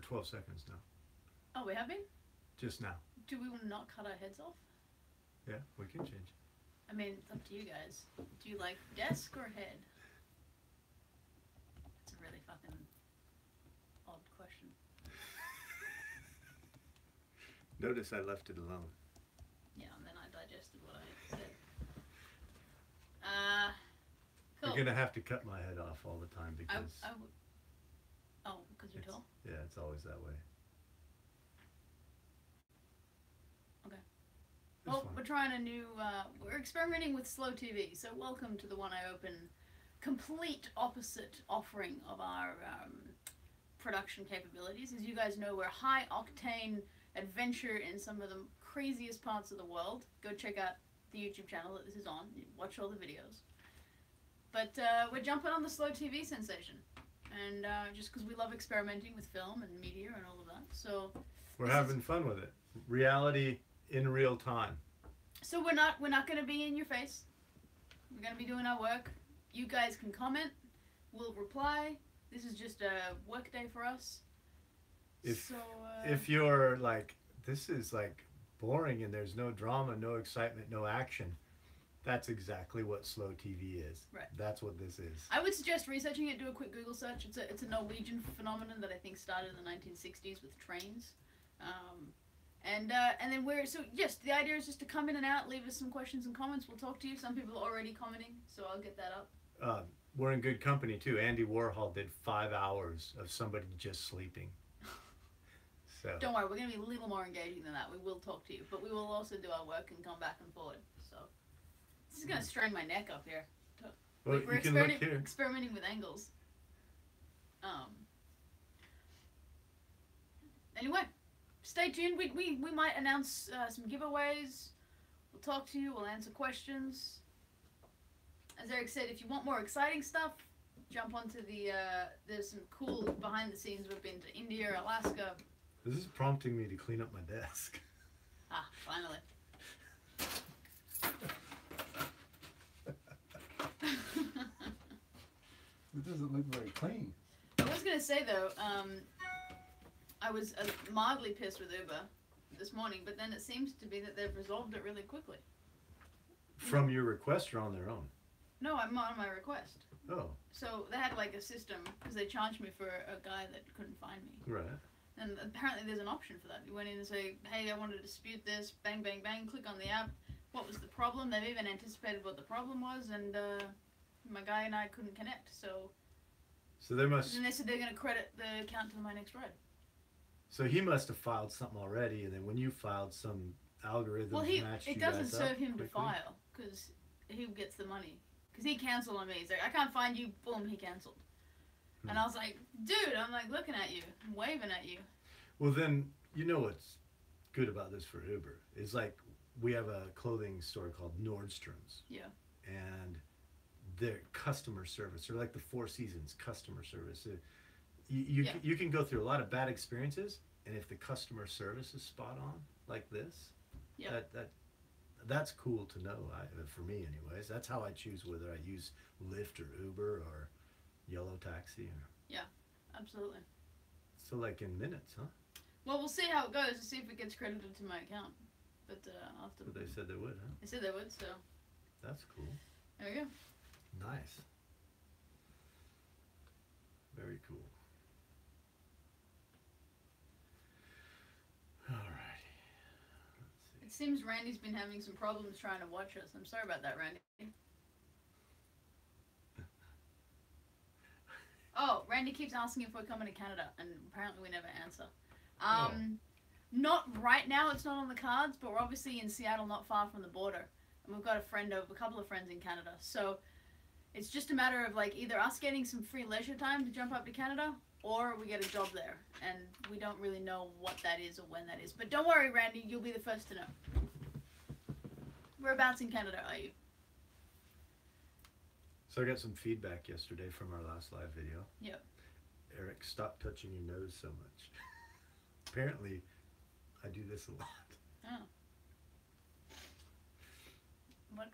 12 seconds now. Oh, we have been? Just now. Do we not cut our heads off? Yeah, we can change. I mean, it's up to you guys. Do you like desk or head? It's a really fucking odd question. Notice I left it alone. Yeah, and then I digested what I said. Cool. You're gonna have to cut my head off all the time because oh, because you're tall? yeah, it's always that way. Okay. It's Well, fine. we're trying a new, we're experimenting with slow TV, so welcome to the One Eye Open complete opposite offering of our production capabilities. As you guys know, we're high octane adventure in some of the craziest parts of the world. Go check out the YouTube channel that this is on. Watch all the videos. But we're jumping on the slow TV sensation. And just because we love experimenting with film and media and all of that. So we're having fun with it. Reality in real time. So we're not going to be in your face. We're going to be doing our work. You guys can comment. We'll reply. This is just a work day for us. If you're like, this is like boring and there's no drama, no excitement, no action, that's exactly what slow TV is. Right. That's what this is. I would suggest researching it. Do a quick Google search. It's a Norwegian phenomenon that I think started in the 1960s with trains. And then the idea is just to come in and out, leave us some questions and comments. We'll talk to you. Some people are already commenting, so I'll get that up. We're in good company too. Andy Warhol did 5 hours of somebody just sleeping. So don't worry, we're going to be a little more engaging than that. We will talk to you, but we will also do our work and come back and forward. So this is going to strain my neck up here. Well, we're experimenting with angles. Anyway, stay tuned. We might announce some giveaways. We'll talk to you. We'll answer questions. As Eric said, if you want more exciting stuff, jump onto the. There's some cool behind the scenes. We've been to India, Alaska. This is prompting me to clean up my desk. Ah, finally. It doesn't look very clean. I was gonna say though, I was mildly pissed with Uber this morning, but then it seems to be that they've resolved it really quickly. From your request or on their own? No, I'm on my request. Oh. So they had like a system because they charged me for a guy that couldn't find me. Right. And apparently there's an option for that. You went in and say, hey, I want to dispute this, bang, bang, bang, click on the app. What was the problem? They've even anticipated what the problem was, and my guy and I couldn't connect, so they must... And they said they're going to credit the account to my next ride. So he must have filed something already, and then when you filed, some algorithm matched you guys up. It doesn't serve him quickly? to file, because he gets the money. Because he canceled on me. He's like, I can't find you. Boom, he canceled. And I was like, dude, I'm like looking at you. I'm waving at you. Well, then, you know what's good about this for Uber is like we have a clothing store called Nordstrom's. Yeah. And their customer service, they're like the Four Seasons customer service. You can go through a lot of bad experiences, and if the customer service is spot on like this, that's cool to know. For me, anyways, that's how I choose whether I use Lyft or Uber or Yellow Taxi. Yeah, absolutely. So like in minutes, huh? Well, we'll see how it goes to see if it gets credited to my account. But I'll have to... But they said they would, huh? They said they would, so... That's cool. There you go. Nice. Very cool. Alrighty. Let's see. It seems Randy's been having some problems trying to watch us. I'm sorry about that, Randy. Oh, Randy keeps asking if we're coming to Canada, and apparently we never answer. Not right now, it's not on the cards, but we're obviously in Seattle, not far from the border. And we've got a couple of friends in Canada. So it's just a matter of like either us getting some free leisure time to jump up to Canada, or we get a job there. And we don't really know what that is or when that is. But don't worry, Randy, you'll be the first to know. Whereabouts in Canada are you? So I got some feedback yesterday from our last live video. Yep. Eric, stop touching your nose so much. Apparently, I do this a lot. Oh.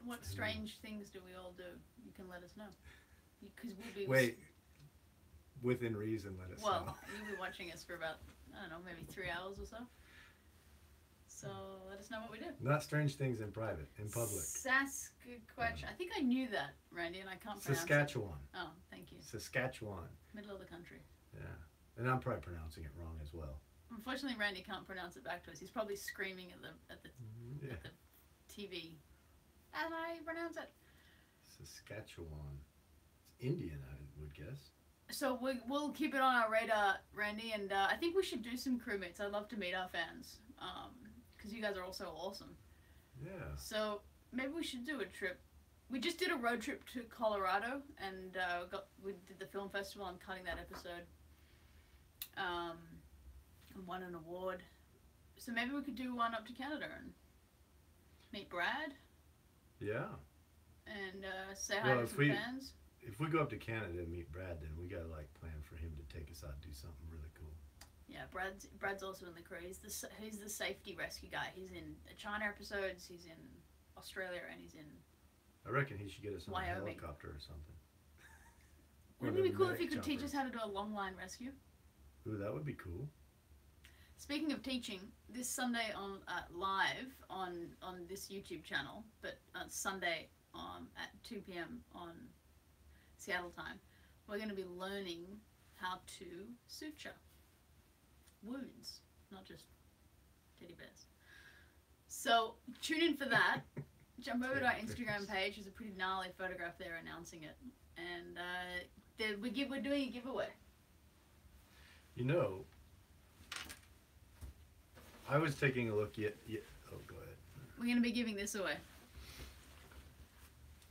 What strange things do we all do? You can let us know. Because we'll be... Wait. within reason, let us know. Well, you'll be watching us for about, I don't know, maybe 3 hours or so. So let us know what we do. Not strange things in private, in public. Sasquatch. I think I knew that, Randy, and I can't pronounce Saskatchewan. it. Oh, thank you. Saskatchewan. Middle of the country. Yeah. And I'm probably pronouncing it wrong as well. Unfortunately, Randy can't pronounce it back to us. He's probably screaming at the Yeah. at the TV. How do I pronounce it? Saskatchewan. It's Indian, I would guess. So we'll keep it on our radar, Randy, and I think we should do some crewmates. I'd love to meet our fans, because you guys are all so awesome. Yeah. So maybe we should do a trip. We just did a road trip to Colorado, and we did the film festival. I'm cutting that episode. And won an award. So maybe we could do one up to Canada and meet Brad. Yeah. And say hi to some fans. If we go up to Canada and meet Brad, then we gotta like plan for him to take us out and do something really cool. Yeah, Brad's also in the crew. He's the safety rescue guy. He's in the China episodes. He's in Australia, and he's in. I reckon he should get us on Wyoming. a helicopter or something. Wouldn't it be cool if he could teach us how to do a long line rescue? Ooh, that would be cool. Speaking of teaching, this Sunday on live on this YouTube channel, but Sunday at 2 p.m. on Seattle time, we're going to be learning how to suture wounds, not just teddy bears. So tune in for that. Jump over to our Instagram page. There's a pretty gnarly photograph there announcing it, and we're doing a giveaway. You know, I was taking a look oh, go ahead. We're going to be giving this away.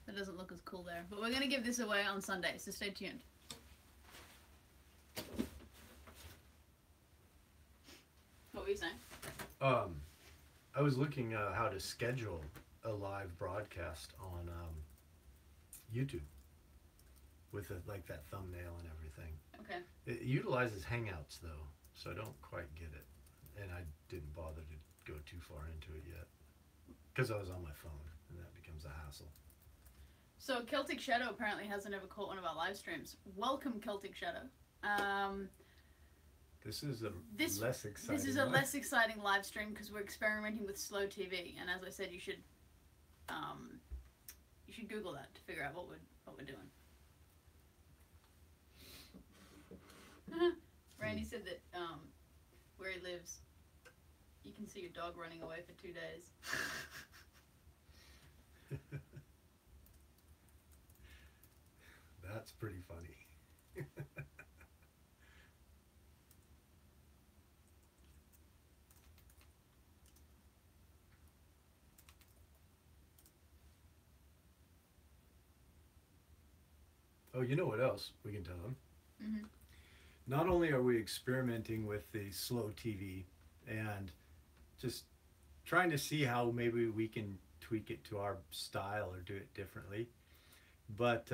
That doesn't look as cool there. But we're going to give this away on Sunday, so stay tuned. What were you saying? I was looking how to schedule a live broadcast on YouTube with like that thumbnail and everything. Okay. It utilizes Hangouts though, so I don't quite get it. And I didn't bother to go too far into it yet because I was on my phone, and that becomes a hassle. So Celtic Shadow apparently hasn't ever caught one of our live streams. Welcome, Celtic Shadow. This is a less exciting. This is a less exciting live stream because we're experimenting with slow TV, and as I said, you should Google that to figure out what we're doing. Randy said that where he lives, you can see your dog running away for 2 days. That's pretty funny. Oh, you know what else we can tell them? Mm-hmm. Not only are we experimenting with the slow TV and just trying to see how maybe we can tweak it to our style or do it differently, but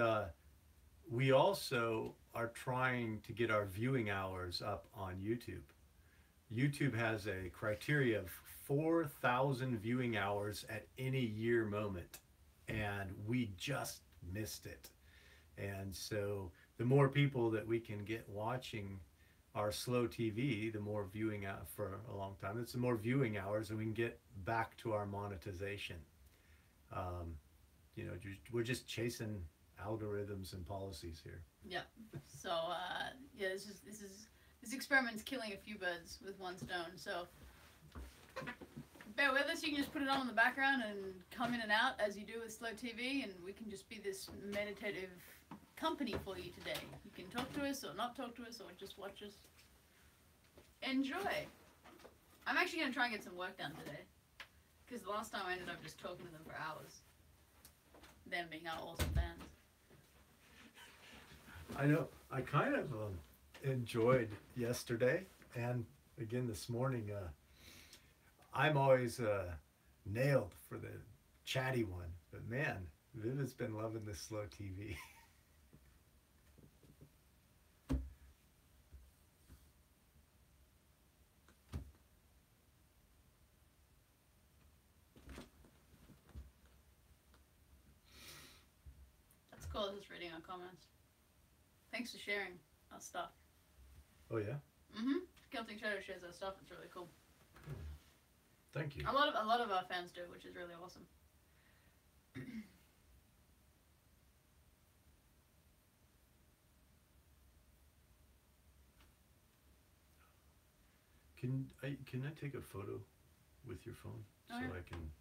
we also are trying to get our viewing hours up on YouTube. YouTube has a criteria of 4,000 viewing hours at any year moment, and we just missed it. And so the more people that we can get watching our slow TV, the more viewing out for a long time. It's the more viewing hours, and we can get back to our monetization. You know, we're just chasing algorithms and policies here. Yeah. So yeah, this experiment's killing a few birds with one stone. So bear with us. You can just put it on in the background and come in and out as you do with slow TV, and we can just be this meditative company for you today. You can talk to us or not talk to us or just watch us. Enjoy. I'm actually going to try and get some work done today, because the last time I ended up just talking to them for hours, them being our awesome fans. I know. I kind of enjoyed yesterday and again this morning. I'm always nailed for the chatty one, but man, Viv has been loving this slow TV. That's cool, just reading our comments. Thanks for sharing. our stuff. Oh yeah. Celtic Shadow shares our stuff. It's really cool. Thank you. A lot of our fans do, which is really awesome. Can I take a photo with your phone so yeah. I can?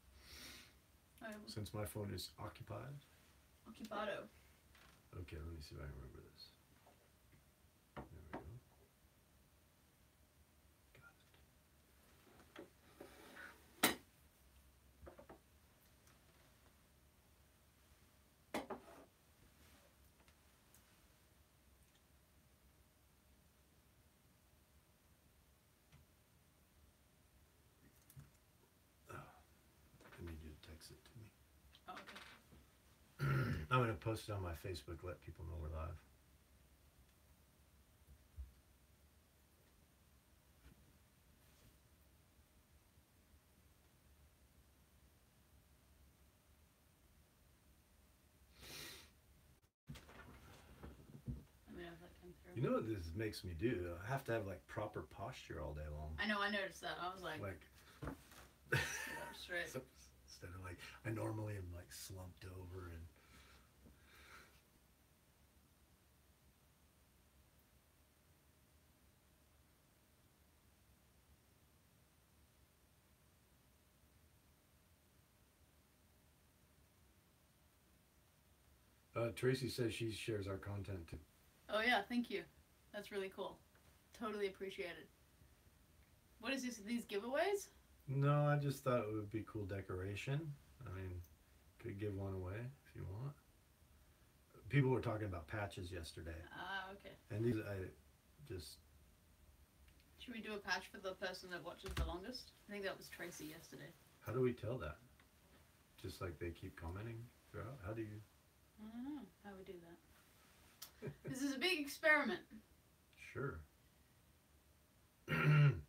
Since my phone is occupied. Occupado. Okay, let me see if I can remember this. There we go. Got it. I need you to text it to me. Oh, okay. I'm going to post it on my Facebook, let people know we're live. You know what this makes me do? I have to have like proper posture all day long. I know, I noticed that. I was like straight. Instead of like, I normally am like slumped over and. Tracy says she shares our content too. Oh yeah, thank you. That's really cool. Totally appreciate it. What is this? These giveaways? No, I just thought it would be cool decoration. I mean, could give one away if you want. People were talking about patches yesterday. Ah, okay. And these, I just. Should we do a patch for the person that watches the longest? I think that was Tracy yesterday. How do we tell that? Just like they keep commenting throughout? How do you? I don't know how we do that. This is a big experiment. Sure. I mean,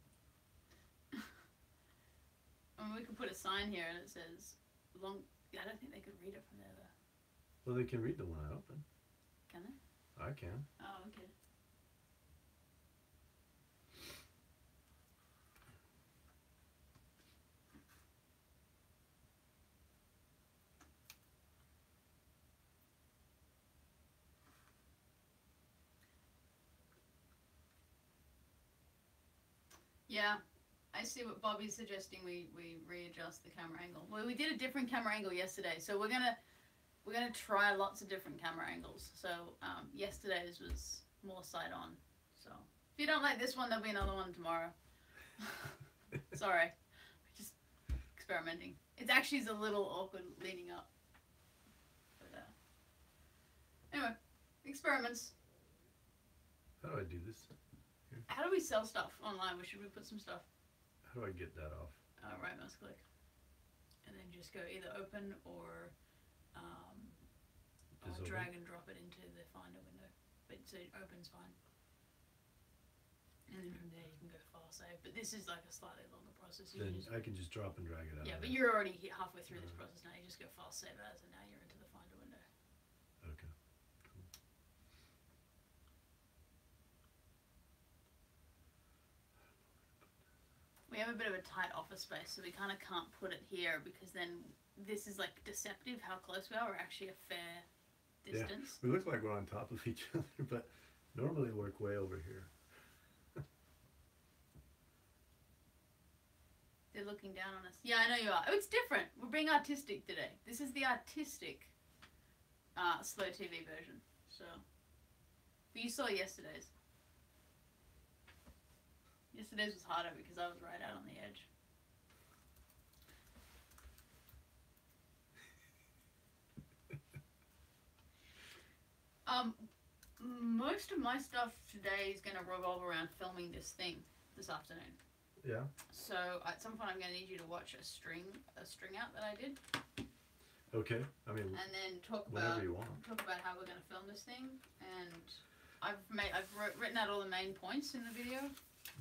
we could put a sign here and it says long. I don't think they could read it from there though. Well, they can read the one I open. Can they? I can. Oh, okay. Yeah, I see what Bobby's suggesting. We readjust the camera angle. Well, we did a different camera angle yesterday, so we're gonna try lots of different camera angles. So yesterday's was more side on. So if you don't like this one, there'll be another one tomorrow. Sorry, just experimenting. It actually is a little awkward leaning up. But anyway, experiments. How do I do this? Here. How do we sell stuff online? Should we put some stuff? How do I get that off? Right mouse click. And then just go either open or drag and drop it into the Finder window. But so it opens fine. And then from there you can go file save. But this is like a slightly longer process. Then I can just drop and drag it out. Yeah, but you're already halfway through this process now. You just go file save as, and now you're into the Finder window. Okay. Cool. We have a bit of a tight office space, so we kind of can't put it here because then this is like deceptive how close we are. We're actually a fair distance. Yeah, we look like we're on top of each other, but normally we're way over here. They're looking down on us. Yeah, I know you are. Oh, it's different. We're being artistic today. This is the artistic slow TV version. So, but you saw yesterday's. Yesterday's was harder because I was right out on the edge. Most of my stuff today is going to revolve around filming this thing this afternoon. Yeah. So at some point I'm going to need you to watch a string out that I did. Okay. I mean. And then talk about how we're going to film this thing. And I've written out all the main points in the video.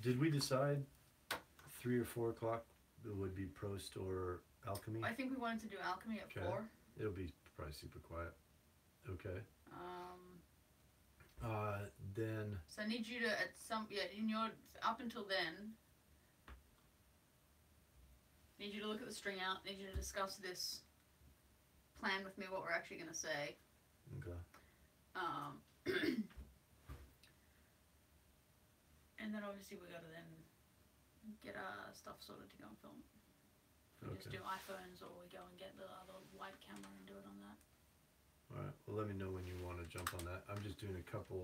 Did we decide 3 or 4 o'clock would be Prost or Alchemy? I think we wanted to do Alchemy at 4. It'll be probably super quiet. Okay. Then. So I need you to in your up until then. Need you to look at the string out. Need you to discuss this plan with me. What we're actually going to say. Okay. And then obviously we got to then get our stuff sorted to go and film. We just do iPhones, or we go and get the other white camera and do it on that. Alright, well let me know when you want to jump on that. I'm just doing a couple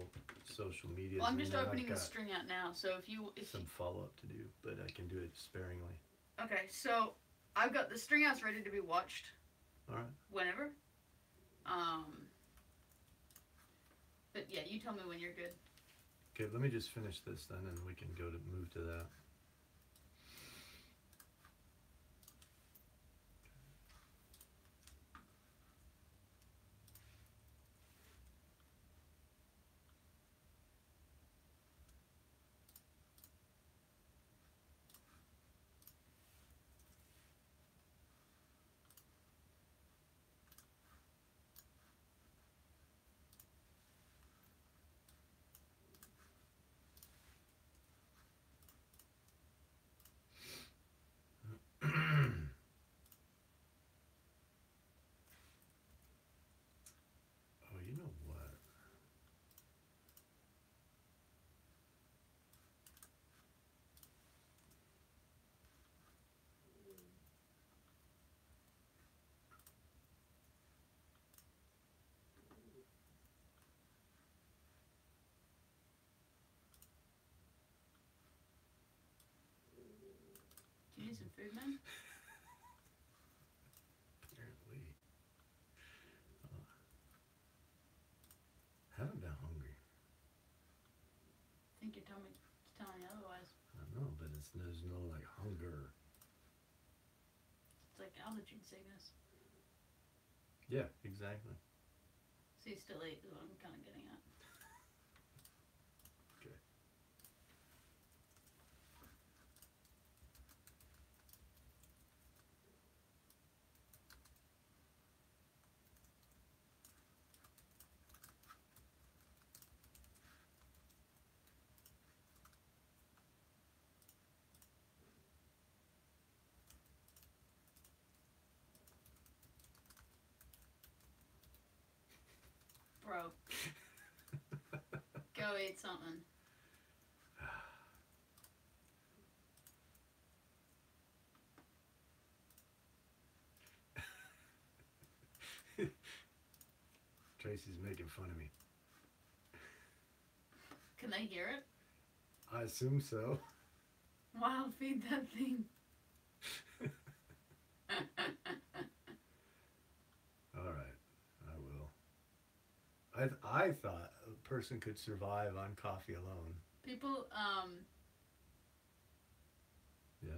social medias. Well, I'm just opening the string out now, so if some follow-up to do, but I can do it sparingly. Okay, so I've got the string outs ready to be watched. Alright. Whenever. But yeah, you tell me when you're good. Okay, let me just finish this then, and we can move to that. Oh, you know what? Do you need some food, man? Apparently. Haven't been hungry. I think your tummy's telling you otherwise. I know, but there's no like hunger. It's like allergy sickness. Yeah, exactly. So you still eat is what I'm kind of getting at. Okay. Bro. Go eat something. Tracy's making fun of me. Can they hear it? I assume so. Wow, feed that thing. Alright, I will. I thought a person could survive on coffee alone. People, Yeah?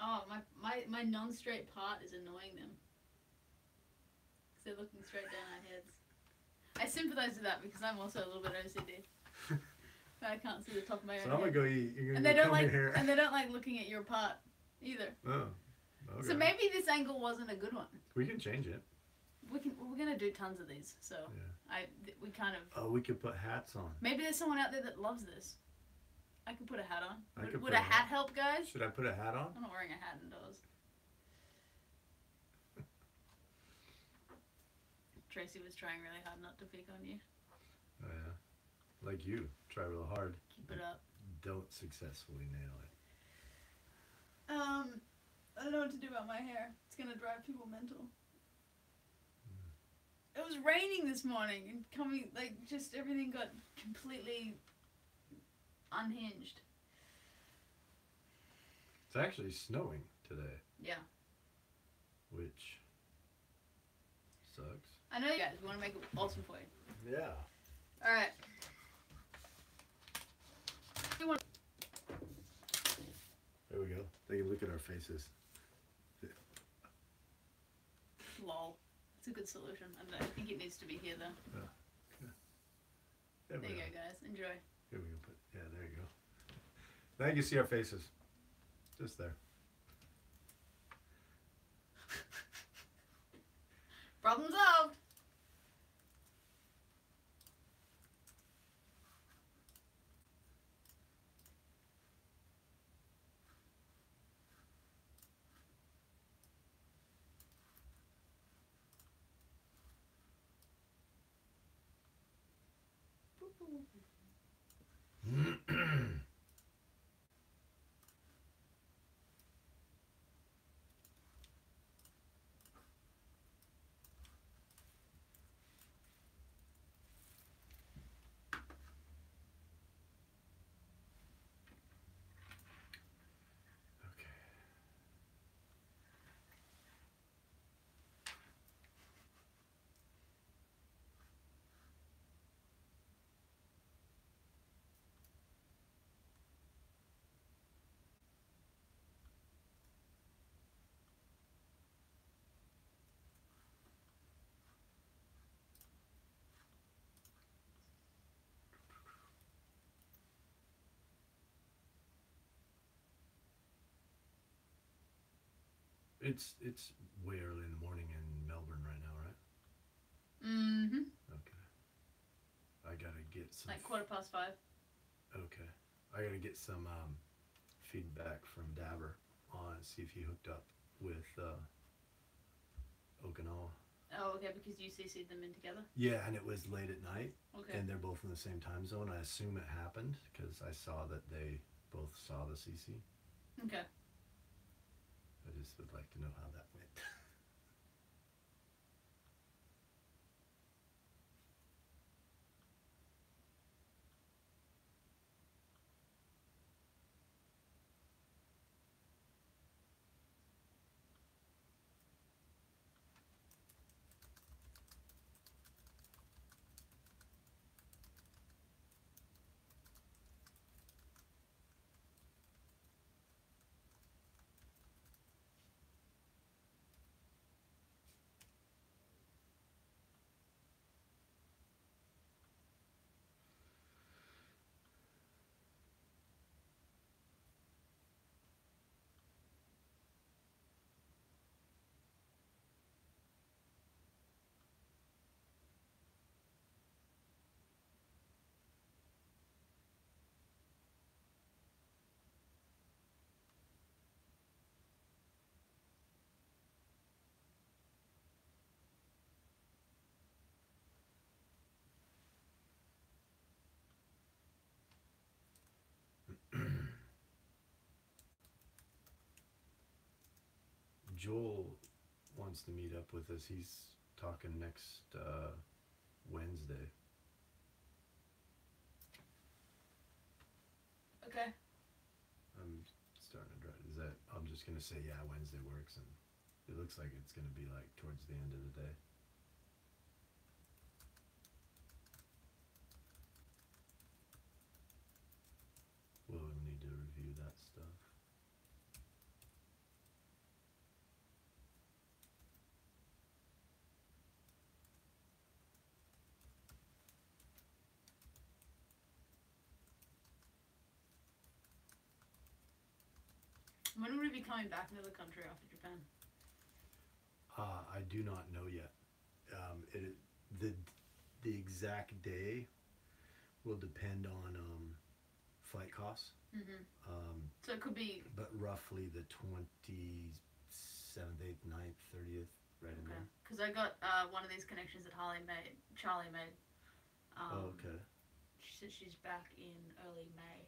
oh, my non-straight part is annoying them. Because they're looking straight down our heads. I sympathize with that because I'm also a little bit OCD. But I can't see the top of my own So I'm gonna head. go eat. You're And gonna they don't come like, here. and they don't like looking at your part either. Oh, okay. So maybe this angle wasn't a good one. We can change it. We're gonna do tons of these, so Yeah. we kind of. Oh, we could put hats on. Maybe there's someone out there that loves this. I could put a hat on. I could Would put a a hat hat- help, guys? Should I put a hat on? I'm not wearing a hat indoors. Tracy was trying really hard not to pick on you. Oh yeah. Like you. Try real hard. Keep it up. Don't successfully nail it. I don't know what to do about my hair. It's gonna drive people mental. It was raining this morning and just everything got completely unhinged. It's actually snowing today. Yeah. Which sucks. I know you guys want to make it awesome for you. Yeah. Alright. There we go. They can look at our faces. Lol. It's a good solution. I think it needs to be here though. There There you go, guys. Enjoy. Here we go. Yeah, there you go. Now you can see our faces. Just there. Problem solved. Okay. It's way early in the morning in Melbourne right now, right? Mm-hmm. Okay. I gotta get some. Like 5:15. Okay. I gotta get some feedback from Dabber on see if he hooked up with Okinawa. Oh, okay, because you CC'd them in together. Yeah, and it was late at night, Okay. and they're both in the same time zone. I assume it happened because I saw that they both saw the CC. Okay. I just would like to know how that went. Joel wants to meet up with us. He's talking next Wednesday. Okay. I'm starting to drive. Is that? I'm just gonna say yeah. Wednesday works, and it looks like it's gonna be like towards the end of the day. We'll need to review that stuff. When will we be coming back into the country after Japan? I do not know yet. It the exact day will depend on flight costs. Mm-hmm. Um, So it could be. but roughly the 27th, 8th, 9th, 30th, right in Okay. there. Because I got one of these connections that Charlie made. Okay. She said she's back in early May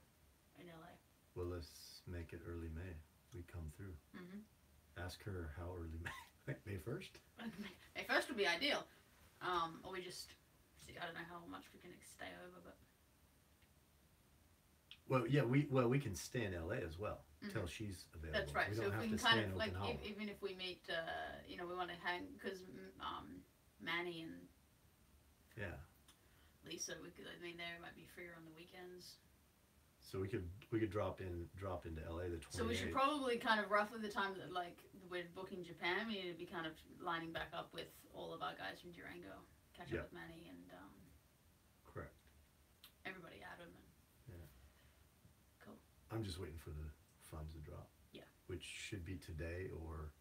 in LA. Well, let's make it early May. We come through. Mm-hmm. Ask her how early May. May 1st? May 1st would be ideal. Or we just, I don't know how much we can stay over, but. Well, yeah, we can stay in LA as well till she's available. That's right. We So don't if have we to can stay kind in of like, Okinawa. even if we meet, we want to hang because Manny and Yeah. Lisa, they might be freer on the weekends. So we could drop into LA the 28th. So we should probably kind of roughly the time that like we're booking Japan, we need to be kind of lining back up with all of our guys from Durango, catch up with Manny and correct. Everybody, Adam and cool. I'm just waiting for the funds to drop. Yeah. Which should be today or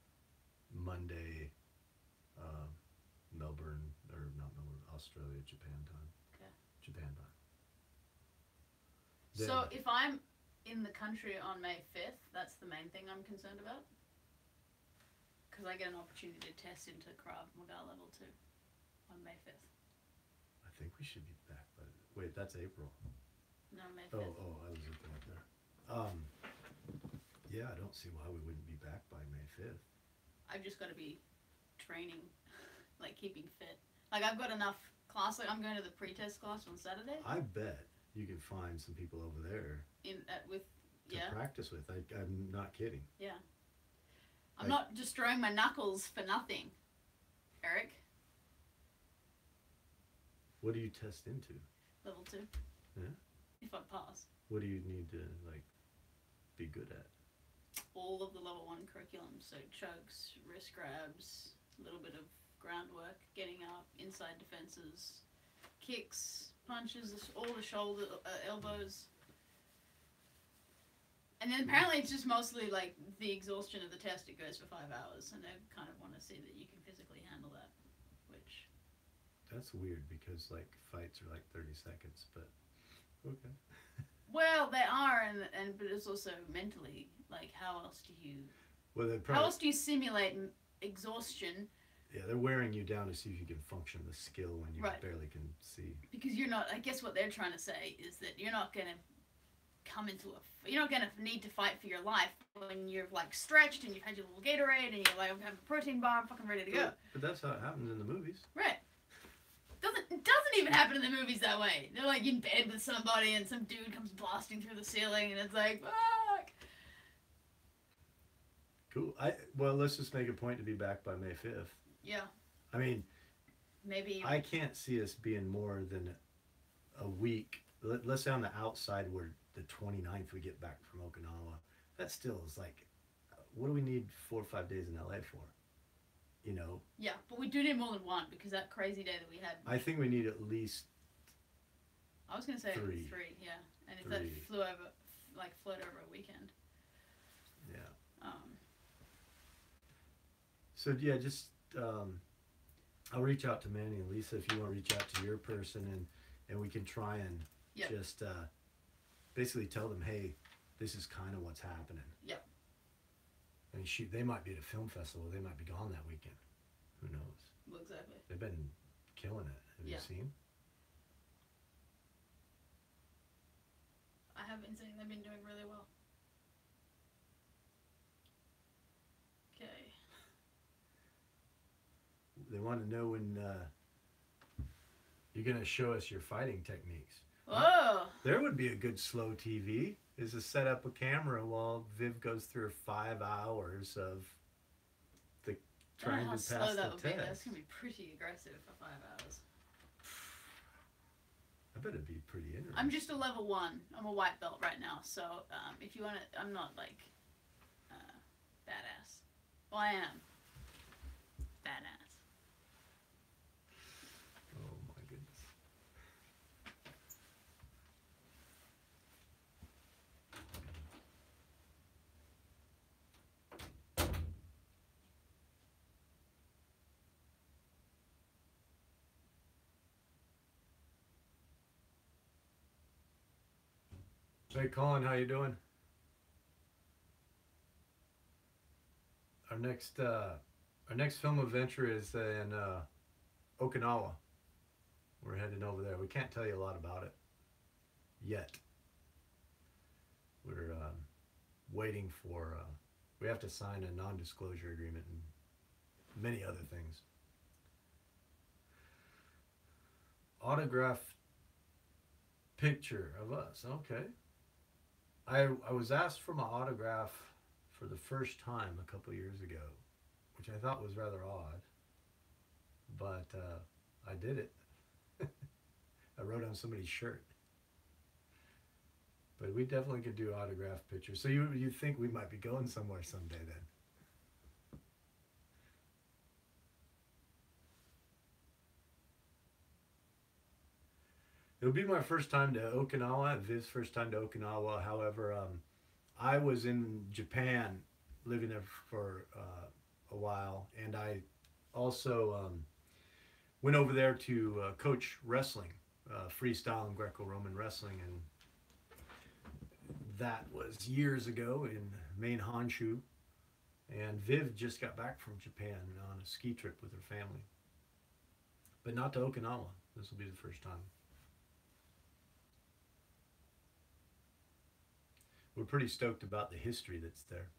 Monday, Melbourne or not Melbourne, Australia, Japan time. Okay. Japan time. So if I'm in the country on May 5th, that's the main thing I'm concerned about. Because I get an opportunity to test into Krav Maga level 2 on May 5th. I think we should be back by Wait, that's April. No, May 5th. I was looking up there. Yeah, I don't see why we wouldn't be back by May 5th. I've just got to be training, like keeping fit. Like I've got enough class. Like I'm going to the pre-test class on Saturday. I bet you can find some people over there With to practice with. I'm not kidding. Yeah. I'm not destroying my knuckles for nothing, Eric. What do you test into? Level 2. Yeah. If I pass. What do you need to be good at? All of the level 1 curriculum. So chugs, wrist grabs, a little bit of groundwork, getting up, inside defenses, kicks, punches, all the shoulder, elbows. And then apparently it's just mostly like the exhaustion of the test. It goes for 5 hours, and they kind of want to see that you can physically handle that. Which. That's weird because like fights are like 30 seconds, but okay. Well, they are, but it's also mentally like how else do you? Well, how else do you simulate exhaustion? Yeah, they're wearing you down to see if you can function the skill when you barely can see. Because you're not. I guess what they're trying to say is that you're not gonna come into you're not gonna need to fight for your life when you're like stretched and you've had your little Gatorade and you're like have a protein bar, I'm fucking ready to go. But that's how it happens in the movies. Right. It doesn't even happen in the movies that way. They're like in bed with somebody and some dude comes blasting through the ceiling and it's like fuck. Cool. Well, let's just make a point to be back by May 5th. Yeah. I mean, maybe I can't see us being more than a week. Let's say on the outside where the 29th we get back from Okinawa. That still is like, what do we need 4 or 5 days in LA for? You know? Yeah, but we do need more than one because that crazy day that we had. I think we need at least. I was gonna say 3. 3, yeah, and if 3. that flowed over a weekend. Yeah. So yeah, just I'll reach out to Manny and Lisa if you want to reach out to your person and we can try and just basically tell them, hey, this is kind of what's happening. Yep. I mean, shoot, they might be at a film festival. They might be gone that weekend. Who knows? Well, exactly. They've been killing it. Have you seen? I have been seeing they've been doing really well. Okay. They want to know when you're going to show us your fighting techniques. Oh! There would be a good slow TV, is to set up a camera while Viv goes through 5 hours of trying to pass the test. That's going to be pretty aggressive for 5 hours. I bet it'd be pretty interesting. I'm just a level 1. I'm a white belt right now, so if you want to, I'm not like badass. Well, I am badass. Oh my goodness. Hey Colin, how you doing? Our next film adventure is in Okinawa. We're heading over there. We can't tell you a lot about it yet. We're waiting for. We have to sign a non-disclosure agreement and many other things. Autograph picture of us. Okay. I was asked for my autograph for the first time a couple years ago, which I thought was rather odd, but I did it. I wrote on somebody's shirt. But we definitely could do autograph pictures. So you think we might be going somewhere someday then? It'll be my first time to Okinawa, Viv's first time to Okinawa. However, I was in Japan living there for a while, and I also went over there to coach wrestling, freestyle and Greco-Roman wrestling, and that was years ago in Maine Honshu. And Viv just got back from Japan on a ski trip with her family, but not to Okinawa. This will be the first time. we're pretty stoked about the history that's there.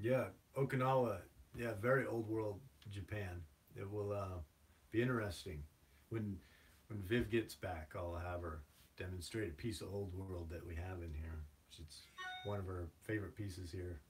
Yeah, Okinawa. Yeah, very old world Japan. It will be interesting when Viv gets back. I'll have her demonstrate a piece of old world that we have in here. It's one of her favorite pieces here.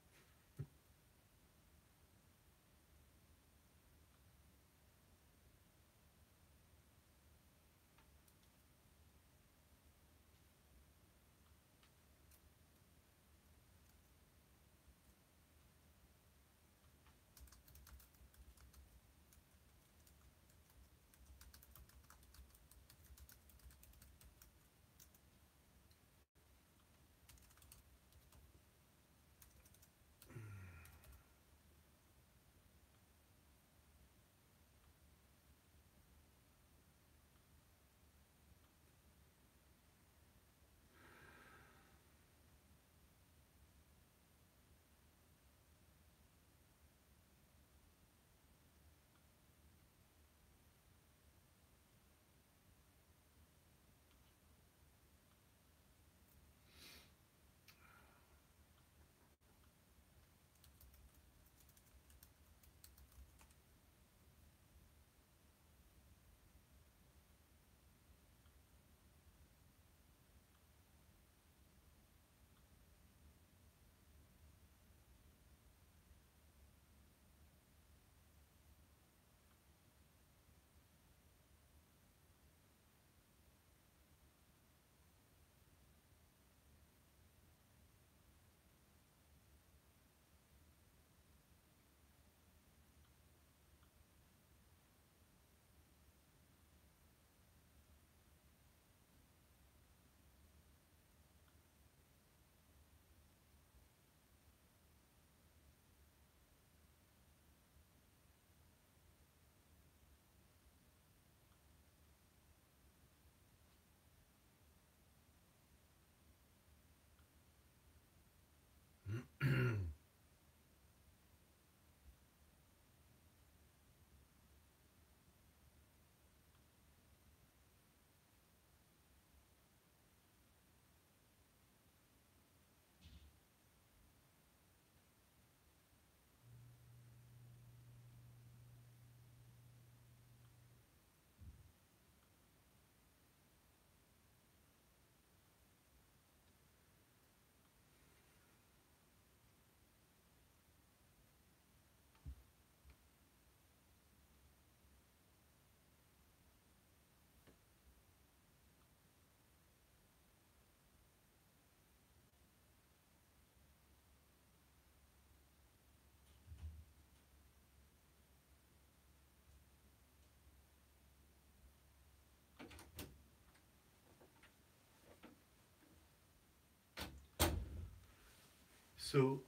So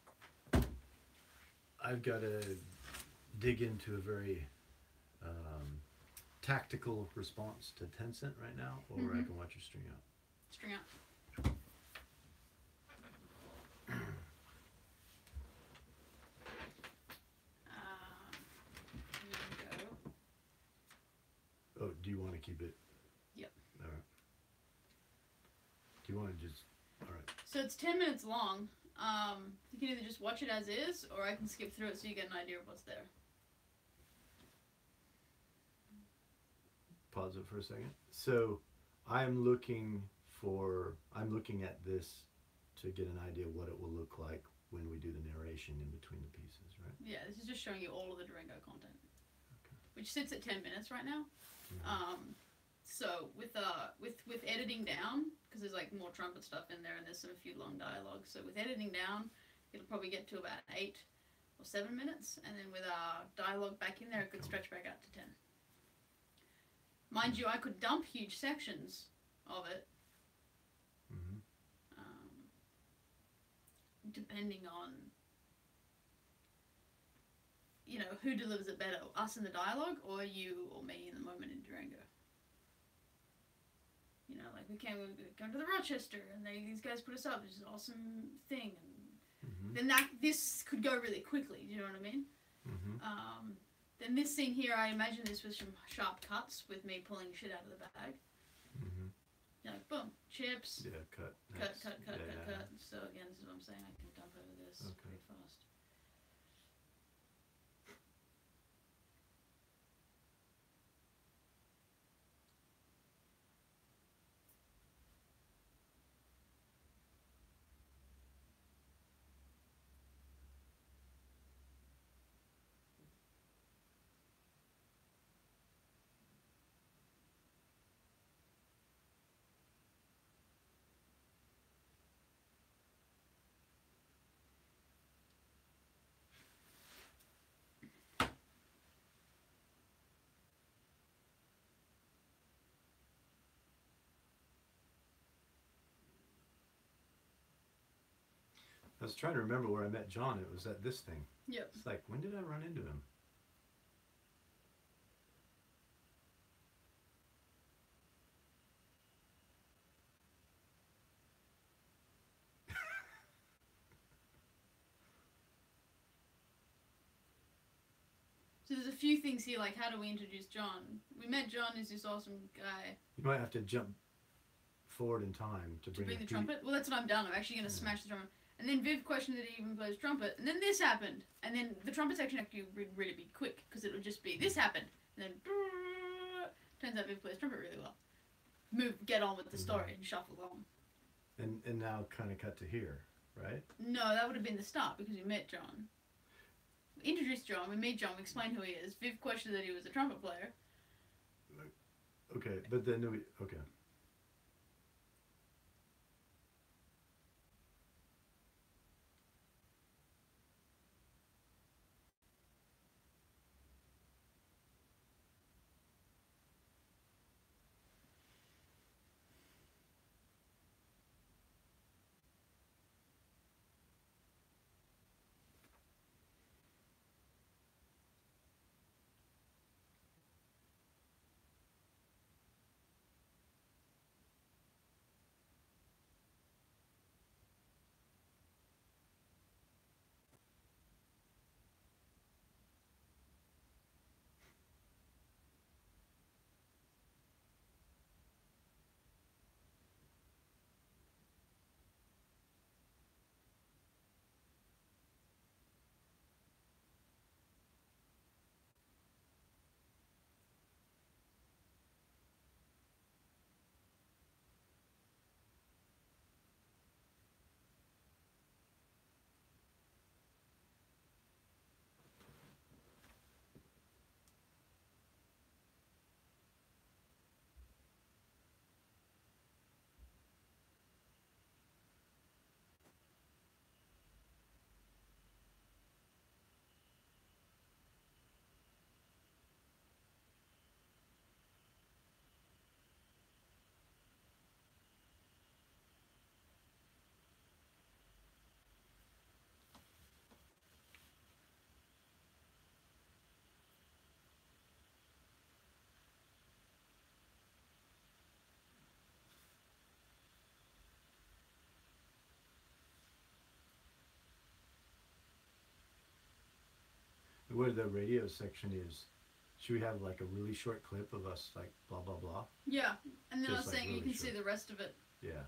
I've got to dig into a very um, tactical response to Tencent right now, or I can watch your string out. String out. Go. Oh, do you want to keep it? Yep. All right. Do you want to just? All right. So it's 10 minutes long. You can either just watch it as is, or I can skip through it so you get an idea of what's there. Pause it for a second. So I'm looking at this to get an idea of what it will look like when we do the narration in between the pieces, right? Yeah, this is just showing you all of the Durango content, Okay. which sits at 10 minutes right now. Mm-hmm. So with editing down, because there's like more trumpet stuff in there and there's a few long dialogues. So with editing down, it'll probably get to about 8 or 7 minutes, and then with our dialogue back in there, it could stretch back out to 10. Mind you, I could dump huge sections of it, depending on, you know, who delivers it better, us in the dialogue or you or me in the moment in Durango. You know, like we going to the Rochester and these guys put us up. It's an awesome thing, and then this could go really quickly. Do you know what I mean? Then this scene here, I imagine this was from sharp cuts with me pulling shit out of the bag. You know, boom, chips. Yeah, cut. Cut. So again, this is what I'm saying. I can dump over this pretty fast. I was trying to remember where I met John. It was at this thing. Yep. It's like, when did I run into him? So there's a few things here, like how do we introduce John? We met John as this awesome guy. You might have to jump forward in time to bring the trumpet? Well, that's what I'm done. I'm actually going to smash the trumpet. And then Viv questioned that he even plays trumpet. And then this happened. And then the trumpet section actually would really be quick, because it would just be, this happened. And then, turns out Viv plays trumpet really well. Get on with the story and shuffle along. And now kind of cut to here, right? No, that would have been the start, because we met John. We introduced John, we meet John, we explained who he is. Viv questioned that he was a trumpet player. Okay, but then okay. Where the radio section is, should we have like a really short clip of us like blah blah blah? Yeah, and then Just I was like saying you really can see the rest of it. Yeah,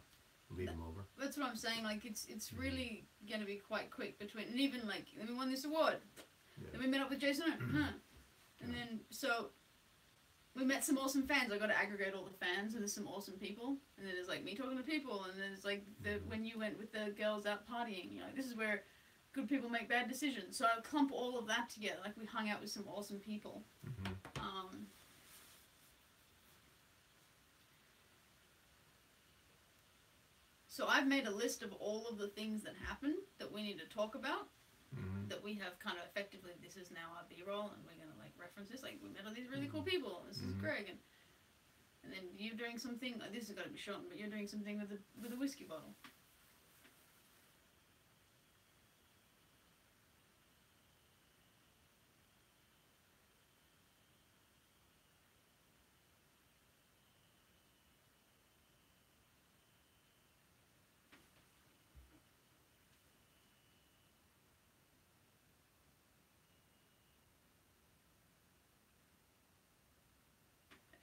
lead them over. That's what I'm saying. Like it's really gonna be quite quick between, and even like we won this award. Yeah. Then we met up with Jason, and then so we met some awesome fans. I got to aggregate all the fans, and there's some awesome people, and then there's like me talking to people, and there's like when you went with the girls out partying, you know, this is where good people make bad decisions. So I clump all of that together. Like we hung out with some awesome people. So I've made a list of all of the things that happen that we need to talk about. That we have kind of effectively, this is now our B-roll, and we're gonna like reference this. Like we met all these really cool people, and this is Greg, and then you're doing something. This has got to be shown, but you're doing something with a whiskey bottle.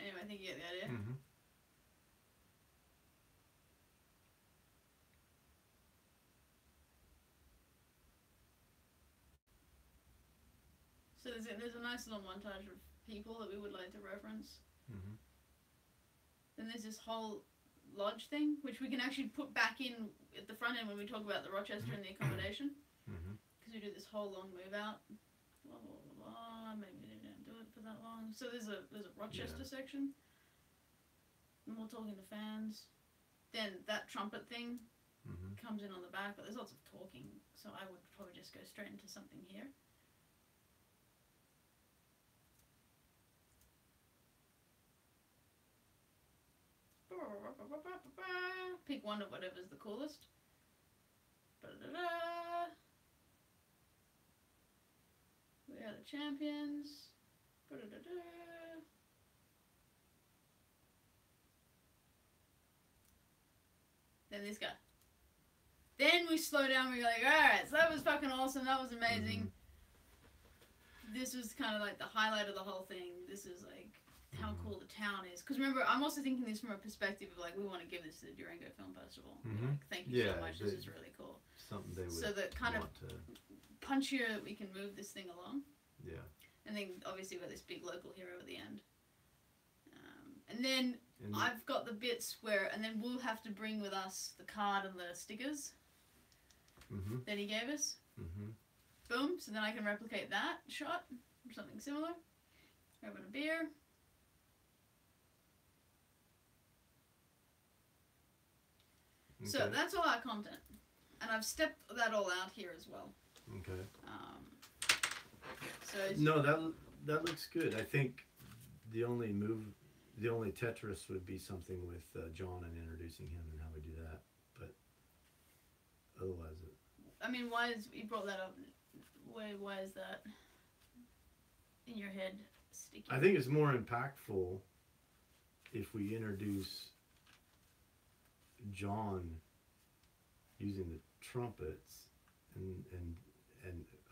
Anyway, I think you get the idea. So there's a nice little montage of people that we would like to reference. Then there's this whole lodge thing, which we can actually put back in at the front end when we talk about the Rochester and the accommodation. Because we do this whole long move out. Blah, blah, blah, blah. Maybe they didn't do it for that long. So there's a Rochester section. And we're talking to fans. Then that trumpet thing comes in on the back, but there's lots of talking, so I would probably just go straight into something here. Pick one of whatever's the coolest. We are the champions. Then this guy. Then we slow down. We're like, alright, so that was fucking awesome. That was amazing. This was kind of like the highlight of the whole thing. This is like how cool the town is. Because remember, I'm also thinking this from a perspective of like, we want to give this to the Durango Film Festival. Like, thank you so much. This is really cool. Something they would so that kind of punchier that we can move this thing along. Yeah. And then obviously we've got this big local hero at the end. And then I've got the bits where, and then we'll have to bring with us the card and the stickers that he gave us. Boom. So then I can replicate that shot or something similar. Grabbing a beer. Okay. So that's all our content. And I've stepped that all out here as well. Okay. So no, that looks good. I think the only Tetris would be something with John and introducing him and how we do that. But otherwise, I mean, you brought that up? Why is that in your head sticky? I think it's more impactful if we introduce John using the trumpets and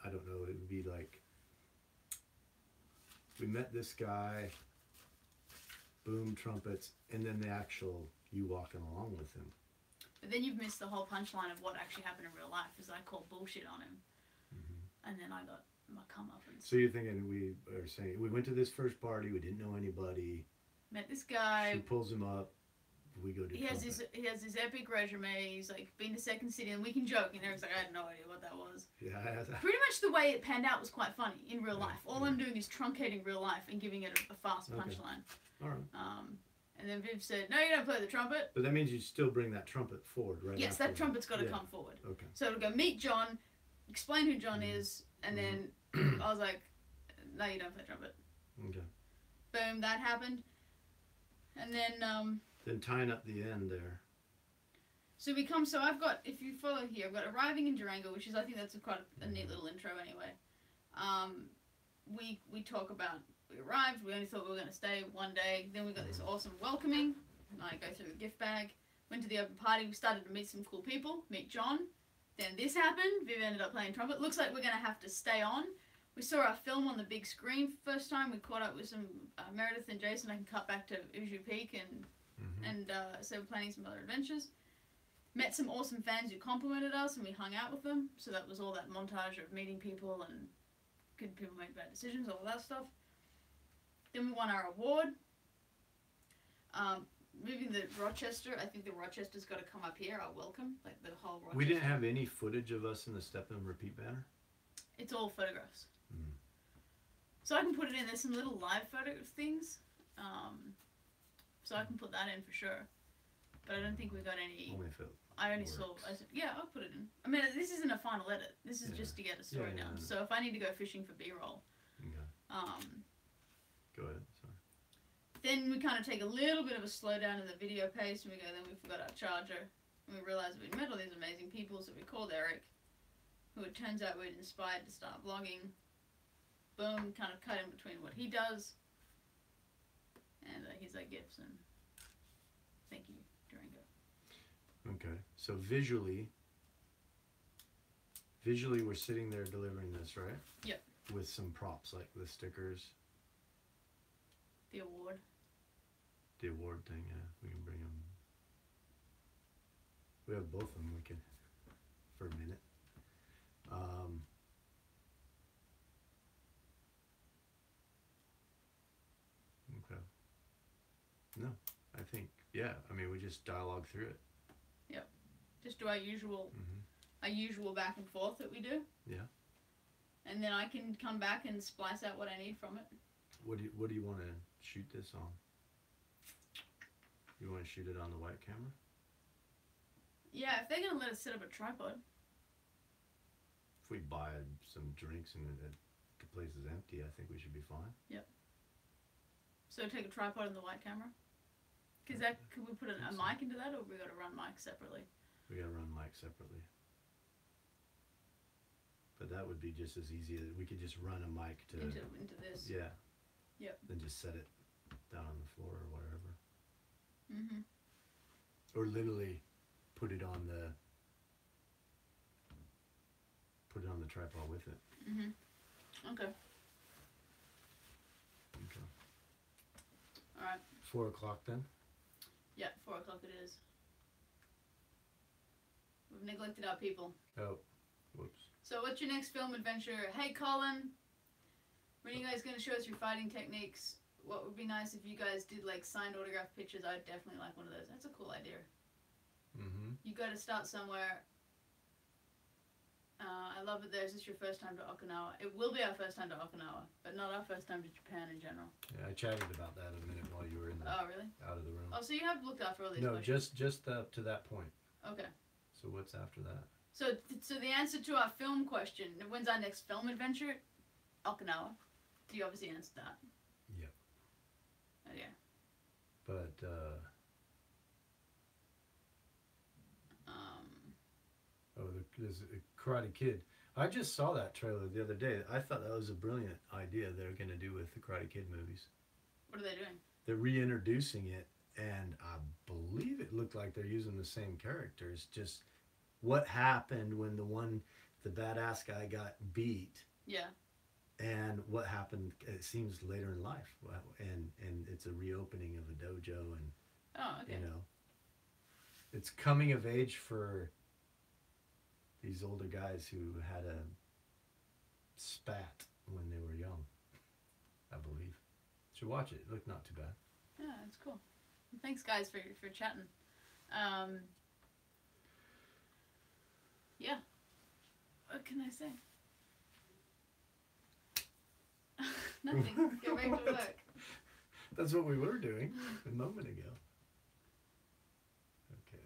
I don't know, it would be like we met this guy, boom, trumpets, and then the actual you walking along with him. But then you've missed the whole punchline of what actually happened in real life, is I called bullshit on him. And then I got my comeuppance. So you're thinking we went to this first party, we didn't know anybody. Met this guy. She pulls him up. We go to he has this epic resume. He's like been to Second City, and we can joke. And Eric's like, I had no idea what that was. Yeah. Pretty much the way it panned out was quite funny in real life. All I'm doing is truncating real life and giving it a fast punchline. All right. And then Viv said, no, you don't play the trumpet. But that means you still bring that trumpet forward, right? Yes, that trumpet's got to come forward. Okay. So it'll go meet John, explain who John is, and then I was like, no, you don't play trumpet. Okay. Boom, that happened. And then tying up the end there. So I've got, if you follow here, I've got arriving in Durango, which is, I think that's quite a neat little intro anyway. We talk about, we arrived, we only thought we were going to stay one day, then we got this awesome welcoming, and I go through the gift bag, went to the open party, we started to meet some cool people, meet John, then this happened, Viv ended up playing trumpet. Looks like we're going to have to stay on. We saw our film on the big screen first time, we caught up with some Meredith and Jason. I can cut back to Uju Peak and so we're planning some other adventures. Met some awesome fans who complimented us, and we hung out with them. So that was all that montage of meeting people and good people make bad decisions, all that stuff. Then we won our award. Moving the Rochester, I think the Rochester's got to come up here. Our welcome, like the whole Rochester. We didn't have any footage of us in the step and repeat banner? It's all photographs. So I can put it in. There's some little live photo things. So I can put that in for sure. but I don't think we got any. Only if it I only works. saw. I said, yeah, I'll put it in. I mean, this isn't a final edit. This is just to get a story down. So if I need to go fishing for B-roll, go ahead. Sorry. Then we kind of take a little bit of a slowdown in the video pace, and we go. Then we forgot our charger, and we realized we'd met all these amazing people. So we called Eric, who it turns out we'd inspired to start vlogging. Boom, kind of cut in between what he does, and he's like, "Gibson, thank you, Durango." Okay, so visually we're sitting there delivering this, right? Yep. With some props like the stickers. The award. The award thing, yeah. We can bring them. We have both of them. We can, for a minute. Okay. No, I think, yeah. I mean, we just dialogue through it. Yep. Just do our usual back and forth that we do. Yeah. And then I can come back and splice out what I need from it. What do you want to shoot this on? You want to shoot it on the white camera? Yeah, if they're gonna let us set up a tripod. If we buy some drinks and the place is empty, I think we should be fine. Yep. So take a tripod and the white camera. Cause could we put a mic into that, or we got to run mics separately? We got to run mics separately. But that would be just as easy as we could just run a mic to into this. Yeah. Yep. Then just set it down on the floor or whatever. Mhm. Or literally put it on the tripod with it. Mhm. Okay. Okay. All right. 4 o'clock then. Yeah, 4 o'clock it is. We've neglected our people. Oh, whoops. So what's your next film adventure? Hey Colin, when are you guys gonna show us your fighting techniques? What would be nice if you guys did like signed autograph pictures? I'd definitely like one of those. That's a cool idea. Mm-hmm. You got to start somewhere. I love it there. Is this your first time to Okinawa? It will be our first time to Okinawa, but not our first time to Japan in general. Yeah, I chatted about that a minute while you were in the, Oh, really? out of the room. Oh, so you have looked after all these No, questions? just up to that point. Okay. So what's after that? So the answer to our film question, when's our next film adventure? Okinawa. You obviously answered that. Yep. Oh, yeah. But, there's a Karate Kid. I just saw that trailer the other day. I thought that was a brilliant idea they're going to do with the Karate Kid movies. What are they doing? They're reintroducing it, and I believe it looked like they're using the same characters. Just what happened when the badass guy got beat. Yeah. And what happened, it seems, later in life. And it's a reopening of a dojo, and, Oh, okay. you know, it's coming of age for these older guys who had a spat when they were young, I believe. Should watch it. It looked not too bad. Yeah, that's cool. Thanks, guys, for chatting. Yeah. What can I say? Nothing. Get back to work. That's what we were doing a moment ago. Okay.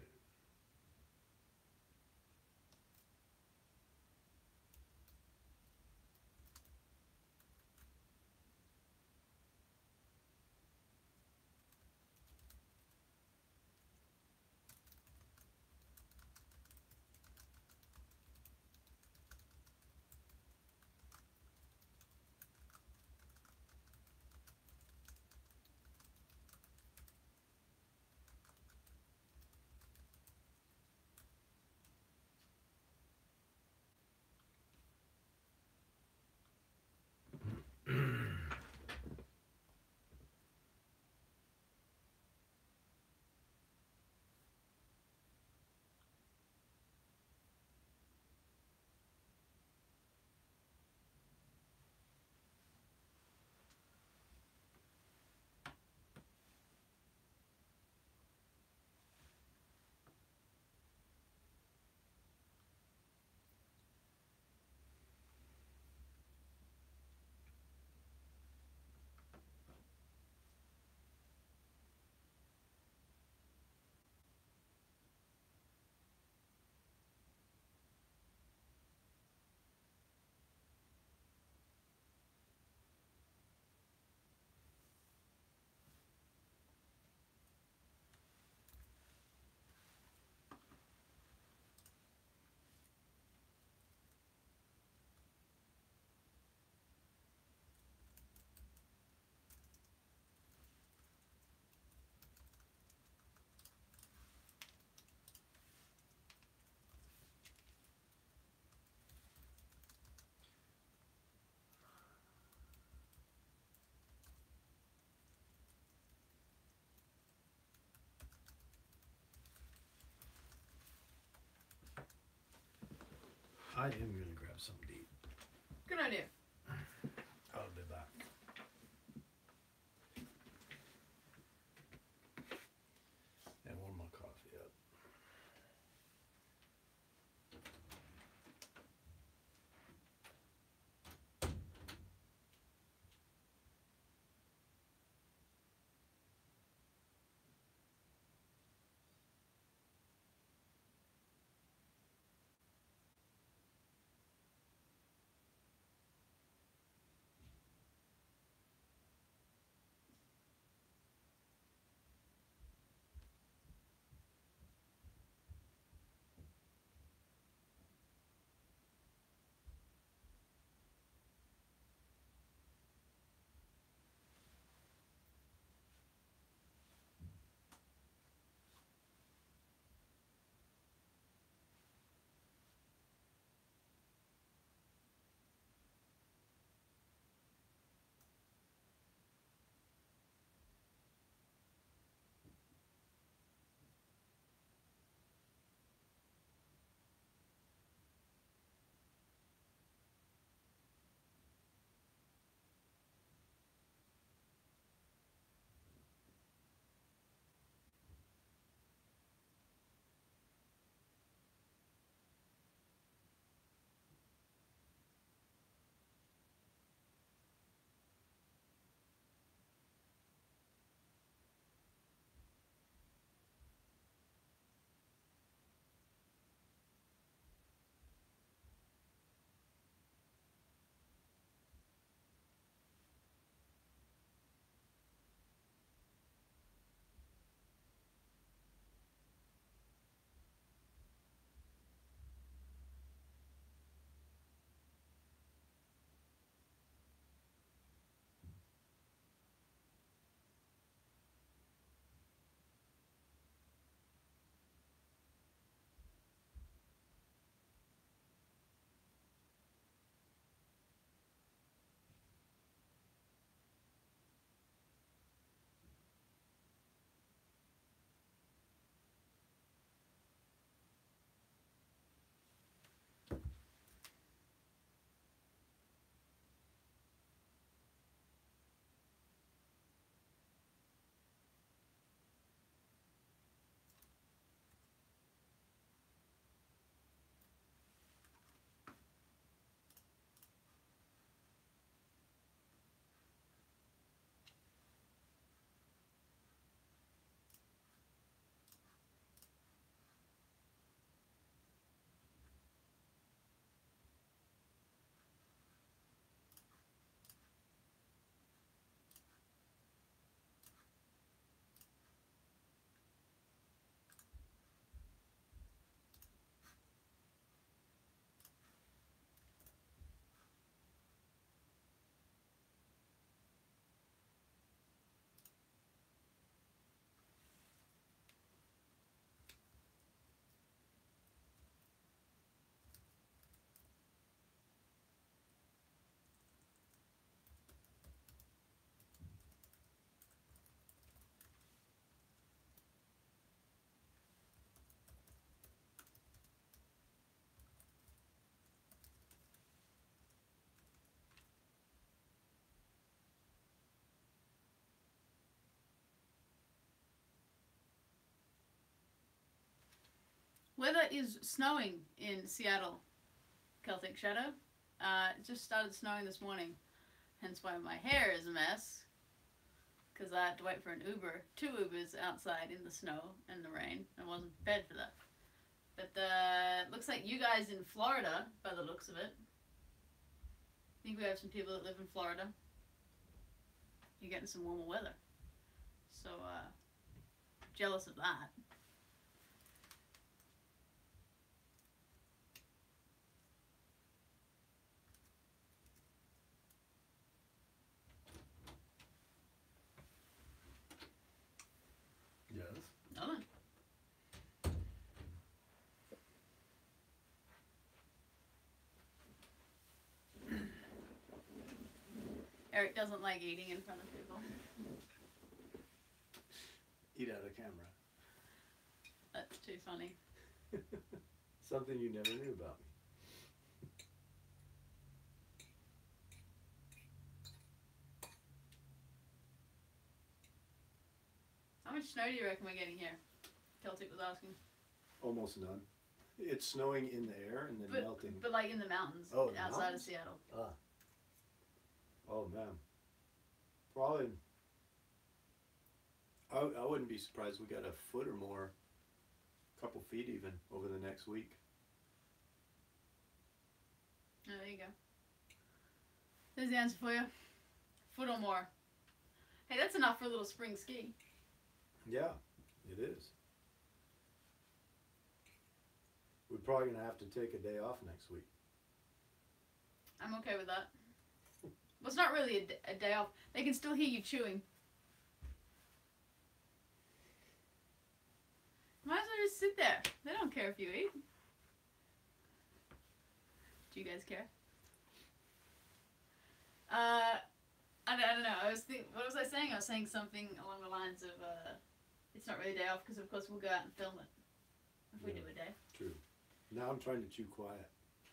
I am going to grab something to eat. Good idea. I'll be back. And warm my coffee up. Weather is snowing in Seattle, Celtic Shadow. It just started snowing this morning, hence why my hair is a mess. Because I had to wait for an Uber, 2 Ubers outside in the snow and the rain. I wasn't prepared for that. But it looks like you guys in Florida, by the looks of it. I think we have some people that live in Florida. You're getting some warmer weather. So, jealous of that. Yes. Oh. Eric doesn't like eating in front of people. Eat out of camera. That's too funny. Something you never knew about me. snow do you reckon we're getting here? Celtic was asking. Almost none. It's snowing in the air and then melting. But like in the mountains, outside of Seattle. Oh man. Probably. I wouldn't be surprised we got a foot or more, a couple feet even, over the next week. Oh, there you go. There's the answer for you. Foot or more. Hey, that's enough for a little spring ski. Yeah, it is. We're probably going to have to take a day off next week. I'm okay with that. Well, it's not really a day off. They can still hear you chewing. Might as well just sit there. They don't care if you eat. Do you guys care? I don't know. What was I saying? I was saying something along the lines of it's not really a day off because of course we'll go out and film it if we do a day. True. Now I'm trying to chew quiet.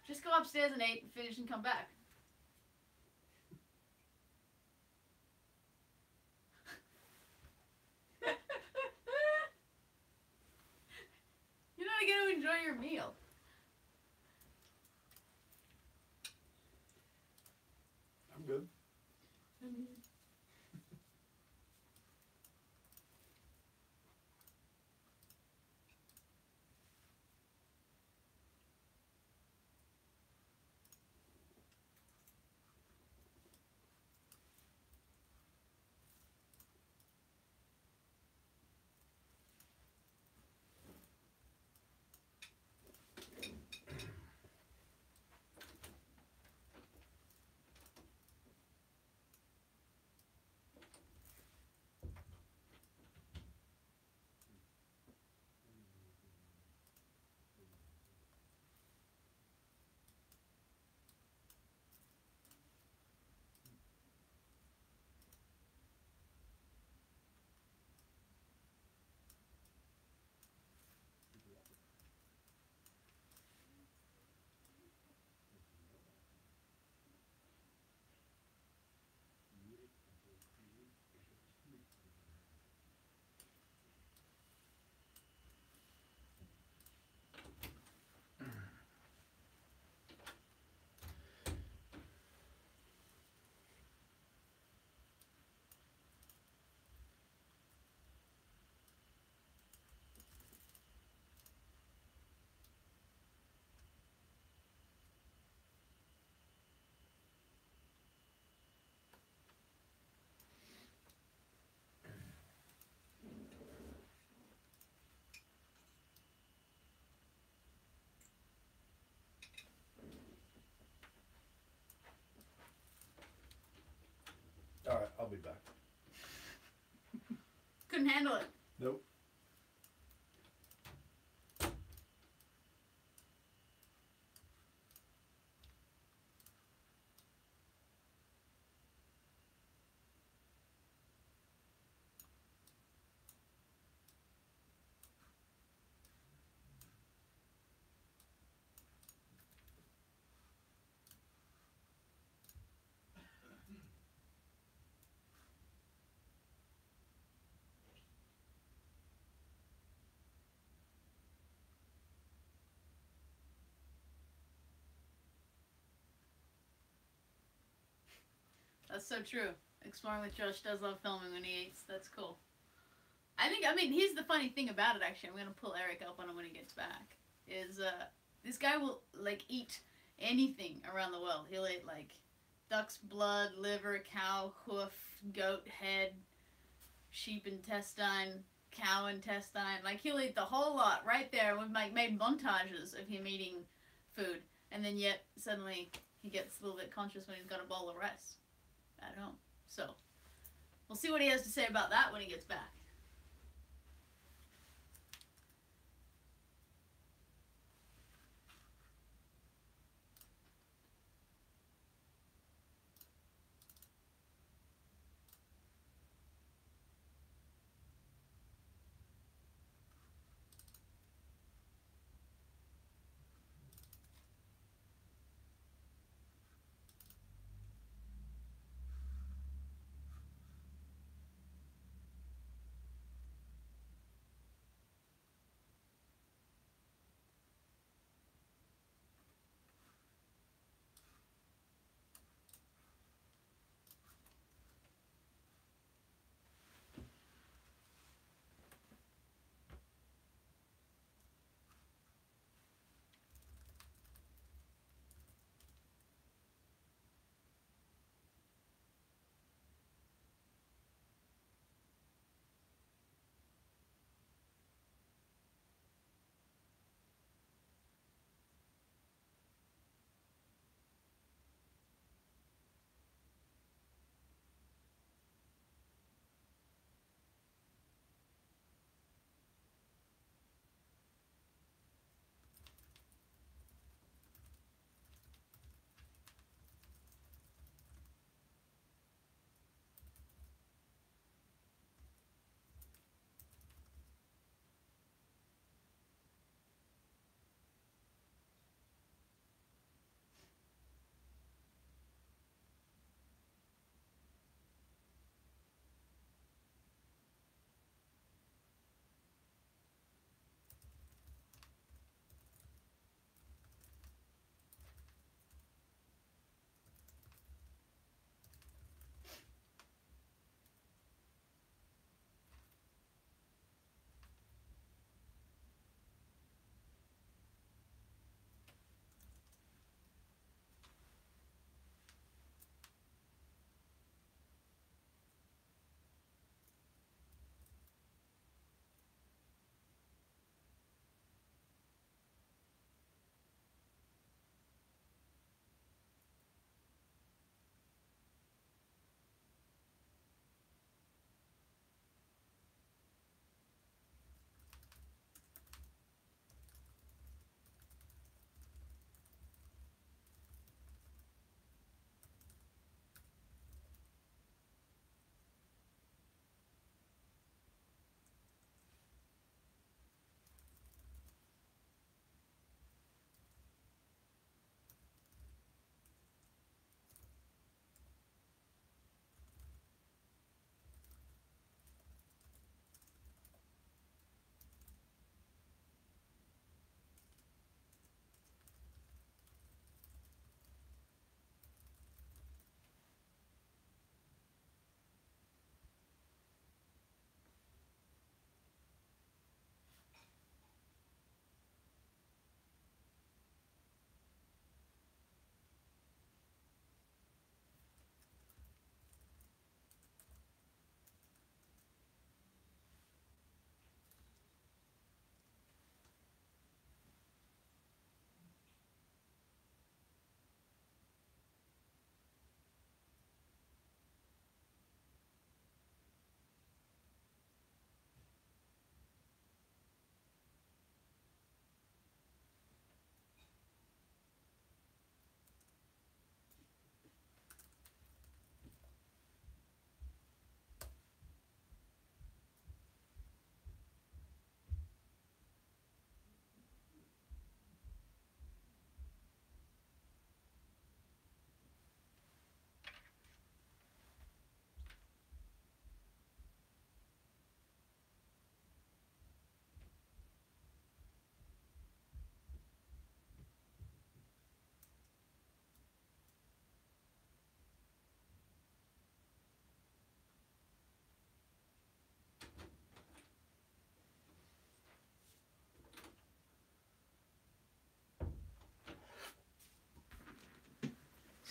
Just go upstairs and eat and finish and come back. You're not going to enjoy your meal. I'm good. All right, I'll be back. Couldn't handle it. Nope. That's so true. Exploring with Josh does love filming when he eats. That's cool. I mean, here's the funny thing about it, actually. I'm going to pull Eric up on him when he gets back. This guy will, like, eat anything around the world. He'll eat, like, duck's blood, liver, cow hoof, goat head, sheep intestine, cow intestine. Like, he'll eat the whole lot right there. We've, like, made montages of him eating food. And then yet, suddenly, he gets a little bit conscious when he's got a bowl of rice at home. So, we'll see what he has to say about that when he gets back.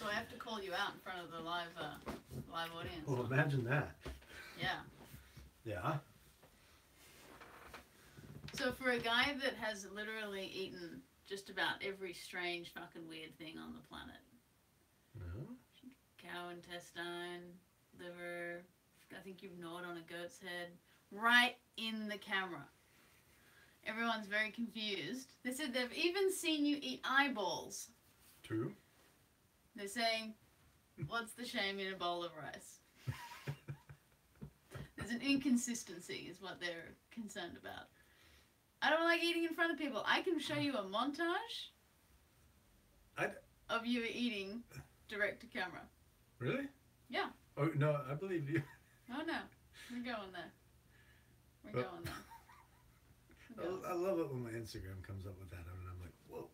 I have to call you out in front of the live audience. Well, imagine that. Yeah. Yeah. So for a guy that has literally eaten just about every strange fucking weird thing on the planet. No. Cow intestine, liver, I think you've gnawed on a goat's head. Right in the camera. Everyone's very confused. They said they've even seen you eat eyeballs. True. They're saying, what's the shame in a bowl of rice? There's an inconsistency is what they're concerned about. I don't like eating in front of people. I can show you a montage of you eating direct to camera. Really? Yeah. Oh, no, I believe you. Oh, no. We're going there. We're going there. I love it when my Instagram comes up with that, and I'm like, whoa.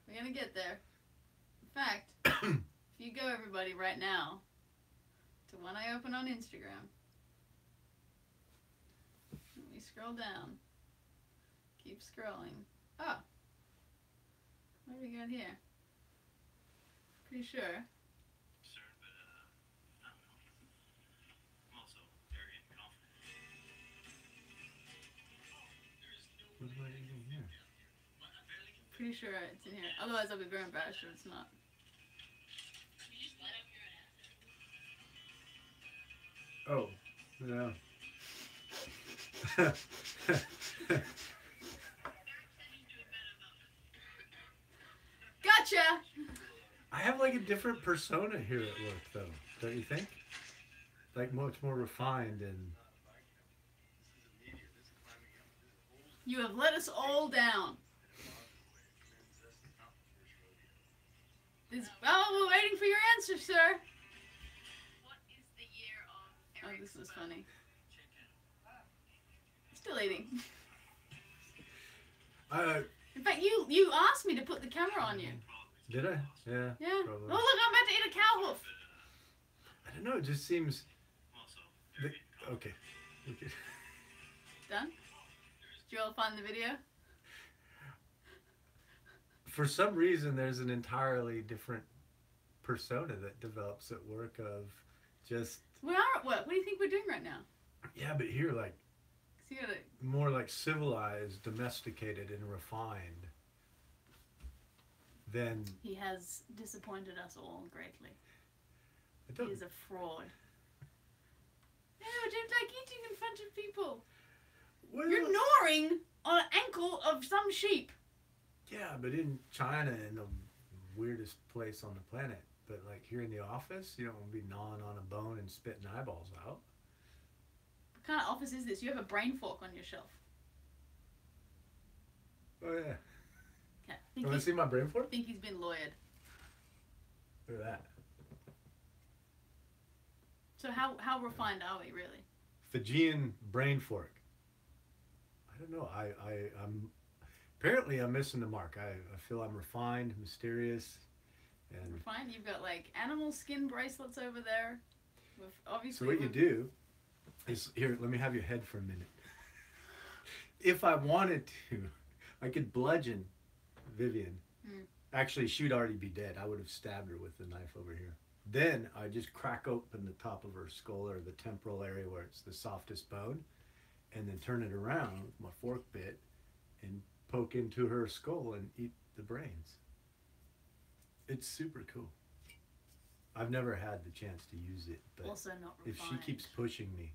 We're going to get there. In fact, if you go, everybody, right now to One Eye Open on Instagram, let me scroll down. Keep scrolling. Oh. What do we got here? Pretty sure. Concerned, but I don't know. I'm also very confident. What am I eating here? Pretty sure it's in here. Otherwise, I'll be very embarrassed if it's not. Oh, yeah. Gotcha! I have like a different persona here at work, though. Don't you think? Like much more refined and. You have let us all down. We're waiting for your answer, sir. What is the year of Oh, Eric's this is funny. chicken? Still eating. In In fact, you asked me to put the camera on you. Did I? Yeah. Yeah. Probably. Oh, look, I'm about to eat a cow hoof. I don't know. It just seems. I'm also very Okay. Okay. Done? Did you all find the video? For some reason, there's an entirely different persona that develops at work of just. We are at work. What do you think we're doing right now? Yeah, but here, like, 'Cause you gotta, more like civilized, domesticated, and refined than. he has disappointed us all greatly. I He don't. is a fraud. No, I don't like eating in front of people. Well, You're gnawing on an ankle of some sheep. yeah, but in China, in the weirdest place on the planet, but like here in the office, you don't want to be gnawing on a bone and spitting eyeballs out. What kind of office is this? You have a brain fork on your shelf. Oh yeah. Okay. You want to see my brain fork? Think he's been lawyered. Look at that. So how refined are we really? Fijian brain fork. I don't know. I'm apparently I'm missing the mark. I feel I'm refined, mysterious, and Refined? You've got like animal skin bracelets over there. With obviously. so what you do is here. Let me have your head for a minute. If I wanted to, I could bludgeon Vivian. Mm. Actually, she'd already be dead. I would have stabbed her with the knife over here. Then I just crack open the top of her skull or the temporal area where it's the softest bone, and then turn it around with my fork bit and poke into her skull and eat the brains. It's super cool. I've never had the chance to use it, but Also not if refined. she keeps pushing me,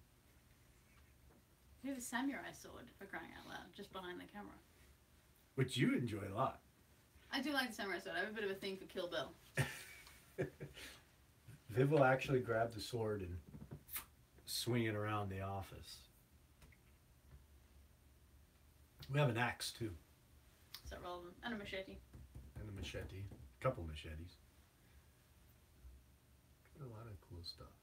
You have a samurai sword, for crying out loud, just behind the camera. which you enjoy a lot. I do like the samurai sword. I have a bit of a thing for Kill Bill. Viv will actually grab the sword and swing it around the office. We have an axe too, Is that relevant? And a machete. and a machete, a couple machetes. Got a lot of cool stuff.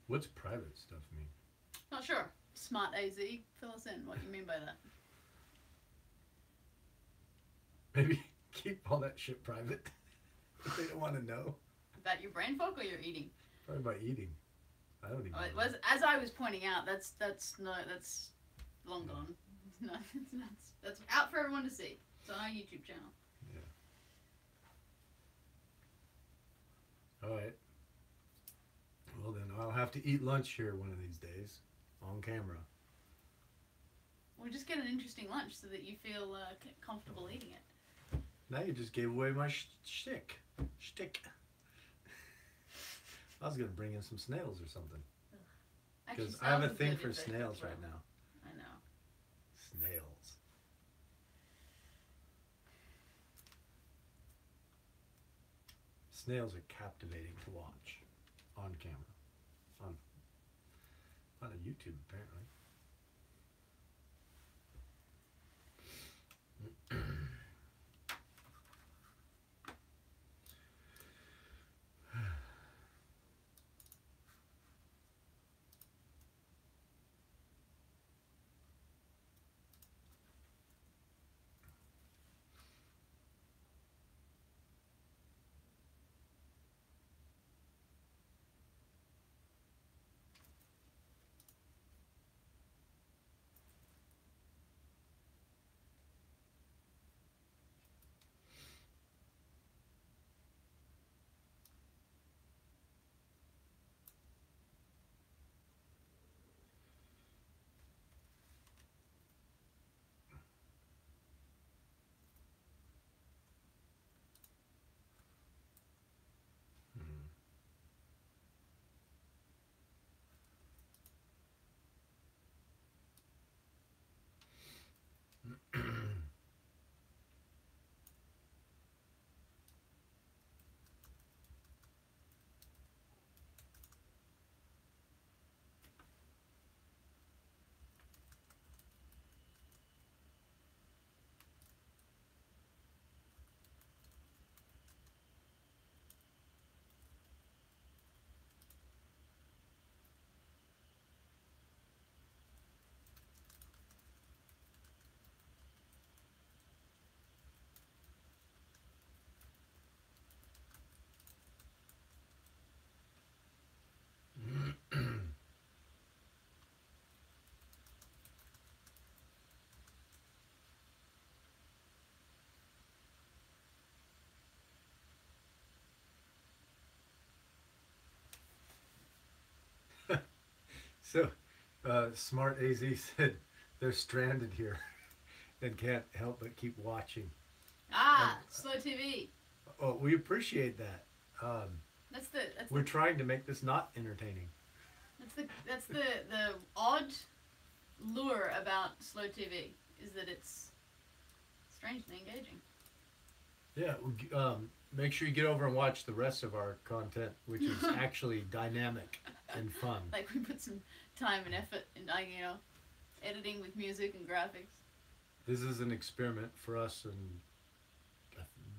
What's private stuff mean? Not sure. Smart AZ, fill us in what you mean by that. Maybe keep all that shit private. They don't want to know. About your brain fog or your eating? Probably by eating. I don't even know. It was, as I was pointing out, that's long gone. No, that's out for everyone to see. It's on our YouTube channel. Yeah. All right. Well, then I'll have to eat lunch here one of these days on camera. We'll just get an interesting lunch so that you feel comfortable eating it. Now you just gave away my shtick. I was gonna bring in some snails or something. Actually, Because I have a snails are thing good for if they snails cook right well. now. I know. Snails. Snails are captivating to watch on camera. On a YouTube, apparently. So, Smart AZ said they're stranded here and can't help but keep watching. Slow TV. Oh, we appreciate that. We're the trying to make this not entertaining. that's the odd lure about slow TV is that it's strangely engaging. Yeah, make sure you get over and watch the rest of our content, which is actually dynamic and fun. Like we put some time and effort in, editing with music and graphics. This is an experiment for us and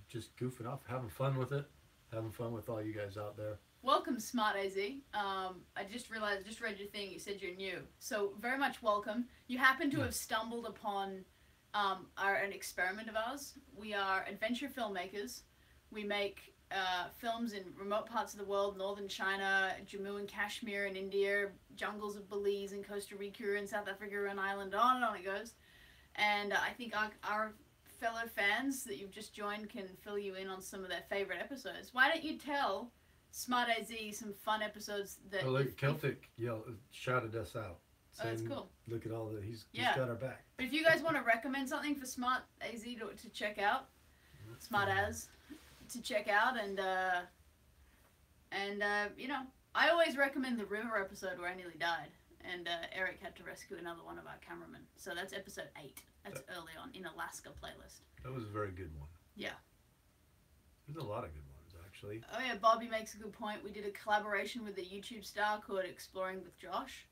just goofing off, having fun with it, having fun with all you guys out there. Welcome, Smart AZ. I just realized, just read your thing, you said you're new. So very much welcome. You happen to have stumbled upon an experiment of ours. We are adventure filmmakers. We make films in remote parts of the world, northern China, Jammu and Kashmir in India, jungles of Belize and Costa Rica and South Africa and Ireland, on and on it goes. And I think our fellow fans that you've just joined can fill you in on some of their favorite episodes. Why don't you tell Smart AZ some fun episodes that... Oh, look, Celtic shouted us out. Oh, that's cool. Look at all the... He's got our back. But if you guys want to recommend something for Smart AZ to check out, Smart AZ to check out, and I always recommend the river episode where I nearly died, and Eric had to rescue another one of our cameramen. So that's episode 8. That's early on in Alaska playlist. That was a very good one. Yeah. There's a lot of good ones, actually. Oh yeah, Bobby makes a good point. We did a collaboration with a YouTube star called Exploring with Josh.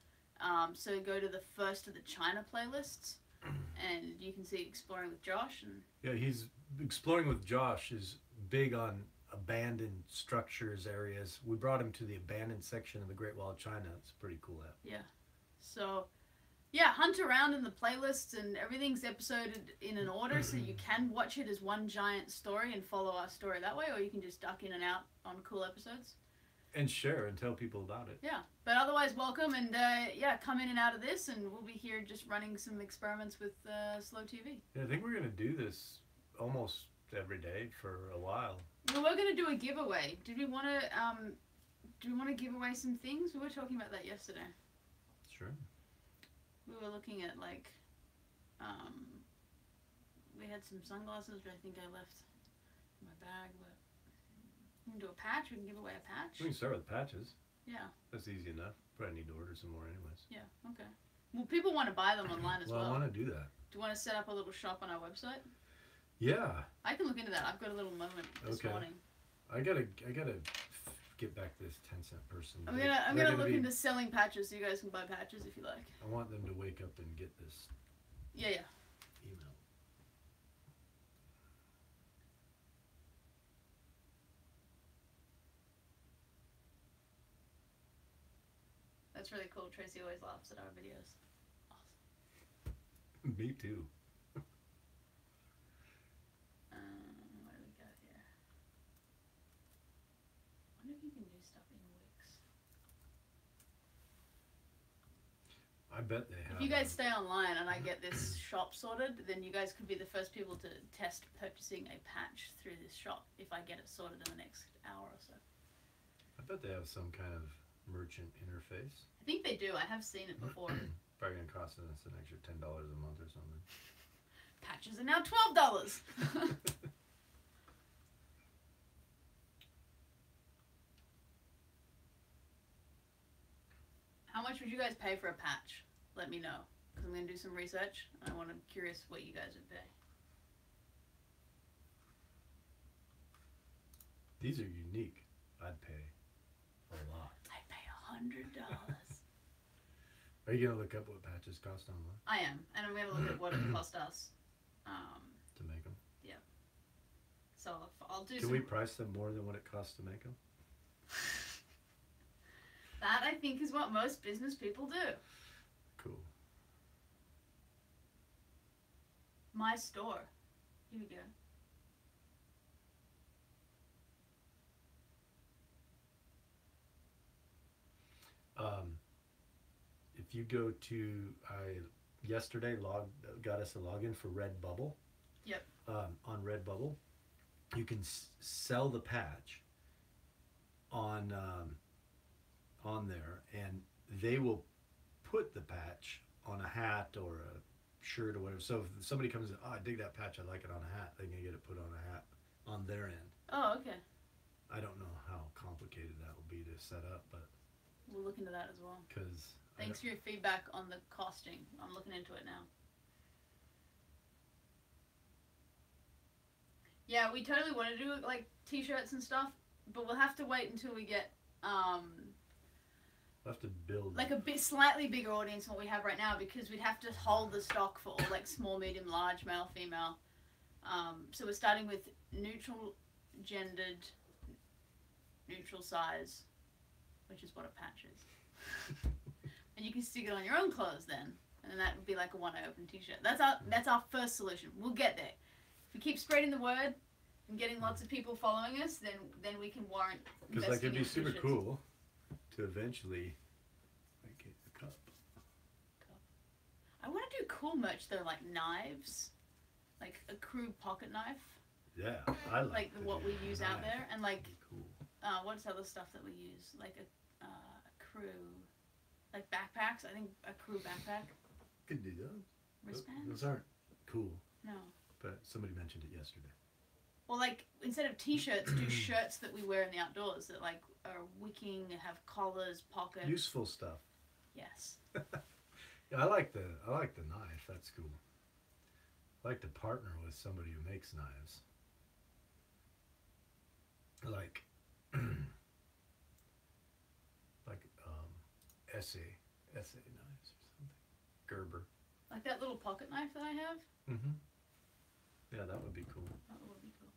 So go to the first of the China playlists, and you can see Exploring with Josh. And yeah, he's Exploring with Josh is big on abandoned structures, areas. We brought him to the abandoned section of the Great Wall of China. It's a pretty cool app. Yeah. So Yeah, hunt around in the playlists, and everything's episoded in an order, so you can watch it as one giant story and follow our story that way, or you can just duck in and out on cool episodes. And share and tell people about it. Yeah, but otherwise, welcome, and yeah, come in and out of this, and we'll be here just running some experiments with Slow TV. Yeah, I think we're gonna do this almost every day for a while. Well, we're gonna do a giveaway. Did we want to? Do we want to give away some things? We were talking about that yesterday. Sure. We were looking at like, we had some sunglasses, but I think I left in my bag. But we can do a patch. We can give away a patch. We can start with patches. Yeah. That's easy enough. Probably need to order some more anyways. Yeah. Okay. Well, people want to buy them online as well. Well, I want to do that. Do you want to set up a little shop on our website? Yeah. I can look into that. I've got a little moment this morning. I gotta get back to this 10-cent person. I'm gonna look into selling patches, so you guys can buy patches if you like. I want them to wake up and get this Yeah. email. That's really cool. Tracy always laughs at our videos. Awesome. Me too. What do we got here? I wonder if you can do stuff in Wix. I bet they have. If you guys stay online and I get this shop sorted, then you guys could be the first people to test purchasing a patch through this shop if I get it sorted in the next hour or so. I bet they have some kind of merchant interface. I think they do. I have seen it before. Probably gonna cost us an extra $10 a month or something. Patches are now $12. How much would you guys pay for a patch? Let me know, because I'm going to do some research. I'm curious what you guys would pay. These are unique. I'd pay a lot. I'd pay $100. Are you gonna look up what patches cost online I am, and I'm going to look at what it cost us. to make them? Yeah. So if I'll do Can some... we price them more than what it costs to make them? That, I think, is what most business people do. Cool. My store. Here we go. If you go to, yesterday got us a login for Redbubble. Yep. On Redbubble, you can sell the patch on there, and they will put the patch on a hat or a shirt or whatever. So if somebody comes in, oh, I dig that patch, I like it on a hat, they can get it put on a hat on their end. Oh, okay. I don't know how complicated that will be to set up, but We'll look into that as well. because Thanks for your feedback on the costing. I'm looking into it now. Yeah, we totally want to do like t-shirts and stuff, but we'll have to wait until we get we'll have to build like a bit slightly bigger audience than what we have right now, because we'd have to hold the stock for all like small, medium, large, male, female. So we're starting with neutral gendered, neutral size, which is what a patch is. And you can stick it on your own clothes then, and that would be like a one eye open t-shirt. That's our first solution. We'll get there. If we keep spreading the word and getting lots of people following us, then we can warrant because investing like it'd be in super t-shirts. cool to eventually make it a cup. I want to do cool merch though, like knives, like a crew pocket knife, Yeah, I like what we use out there, and like Cool. what's other stuff that we use, like a crew, like backpacks. I think a crew backpack, Could do those. wristbands. Those aren't cool, No. but somebody mentioned it yesterday. Well, like instead of t-shirts, do shirts that we wear in the outdoors that like are wicking, have collars, pockets. Useful stuff. Yes. Yeah, I like the knife. That's cool. I like to partner with somebody who makes knives. Like essay knives or something. Gerber. Like that little pocket knife that I have. Mm-hmm. Yeah, that would be cool. That would be cool.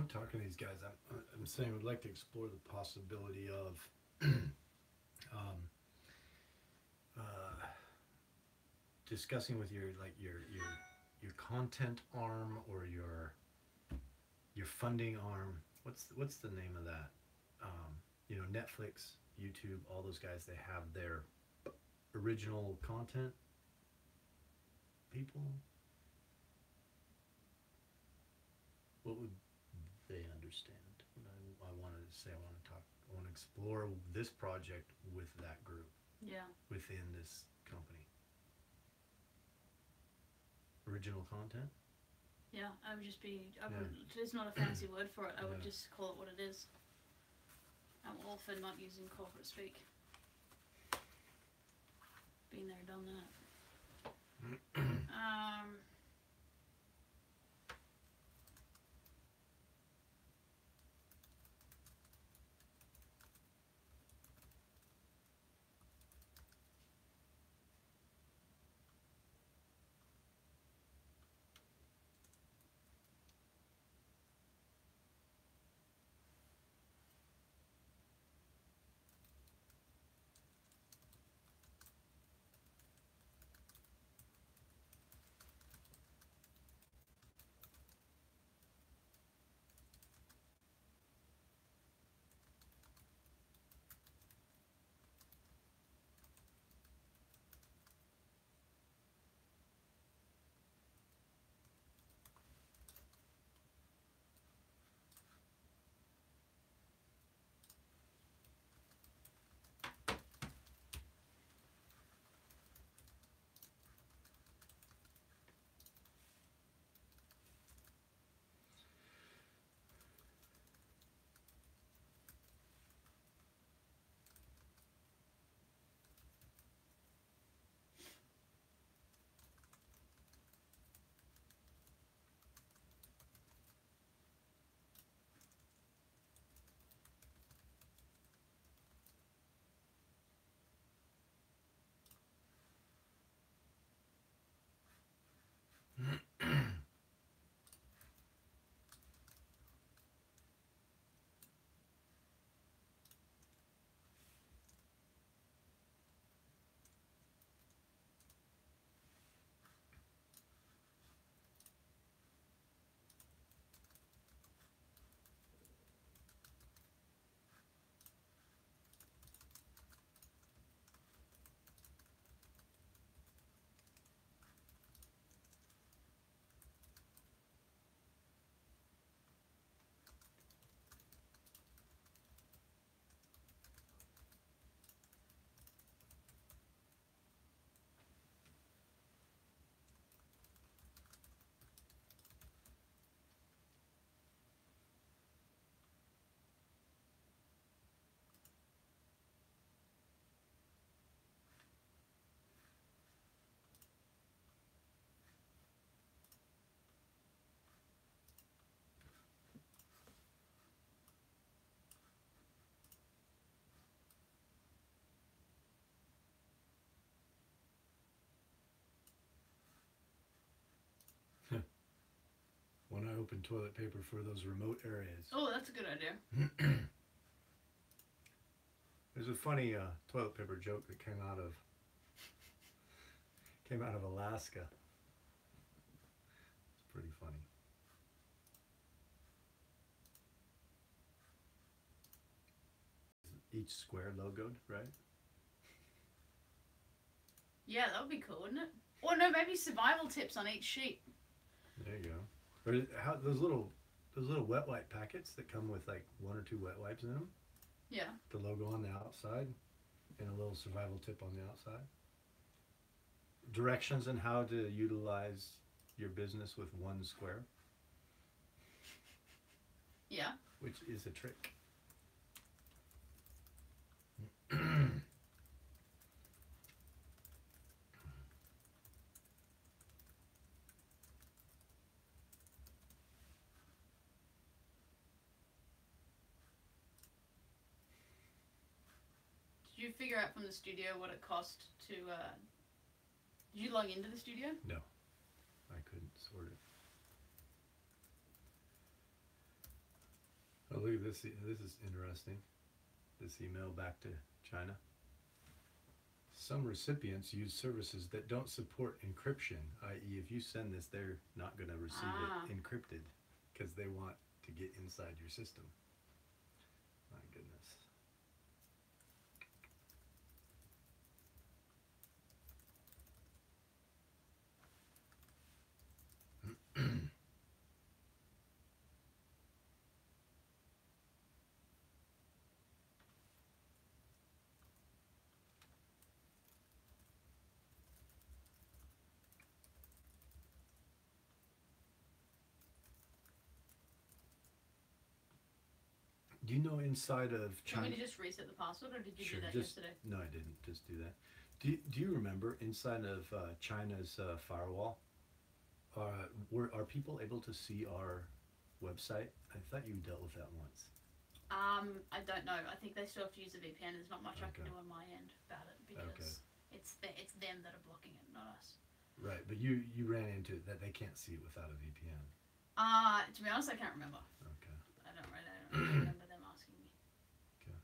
talking to these guys, I'm saying we'd like to explore the possibility of um, uh, discussing with your your content arm or your funding arm. What's the name of that? You know, Netflix, YouTube, all those guys. They have their original content people. What would they understand? I wanted to say I want to explore this project with that group Yeah. within this company. Original content? Yeah, I would just be. I Yeah. wouldn't. There's not a fancy word for it. I would Yeah. just call it what it is. I'm all for not using corporate speak. Been there, done that. When I open toilet paper for those remote areas. Oh, that's a good idea. There's a funny toilet paper joke that came out of Alaska. It's pretty funny. Each square logoed, right? Yeah, that would be cool, wouldn't it? Or no, maybe survival tips on each sheet. There you go. Or how those little wet wipe packets that come with like 1 or 2 wet wipes in them. Yeah. The logo on the outside and a little survival tip on the outside. Directions on how to utilize your business with 1 square. Yeah. Which is a trick. Did you figure out from the studio what it cost to, did you log into the studio? No, I couldn't sort it. Oh, look at this. This is interesting. This email back to China. Some recipients use services that don't support encryption, i.e., if you send this, they're not going to receive it encrypted because they want to get inside your system. My goodness. Do you know inside of Do you want China? me to just reset the password, or did you Sure, do that just yesterday? no, I didn't. Just do that. Do you remember inside of China's firewall? Are people able to see our website? I thought you dealt with that once. I don't know. I think they still have to use a VPN. There's not much I can Okay. do on my end about it because it's them that are blocking it, not us. Right, but you ran into it that they can't see it without a VPN. To be honest, I can't remember. Okay. I don't really remember them asking me. Okay.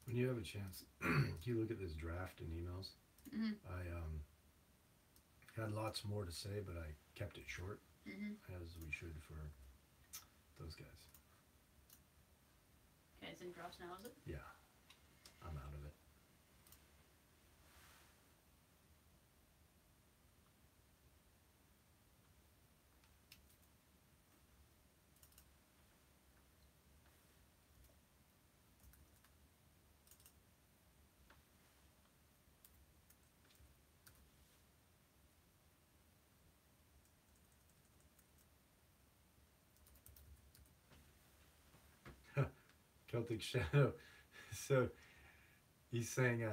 When you have a chance, you look at this draft in emails. Mhm. I had lots more to say, but I kept it short, Mhm. as we should for those guys. Okay, it's in drafts now, is it? Yeah, I'm out of it. Celtic Shadow. So he's saying,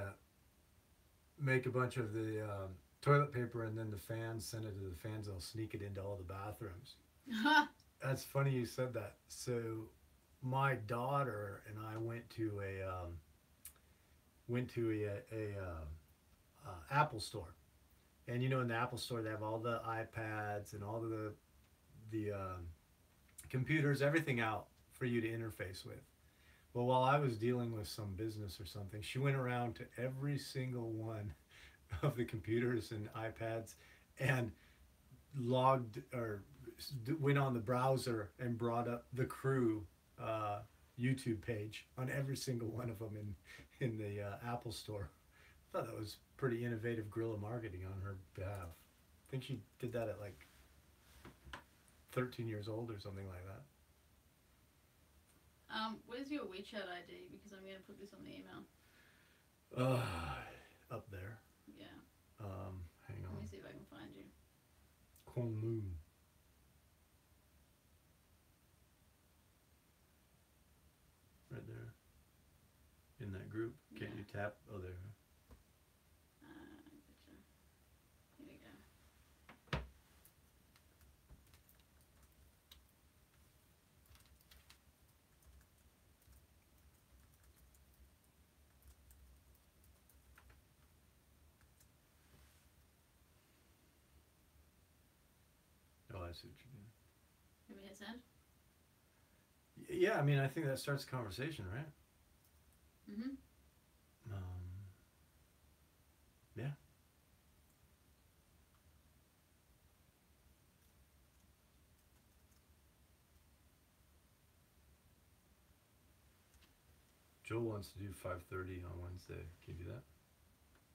make a bunch of the toilet paper and then the fans, send it to the fans, they'll sneak it into all the bathrooms. That's funny you said that. So my daughter and I went to a Apple store, and you know in the Apple store they have all the iPads and all the computers, everything out for you to interface with. Well, while I was dealing with some business or something, she went around to every single one of the computers and iPads and logged or went on the browser and brought up the Crew YouTube page on every single one of them in the Apple Store. I thought that was pretty innovative guerrilla marketing on her behalf. I think she did that at like 13 years old or something like that. Where's your WeChat ID? Because I'm gonna put this on the email. Up there. Yeah. Hang Let on. me see if I can find you. Kong Moon. Right there. In that group. Can't you tap? Oh, there. Gotcha. Here we go. I see what you mean. Give me a sense. Yeah, I mean, I think that starts a conversation, right? Mm-hmm. Yeah. Joel wants to do 5:30 on Wednesday. Can you do that?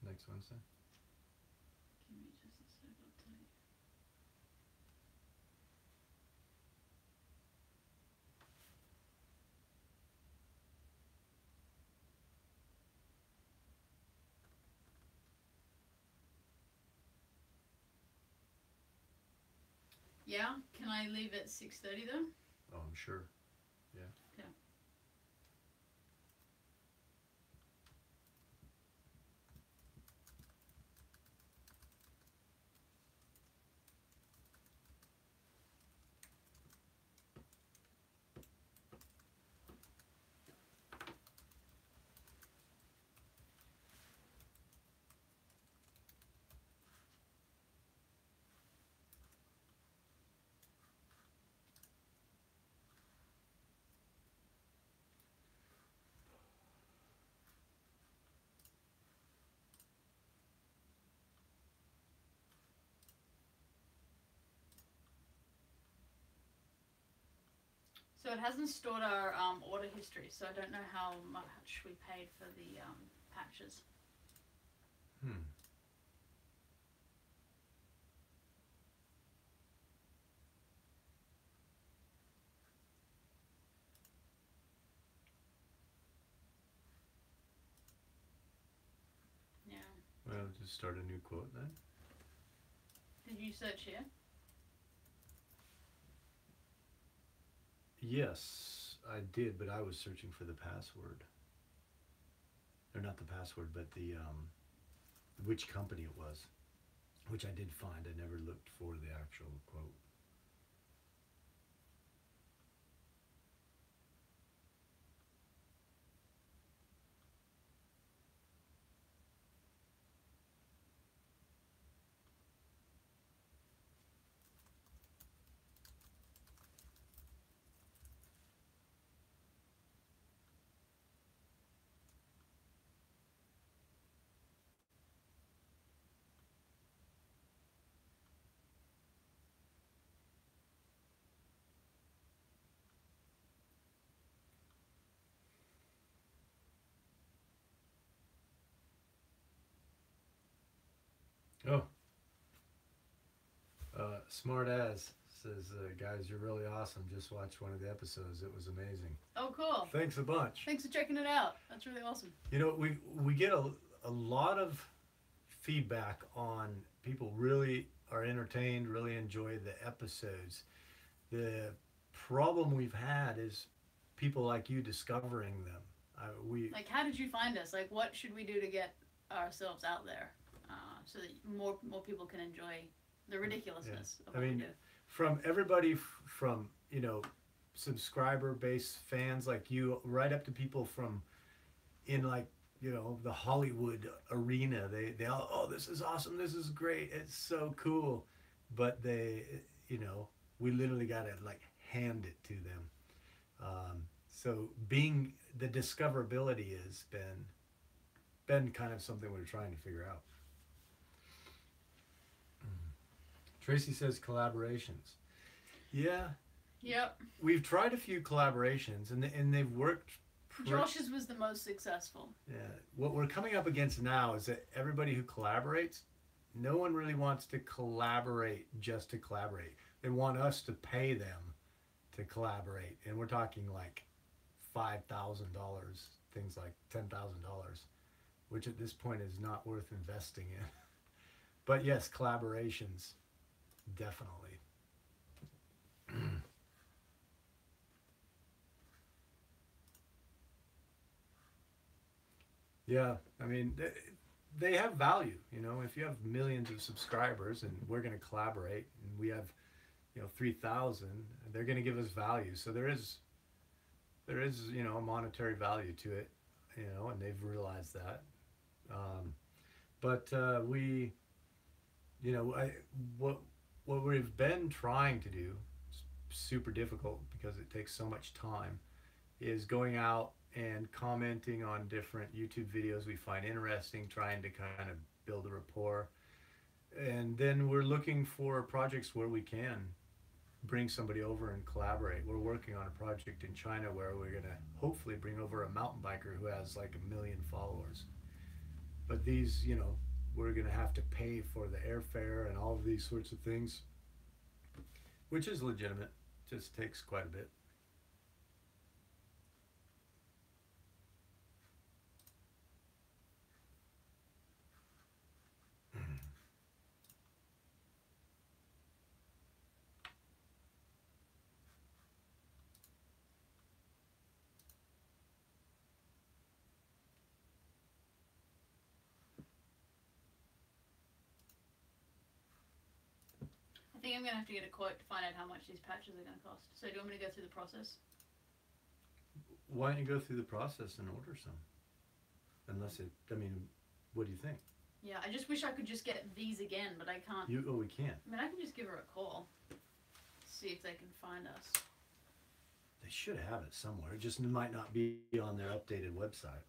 Next Wednesday? Give me just a sec, I'll tell you. Yeah, can I leave at 6:30 though? Oh, I'm sure. Yeah. Okay. So it hasn't stored our order history, so I don't know how much we paid for the patches. Hmm. Yeah. Well, just start a new quote then. Did you search here? Yes, I did, but I was searching for the password. Or not the password, but the which company it was, which I did find. I never looked for the actual quote. Oh, smart as says, guys, you're really awesome. Just watched one of the episodes. It was amazing. Oh, cool. Thanks a bunch. Thanks for checking it out. That's really awesome. You know, we get a lot of feedback on people really are entertained, really enjoy the episodes. The problem we've had is people like you discovering them. We Like, how did you find us? Like, what should we do to get ourselves out there so that more people can enjoy the ridiculousness of I what we mean, do? from everybody from subscriber based fans like you right up to people from in like the Hollywood arena. They all, oh, this is awesome, this is great, it's so cool, but we literally got to like hand it to them. So being the discoverability has been kind of something we're trying to figure out. Tracy says collaborations. Yeah, Yep. we've tried a few collaborations and they've worked. Josh's was the most successful. Yeah, what we're coming up against now is that everybody who collaborates, no one really wants to collaborate just to collaborate. They want us to pay them to collaborate, and we're talking like $5,000, things like $10,000, which at this point is not worth investing in. But yes, collaborations, definitely. Yeah, I mean, they have value. If you have millions of subscribers and we're going to collaborate, and we have 3,000, they're going to give us value. So there is a monetary value to it, and they've realized that. But we, I what what we've been trying to do, super difficult because it takes so much time, is going out and commenting on different YouTube videos we find interesting, trying to kind of build a rapport. And then we're looking for projects where we can bring somebody over and collaborate. We're working on a project in China where we're going to hopefully bring over a mountain biker who has like 1 million followers. But these, we're going to have to pay for the airfare and all of these sorts of things, which is legitimate. Just takes quite a bit. I think I'm gonna have to get a quote to find out how much these patches are gonna cost. So do you want me to go through the process? Why don't you go through the process and order some? Unless it, I mean, what do you think? Yeah, I just wish I could just get these again, but I can't. We can't. I mean, I can just give her a call, see if they can find us. They should have it somewhere. It just might not be on their updated website.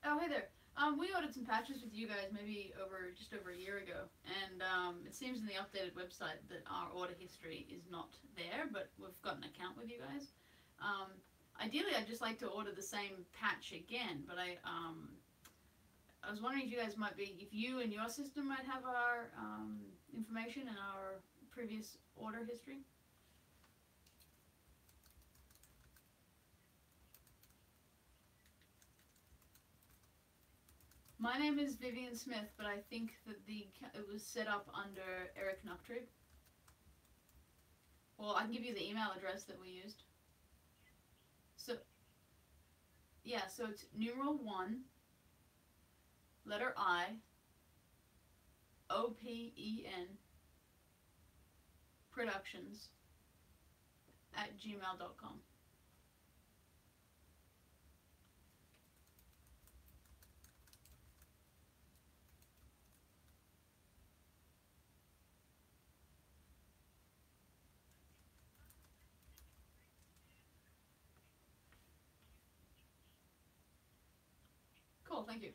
Oh, hey there. We ordered some patches with you guys maybe just over a year ago, and it seems in the updated website that our order history is not there, but we've got an account with you guys. Ideally, I'd just like to order the same patch again, but I was wondering if you guys if you and your system might have our information and our previous order history. My name is Vivian Smith, but I think that it was set up under Eric Nuctrib. Well, I can give you the email address that we used. So, yeah, so it's numeral 1, letter I, OPEN, productions, @gmail.com. Cool, thank you.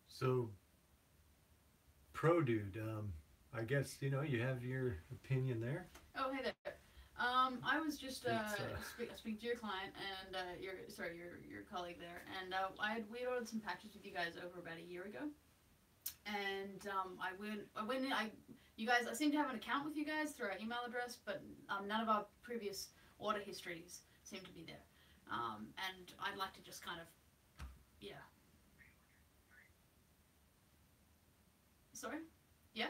So, Pro Dude, I guess, you have your opinion there. Oh, hey there. I was just speaking to your client and your colleague there, and we ordered some patches with you guys over about a year ago, and I seem to have an account with you guys through our email address, but none of our previous order histories seem to be there, and I'd like to just kind of, yeah. Sorry? Yeah?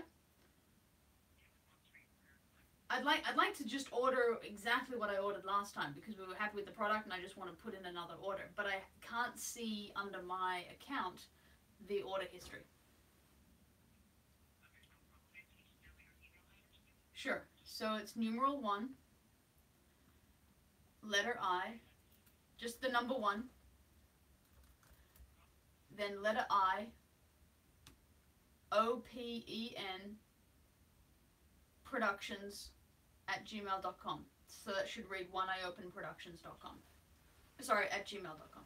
I'd like to just order exactly what I ordered last time because we were happy with the product and I just want to put in another order. But I can't see under my account the order history. Sure. So it's numeral 1, letter I, just the number 1, then letter I, OPEN, productions @gmail.com. So that should read oneeyeopenproductions.com. Sorry, @gmail.com.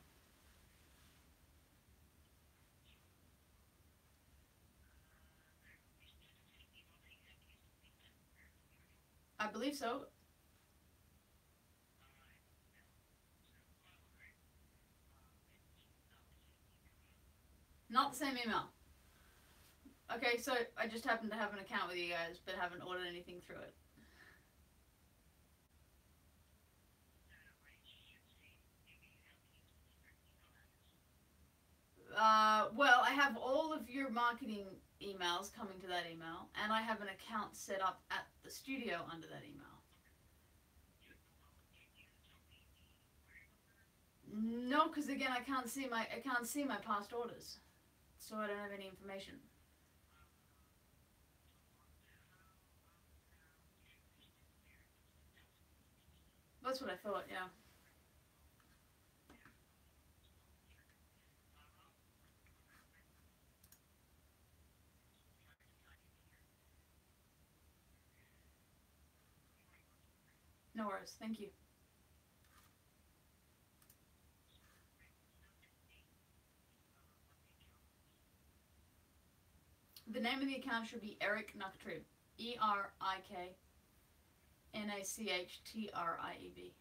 I believe so. Not the same email. Okay, so I just happen to have an account with you guys, but haven't ordered anything through it. Well, I have all of your marketing emails coming to that email, and I have an account set up at the studio under that email. No, because again, I can't see my past orders, so I don't have any information. That's what I thought. Yeah. No worries. Thank you. The name of the account should be Eric Nachtrieb. ERIKNACHTRIEB.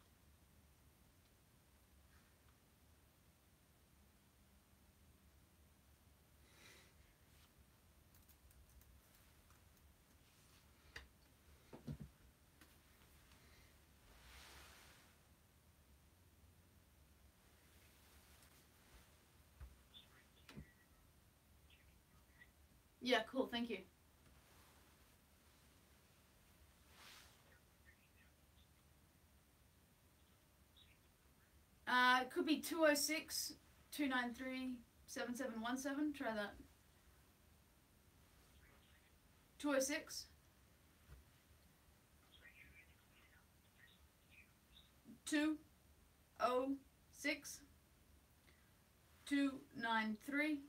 Yeah, cool. Thank you. It could be 206-293-7717. Try that. 206 206 293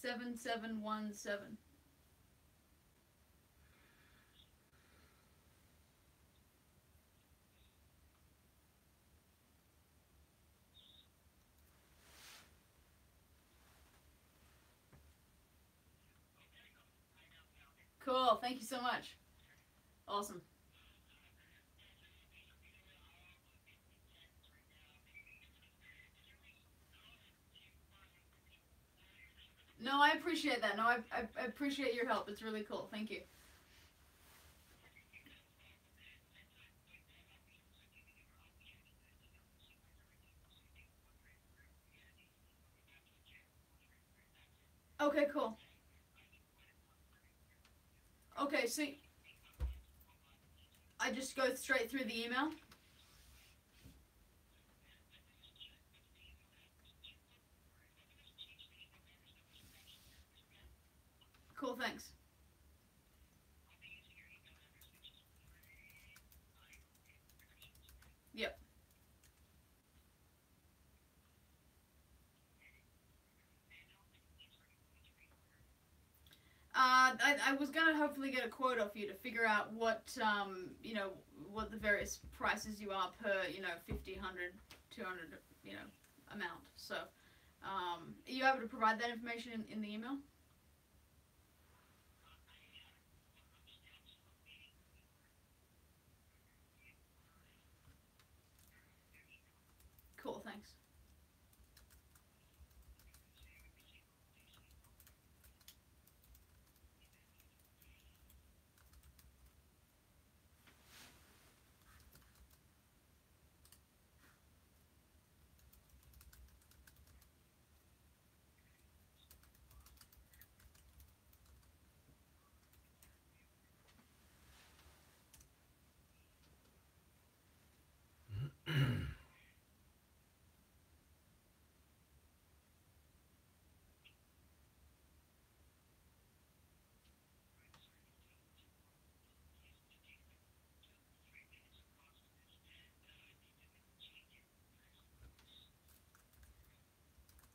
7717. Cool. Thank you so much. Awesome. No, I appreciate that. No, I appreciate your help. It's really cool. Thank you. Okay, cool. Okay, so I just go straight through the email? Cool, thanks. Yep. I was gonna hopefully get a quote off you to figure out what what the various prices you are per 50, 100, 200 amount. So are you able to provide that information in the email? Cool, thanks.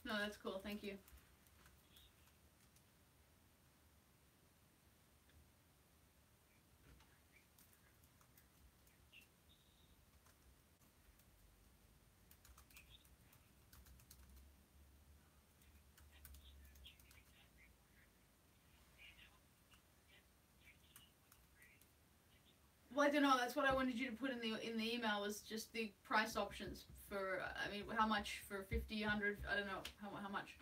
No, that's cool. Thank you. Well, I don't know. That's what I wanted you to put in the email was just the price options for. I mean, how much for 50, 100? I don't know how much.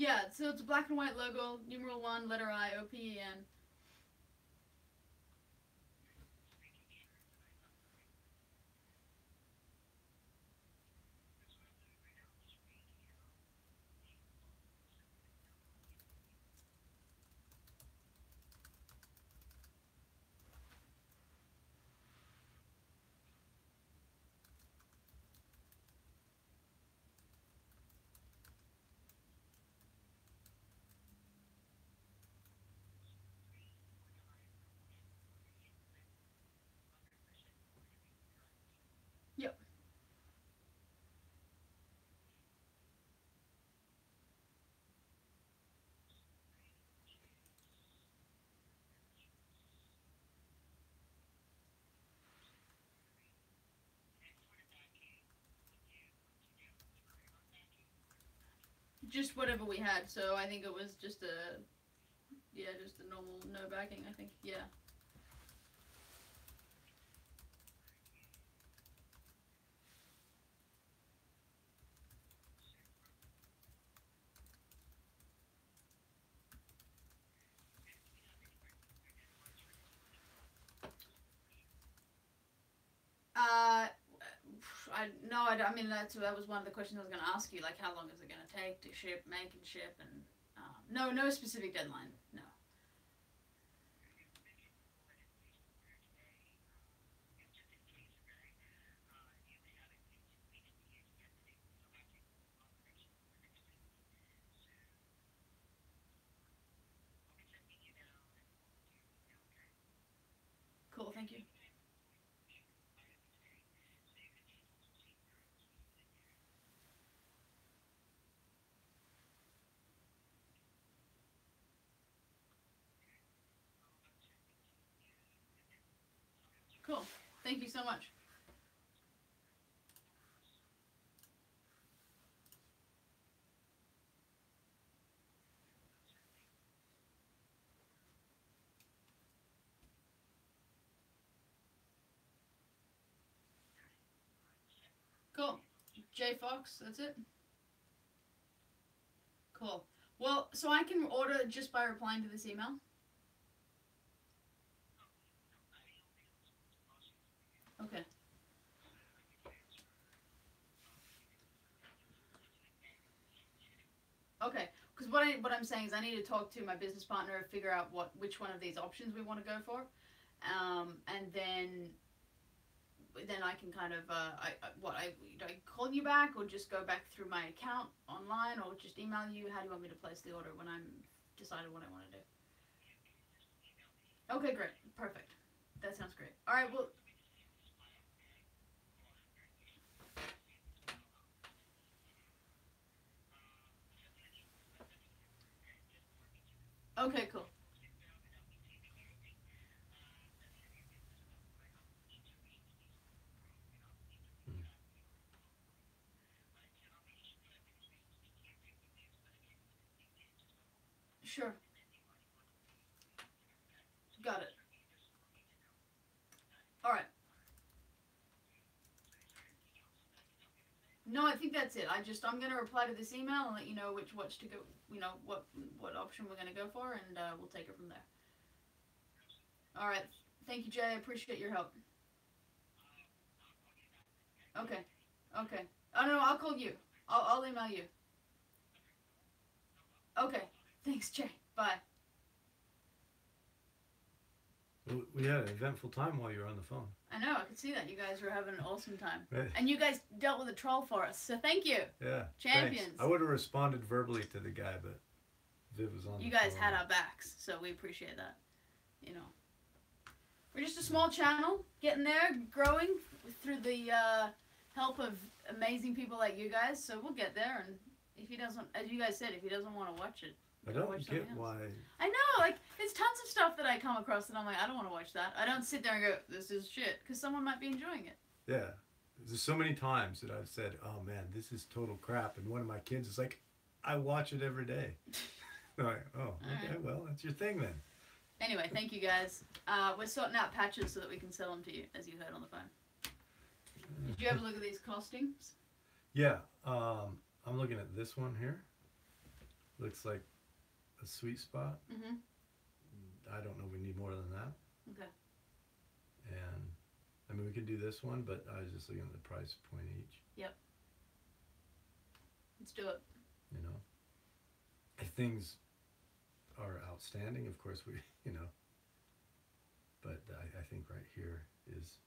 Yeah, so it's a black and white logo, numeral 1, letter I, OPEN. Yep. Just whatever we had, so I think it was just a, yeah, just a normal no backing, I think, yeah. I mean that was one of the questions I was going to ask you. Like, how long is it going to take to make and ship, and no specific deadline. No. Cool. Thank you. Cool. Thank you so much. Cool. J Fox. That's it. Cool. Well, so I can order just by replying to this email. Okay. Okay. Because what I'm saying is I need to talk to my business partner, figure out which one of these options we want to go for, and then I can kind of do I call you back or just go back through my account online or just email you? How do you want me to place the order when I'm decided what I want to do? Okay, great, perfect. That sounds great. All right, well, okay, cool. Mm. Sure, got it. All right. No, I think that's it. I'm gonna reply to this email and let you know what's to go. What option we're gonna go for, and we'll take it from there. All right. Thank you, Jay. I appreciate your help. Okay. Okay. Oh no, I'll call you. I'll email you. Okay. Thanks, Jay. Bye. We had an eventful time while you were on the phone. I know. I could see that you guys were having an awesome time, Right. and you guys dealt with a troll for us. So thank you, Yeah. champions. Thanks. I would have responded verbally to the guy, but Viv was on. You the guys phone. had our backs, so we appreciate that. You know, we're just a small channel, getting there, growing through the help of amazing people like you guys. So we'll get there. And if he doesn't, as you guys said, if he doesn't want to watch it, I go don't watch get something else. why. I know, like, there's tons of stuff that I come across that I'm like, I don't want to watch that. I don't sit there and go, this is shit, because someone might be enjoying it. Yeah. There's so many times that I've said, "Oh man, this is total crap," and one of my kids is like, "I watch it every day." I'm like, "Oh, okay, right. well, that's your thing then." Anyway, thank you guys. We're sorting out patches so that we can sell them to you, as you heard on the phone. Did you ever look at these costings? Yeah. I'm looking at this one here. looks like a sweet spot. Mm-hmm. I don't know. We need more than that. Okay. And I mean, we could do this one, but I was just looking at the price point each. Yep. Let's do it. You know, if things are outstanding, of course you know. But I think right here is,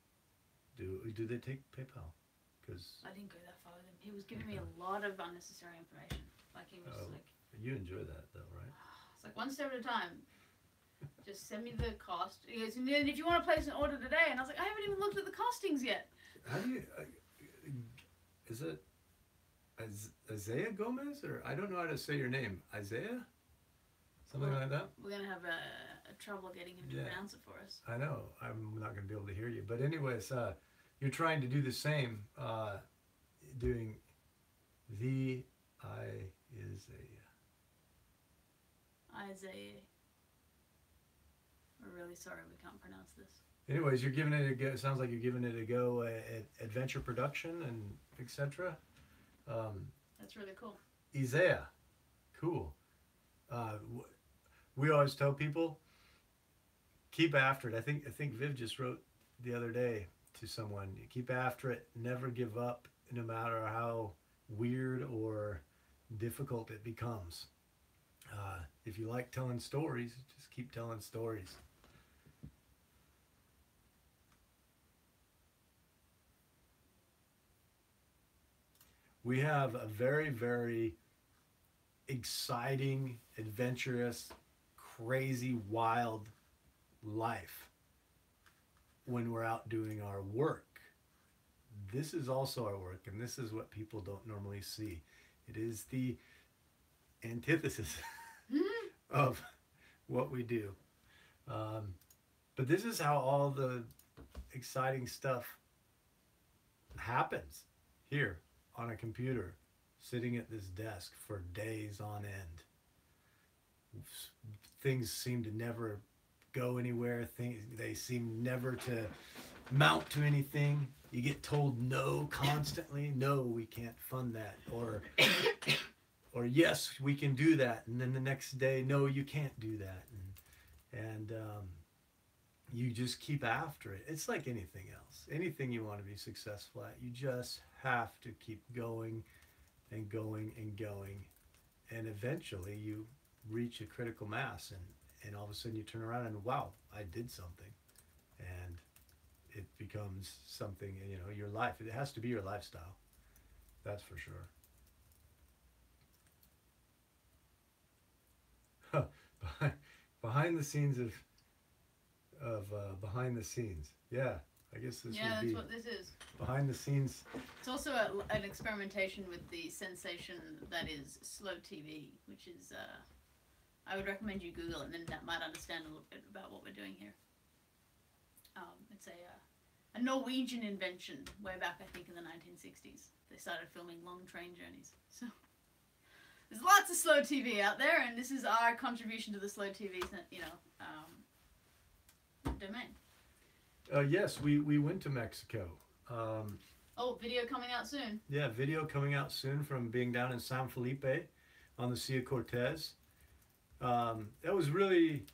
do they take PayPal? Because I didn't go that far with him. He was giving me a lot of unnecessary information. Like he was like, you enjoy that though, right? it's like one step at a time. Just send me the cost. He goes, and then if you want to place an order today, and I was like, I haven't even looked at the costings yet. How do you? Is it Isaiah Gomez, or I don't know how to say your name, Isaiah? Something like that. We're gonna have a trouble getting him to pronounce it for us. I know. I'm not gonna be able to hear you, but anyways, you're trying to do the same, doing the Isaiah. We're really sorry we can't pronounce this. Anyways, you're giving it a go. It sounds like you're giving it a go at Adventure Production and etc. That's really cool. Isaiah, cool. We always tell people, keep after it. I think Viv just wrote the other day to someone, keep after it. Never give up, no matter how weird or difficult it becomes. If you like telling stories, just keep telling stories. We have a very, very exciting, adventurous, crazy, wild life when we're out doing our work. This is also our work, and this is what people don't normally see. It is the antithesis of what we do. But this is how all the exciting stuff happens here on a computer, sitting at this desk for days on end. Things seem to never go anywhere. They seem never to mount to anything. You get told no constantly. No, we can't fund that. Or yes, we can do that. And then the next day, no, you can't do that. And you just keep after it. It's like anything else. Anything you want to be successful at, you just have to keep going and going and going. And eventually you reach a critical mass, and all of a sudden you turn around and wow, I did something. And it becomes something, you know, your life. It has to be your lifestyle. That's for sure. Behind the scenes of behind the scenes. Yeah, I guess this would be. Yeah, that's what this is. Behind the scenes. It's also an experimentation with the sensation that is slow TV, which is, I would recommend you Google it, and then that might understand a little bit about what we're doing here. It's a Norwegian invention way back, I think, in the 1960s. They started filming long train journeys. So there's lots of slow TV out there, and this is our contribution to the slow TV, domain. Yes, we went to Mexico. Video coming out soon. Yeah, video coming out soon from being down in San Felipe on the Sea of Cortez. That was really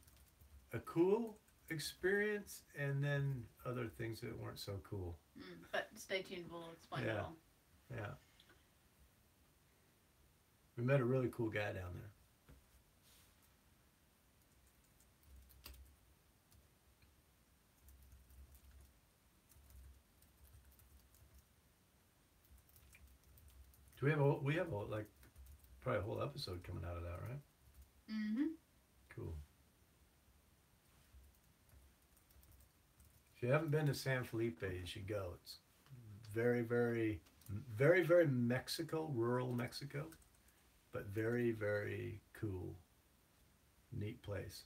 a cool experience, and then other things that weren't so cool. But stay tuned, we'll explain it all. Yeah. We met a really cool guy down there. We have like probably a whole episode coming out of that, right? Mm-hmm. Cool. If you haven't been to San Felipe, you should go. It's very, very, very, very Mexico, rural Mexico, but very, very cool, neat place.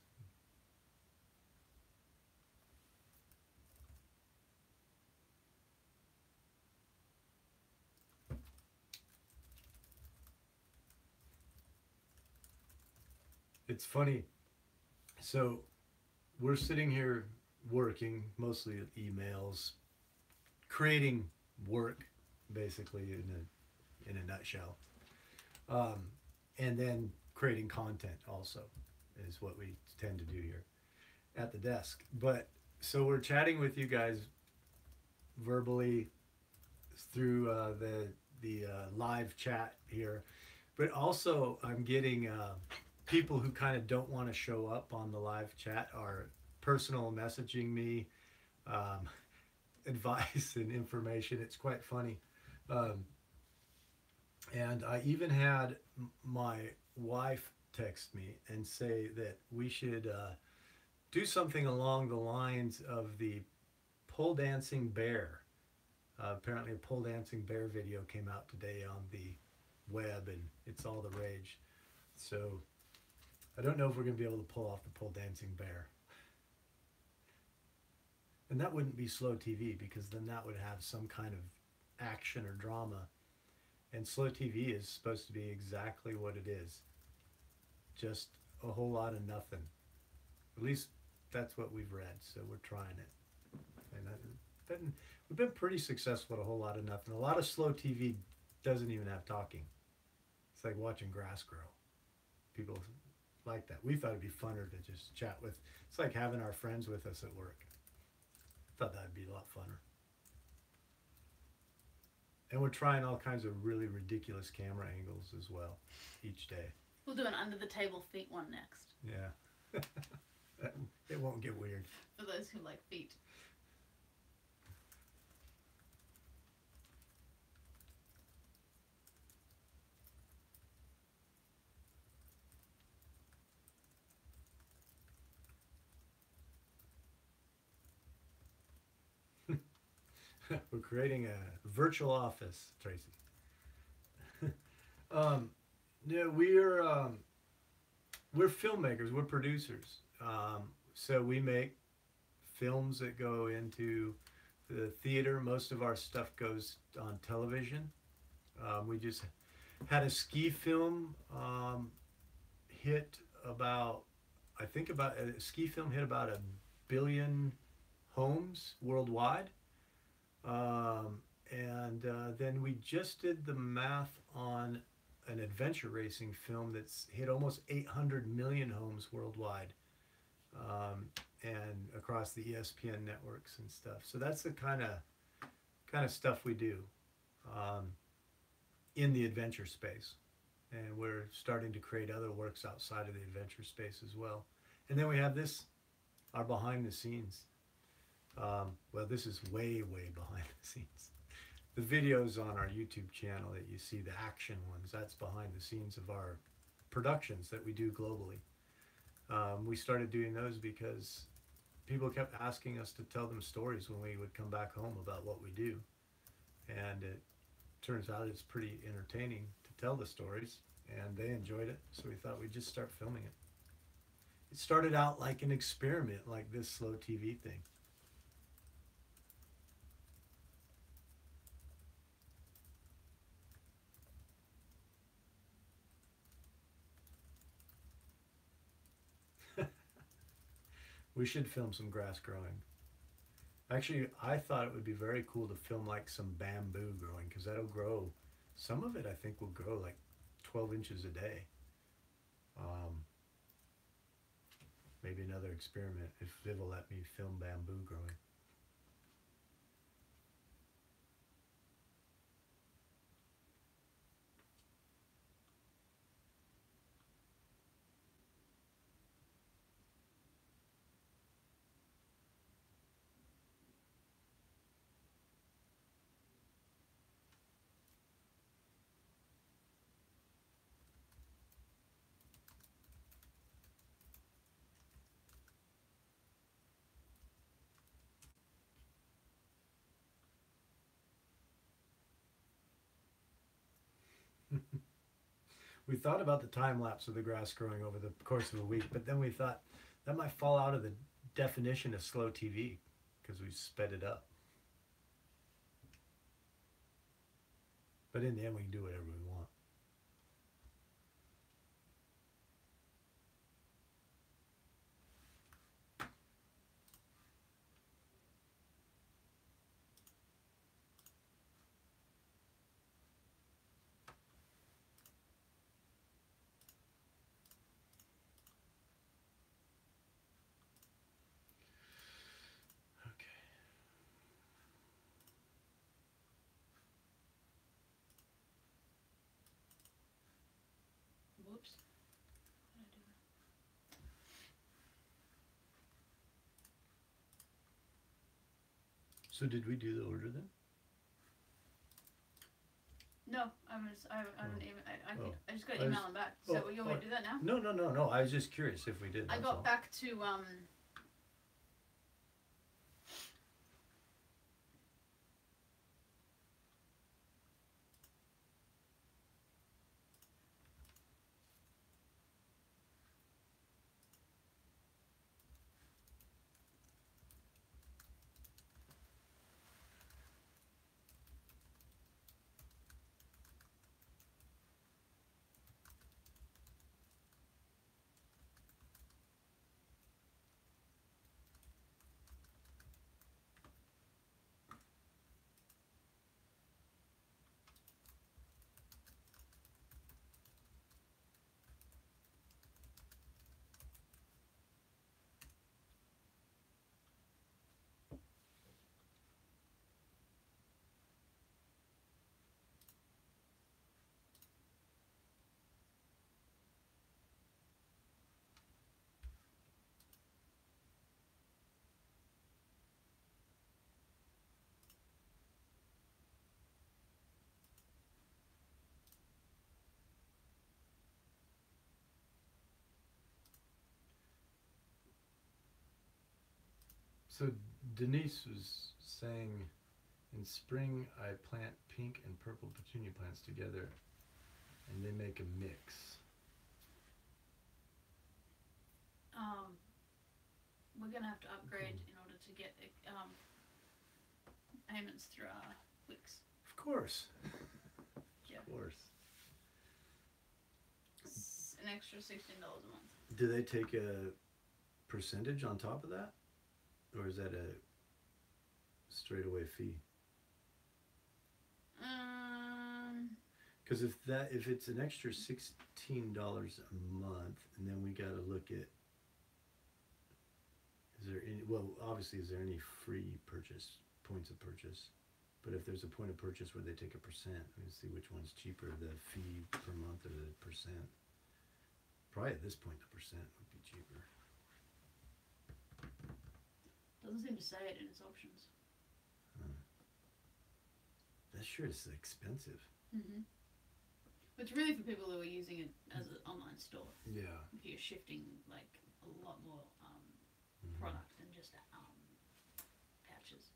It's funny. So we're sitting here working, mostly with emails, creating work, basically in a nutshell. And then creating content also is what we tend to do here at the desk. But so we're chatting with you guys verbally through the live chat here, but also I'm getting people who kind of don't want to show up on the live chat are personal messaging me um, advice and information. It's quite funny. Um, and I even had my wife text me and say that we should do something along the lines of the pole dancing bear. Apparently, a pole dancing bear video came out today on the web, and it's all the rage. So I don't know if we're going to be able to pull off the pole dancing bear. And that wouldn't be slow TV because then that would have some kind of action or drama. And slow TV is supposed to be exactly what it is, just a whole lot of nothing. At least that's what we've read, so we're trying it. And we've been pretty successful at a whole lot of nothing. A lot of slow TV doesn't even have talking. It's like watching grass grow. People like that. We thought it'd be funner to just chat with. It's like having our friends with us at work. Thought that'd be a lot funner. And we're trying all kinds of really ridiculous camera angles as well each day. We'll do an under the table feet one next. Yeah. It won't get weird. For those who like feet. We're creating a virtual office, Tracy. Yeah, we're filmmakers. We're producers. So we make films that go into the theater. Most of our stuff goes on television. We just had a ski film hit about, I think about a ski film hit about 1 billion homes worldwide. And then we just did the math on an adventure racing film that's hit almost 800 million homes worldwide, and across the ESPN networks and stuff. So that's the kind of stuff we do in the adventure space, and we're starting to create other works outside of the adventure space as well. And then we have this, our behind the scenes. Well, this is way behind the scenes. The videos on our YouTube channel that you see, the action ones, that's behind the scenes of our productions that we do globally. We started doing those because people kept asking us to tell them stories when we would come back home about what we do. And it turns out it's pretty entertaining to tell the stories, and they enjoyed it, so we thought we'd just start filming it. It started out like an experiment, like this slow TV thing. We should film some grass growing. Actually, I thought it would be very cool to film like some bamboo growing, because that'll grow. Some of it I think will grow like 12 inches a day. Maybe another experiment if Viv will let me film bamboo growing. We thought about the time lapse of the grass growing over the course of a week, but then we thought that might fall out of the definition of slow TV because we sped it up. But in the end, we can do whatever we want. So did we do the order then? No, I haven't even. Oh. I just got I to email was- them back. So oh, you want me to do that now? No. I was just curious if we did. I that's got all. back to So Denise was saying, in spring I plant pink and purple petunia plants together, and they make a mix. we're gonna have to upgrade in order to get payments through our Wix. Of course. Yeah. Of course. An extra $16 a month. Do they take a percentage on top of that, or is that a straightaway fee? Because if it's an extra $16 a month, and then we got to look at, is there any? Well, obviously, is there any free purchase points of purchase? But if there's a point of purchase where they take a percent, let me see which one's cheaper, the fee per month or the percent. Probably at this point, the percent would be cheaper. Doesn't seem to say it in its options. That sure is expensive. Mm-hmm. But it's really for people who are using it as an online store. Yeah. If you're shifting like a lot more Mhm. product than just pouches.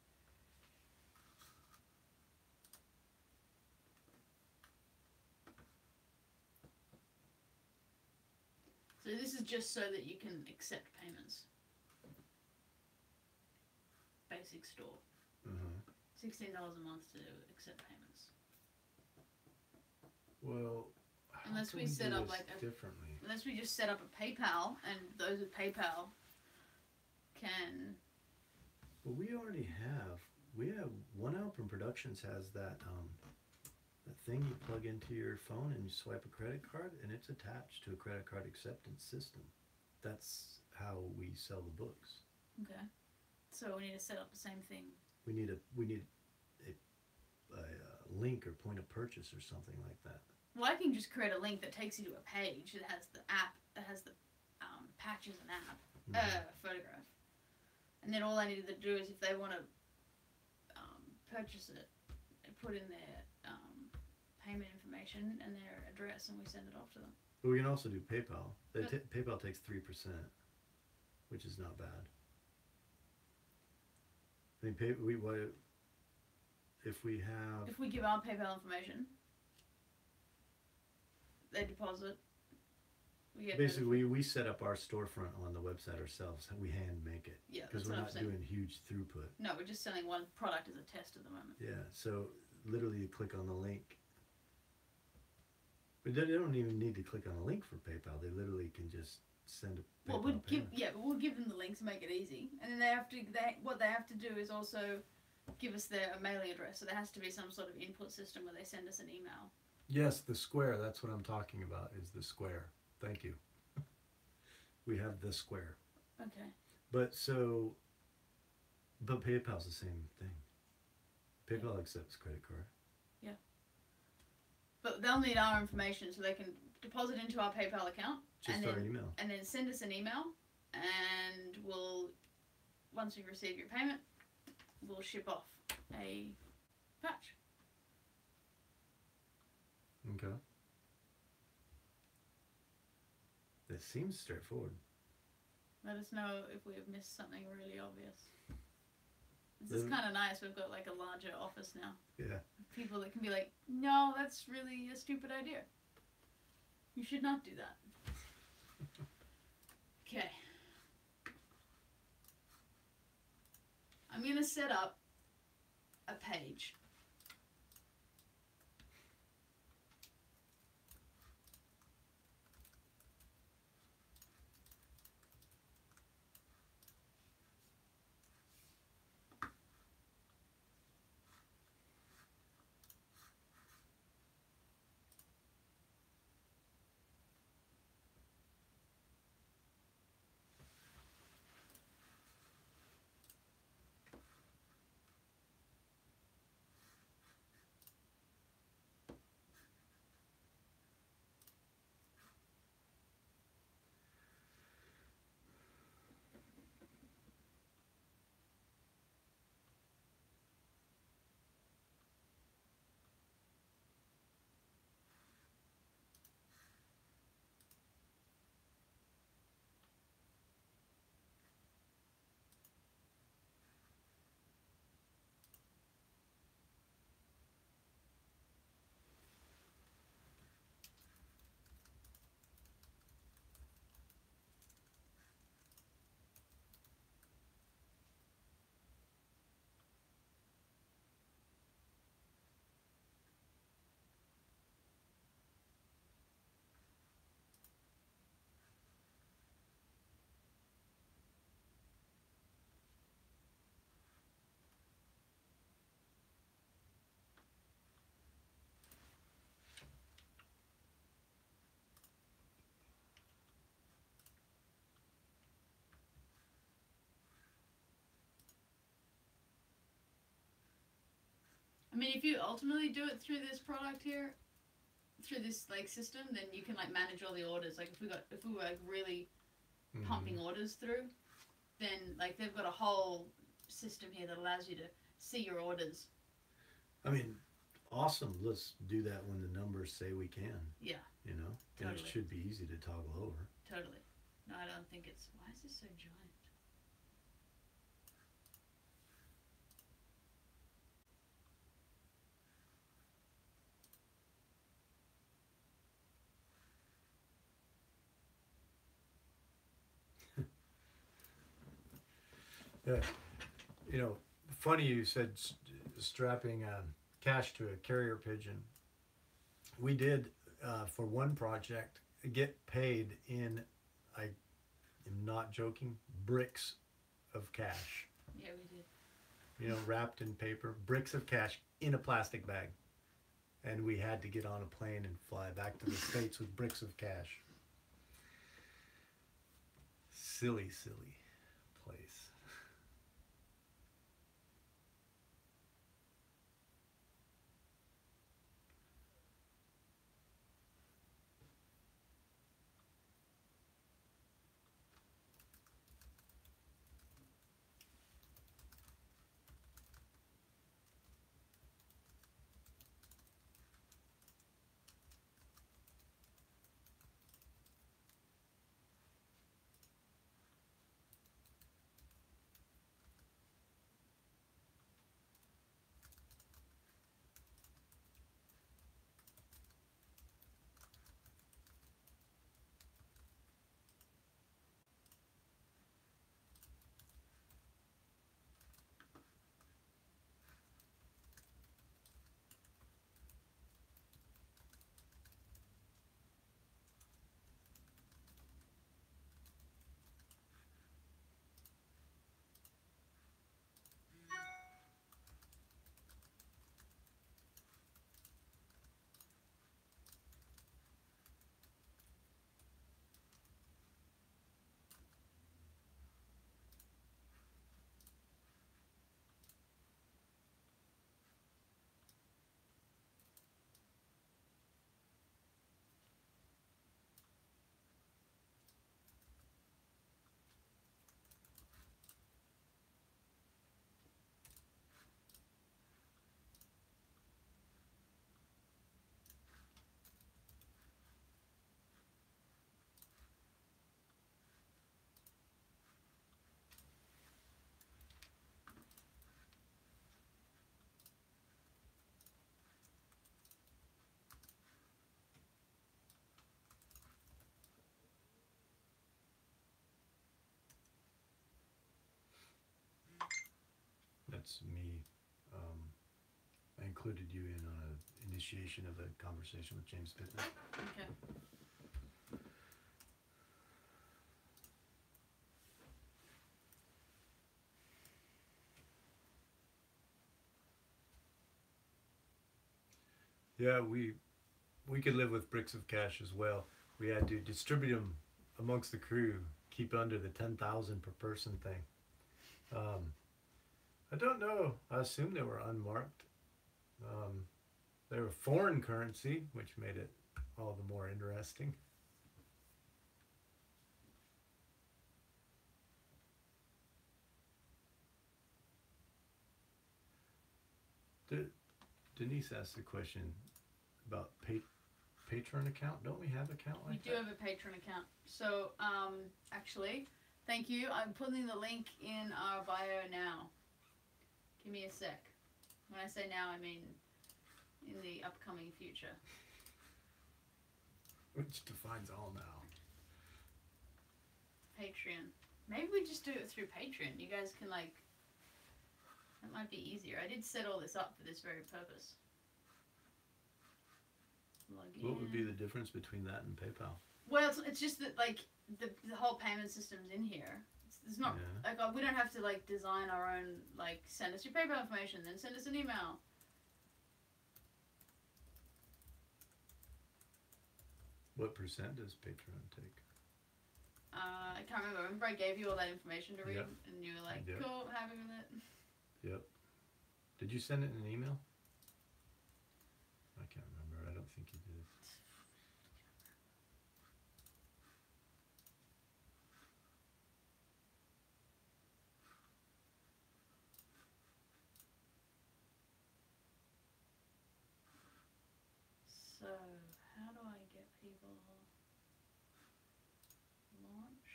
So this is just so that you can accept payments. Basic store. $16 a month to accept payments. Well, how Unless can we set do up this like a- differently. Unless we just set up a PayPal, and those with PayPal can. Well, we have One Open Productions has that thing you plug into your phone and you swipe a credit card, and it's attached to a credit card acceptance system. That's how we sell the books. Okay. So we need to set up the same thing. We need a link or point of purchase or something like that. Well, I can just create a link that takes you to a page that has the app, that has the patches and app, photograph. And then all I needed to do is if they want to purchase it, they put in their payment information and their address, and we send it off to them. But we can also do PayPal. But- PayPal takes 3%, which is not bad. I mean, if we have. If we give our PayPal information, they deposit. We get Basically, we set up our storefront on the website ourselves. We hand make it. Yeah, Because that's we're what I'm not saying. doing huge throughput. No, we're just selling one product as a test at the moment. Yeah, so literally you click on the link. But they don't even need to click on a link for PayPal. They literally can just send a PayPal Well, payment. but we'll give them the link to make it easy, and then what they have to do is also give us their mailing address. So there has to be some sort of input system where they send us an email. Yes, the Square. That's what I'm talking about. Is the Square. Thank you. We have the Square. Okay. But PayPal's the same thing. PayPal accepts credit card. But they'll need our information so they can deposit into our PayPal account. Just and our then, email. And then send us an email, and once we receive your payment, we'll ship off a patch. Okay. That seems straightforward. Let us know if we have missed something really obvious. This is kind of nice. We've got like a larger office now. Yeah. People that can be like, no, that's really a stupid idea. You should not do that. Okay. I'm going to set up a page. I mean, if you ultimately do it through this product here, through this like system, then you can like manage all the orders. Like if we were like really pumping orders through, then like they've got a whole system here that allows you to see your orders. I mean, awesome. Let's do that when the numbers say we can. Yeah. You know, and Totally. it should be easy to toggle over. Totally. No, I don't think it's. Why is this so giant? Yeah. You know, funny you said strapping cash to a carrier pigeon. We did for one project get paid in, I am not joking, bricks of cash. Yeah, we did. You know, wrapped in paper, bricks of cash in a plastic bag. And we had to get on a plane and fly back to the States with bricks of cash. Silly, silly place. that's me. I included you in on an initiation of a conversation with James Pittman. Okay. Yeah, we could live with bricks of cash as well. We had to distribute them amongst the crew, keep under the 10,000 per person thing. I don't know. I assume they were unmarked. They were foreign currency, which made it all the more interesting. Denise asked a question about Patreon account. Don't we have an account like that? We do have a Patreon account. So, actually, thank you. I'm putting the link in our bio now. Give me a sec. When I say now, I mean in the upcoming future. Which defines all now. Patreon. Maybe we just do it through Patreon. You guys can like... That might be easier. I did set all this up for this very purpose. Log in. What would be the difference between that and PayPal? Well, it's just that like the whole payment system's in here. It's not like we don't have to like design our own like send us your PayPal information, then send us an email. What percent does Patreon take? I can't remember. Remember I gave you all that information to read, Yep. and you were like, Yep. "Cool, happy with it." Yep. Did you send it in an email? I can't remember. I don't think you did. So, how do I get people launch?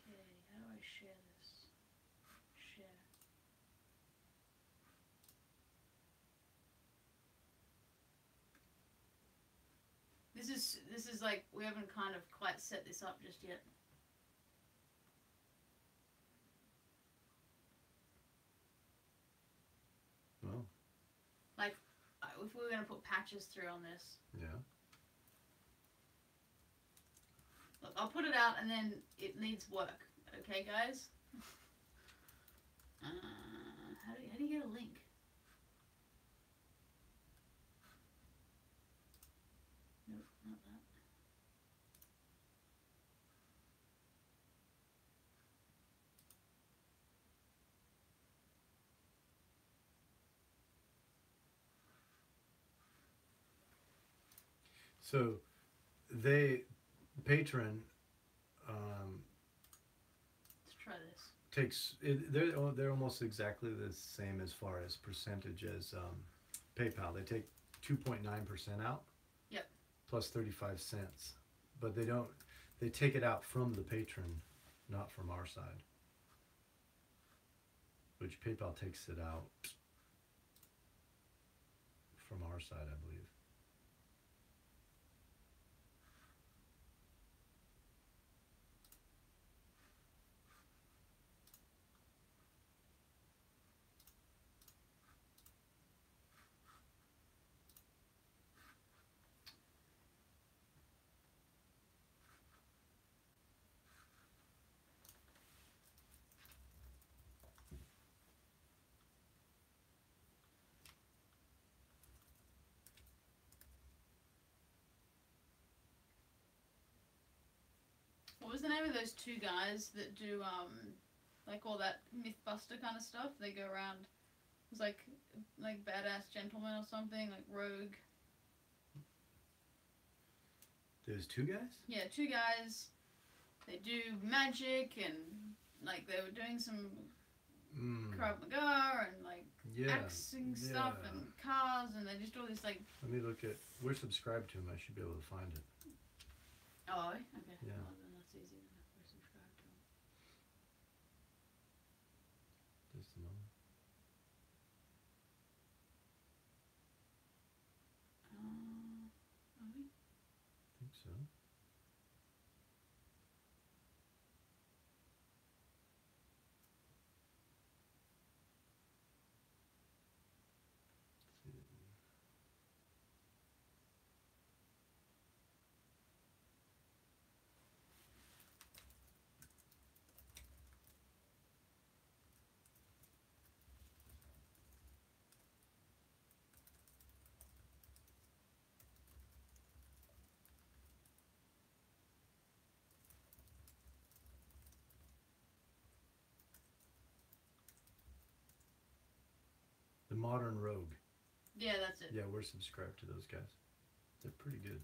Okay, how do I share this? Share. This is like we haven't kind of quite set this up just yet. Well, Like if we were gonna put patches through on this, yeah. look, I'll put it out and then it needs work. Okay, guys. How do you get a link? Nope, not that. So, Patreon Let's try this. takes it. They're almost exactly the same as far as percentage as PayPal. They take 2.9% out. Yep. Plus 35 cents, but they don't. They take it out from the patron, not from our side. Which PayPal takes it out from our side, I believe. What was the name of those two guys that do like all that Mythbuster kind of stuff? They go around. It was like Badass Gentleman or something, like Rogue. There's two guys? Yeah, two guys. They do magic and like they were doing some Krav Maga and like axing stuff and cars, and they just do all this like. Let me look at. We're subscribed to them. I should be able to find it. Oh, okay. Yeah. Well, then that's easy. Then we're subscribed to them. Just a moment. Are we? I think so. Modern Rogue. Yeah, that's it. Yeah, we're subscribed to those guys. They're pretty good.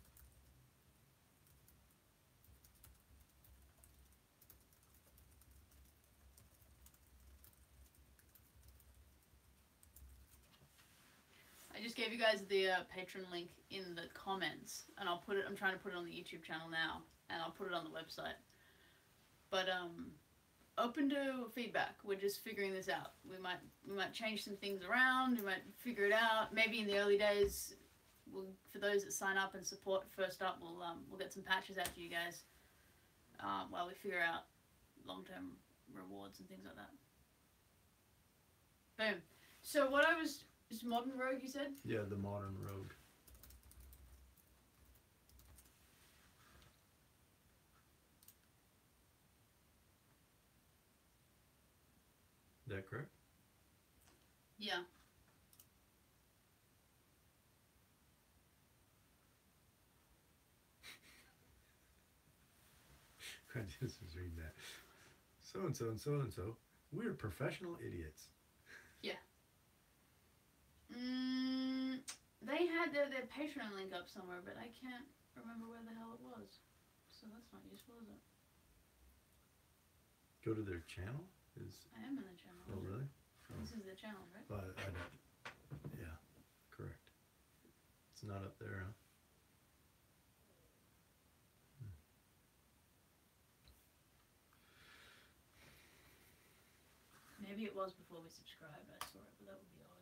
I just gave you guys the Patreon link in the comments, and I'll put it. I'm trying to put it on the YouTube channel now, and I'll put it on the website. But open to feedback. We're just figuring this out. We might change some things around. We might figure it out. Maybe in the early days, for those that sign up and support first up, we'll get some patches out to you guys while we figure out long-term rewards and things like that. Boom. So what is Modern Rogue, you said? Yeah, the Modern Rogue. Is that correct? Yeah. I just was reading that. So and so and so and so. We're professional idiots. They had their Patreon link up somewhere, but I can't remember where the hell it was. So that's not useful, is it? Go to their channel? I am in the channel. Oh, really? This is the channel, right? Well, I don't. Yeah, correct. It's not up there, huh? Maybe it was before we subscribed. I saw it, but that would be odd.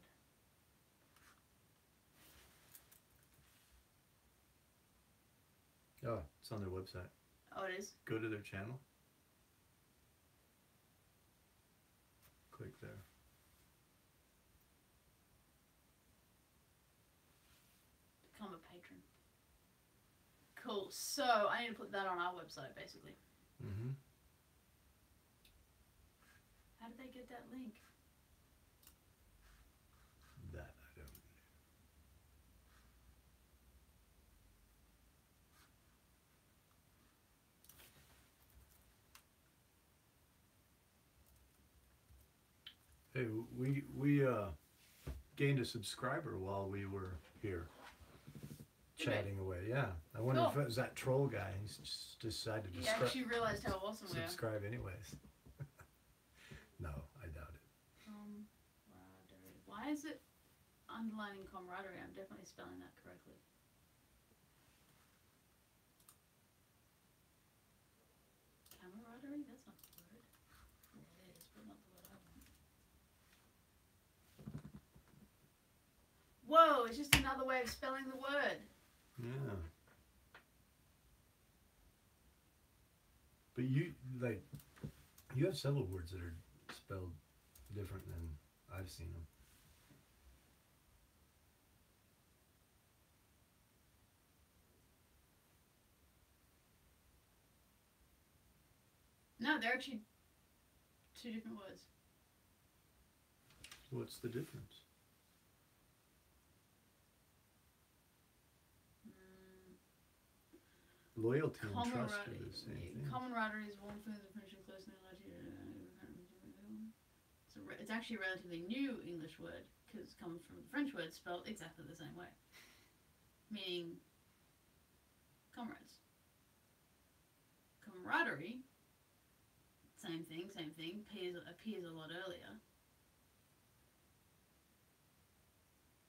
Oh, it's on their website. Oh, it is? Go to their channel. Click there. Become a patron. Cool. So, I need to put that on our website, basically. Mm-hmm. How did they get that link? That I don't. Hey, we gained a subscriber while we were here chatting away. Yeah, I wonder if it was that troll guy. He's just decided to He actually realized how awesome we are. subscribe anyways. No, I doubt it. Camaraderie. Why is it underlining camaraderie? I'm definitely spelling that correctly. Camaraderie? That's not the word. Well, it is, but not the word I want. Whoa, it's just another way of spelling the word. Yeah. But you have several words that are spelled different than I've seen them. No, they're actually two different words. What's the difference? Loyalty and trust are the same thing. Camaraderie is one thing that friendship closeness. It's actually a relatively new English word because it comes from the French word spelled exactly the same way, meaning comrades. Camaraderie, same thing, appears a lot earlier.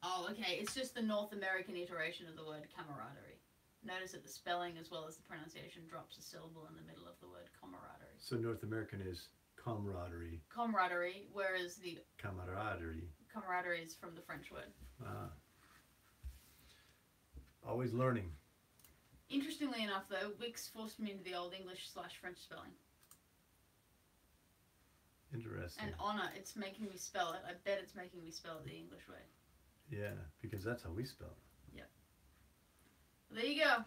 Oh, okay, it's just the North American iteration of the word camaraderie. Notice that the spelling as well as the pronunciation drops a syllable in the middle of the word camaraderie. So North American is camaraderie. Camaraderie, whereas the camaraderie is from the French word. Ah. Always learning. Interestingly enough, though, Wix forced me into the Old English/French spelling. Interesting. And honor, it's making me spell it. I bet it's making me spell it the English way. Yeah, because that's how we spell it. Yep. There you go.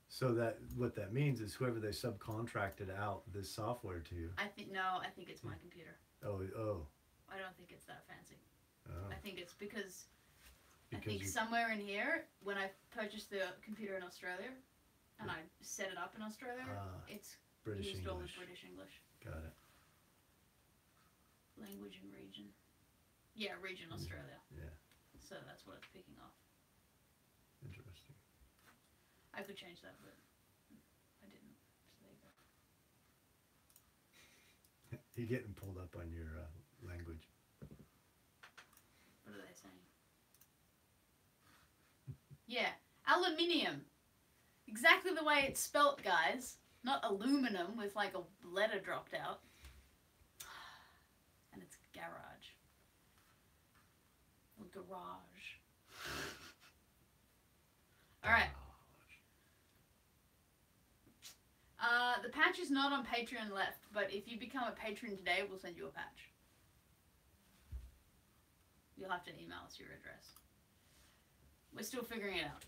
So what that means is whoever they subcontracted out this software to. I think it's my computer. Oh. I don't think it's that fancy. Oh. I think it's because I think somewhere in here, when I purchased the computer in Australia, and I set it up in Australia, it's British used English. all in British English. Got it. Language and region. Yeah, region Australia. Yeah. So that's what it's picking off. Interesting. I could change that, but I didn't. So there you go. You're getting pulled up on your language. What are they saying? Yeah, aluminium. Exactly the way it's spelt, guys. Not aluminum with like a letter dropped out. And it's garage. Or garage. Alright. The patch is not on Patreon left, but if you become a patron today, we'll send you a patch. You'll have to email us your address. We're still figuring it out.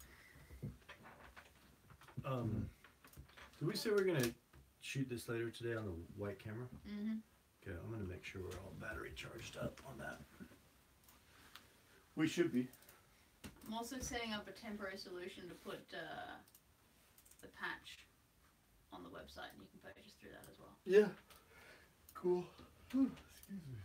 Did we say we're gonna shoot this later today on the white camera? Mm-hmm. Okay, I'm gonna make sure we're all battery charged up on that. We should be. I'm also setting up a temporary solution to put the patch on the website, and you can purchase through that as well. Yeah. Cool. Excuse me.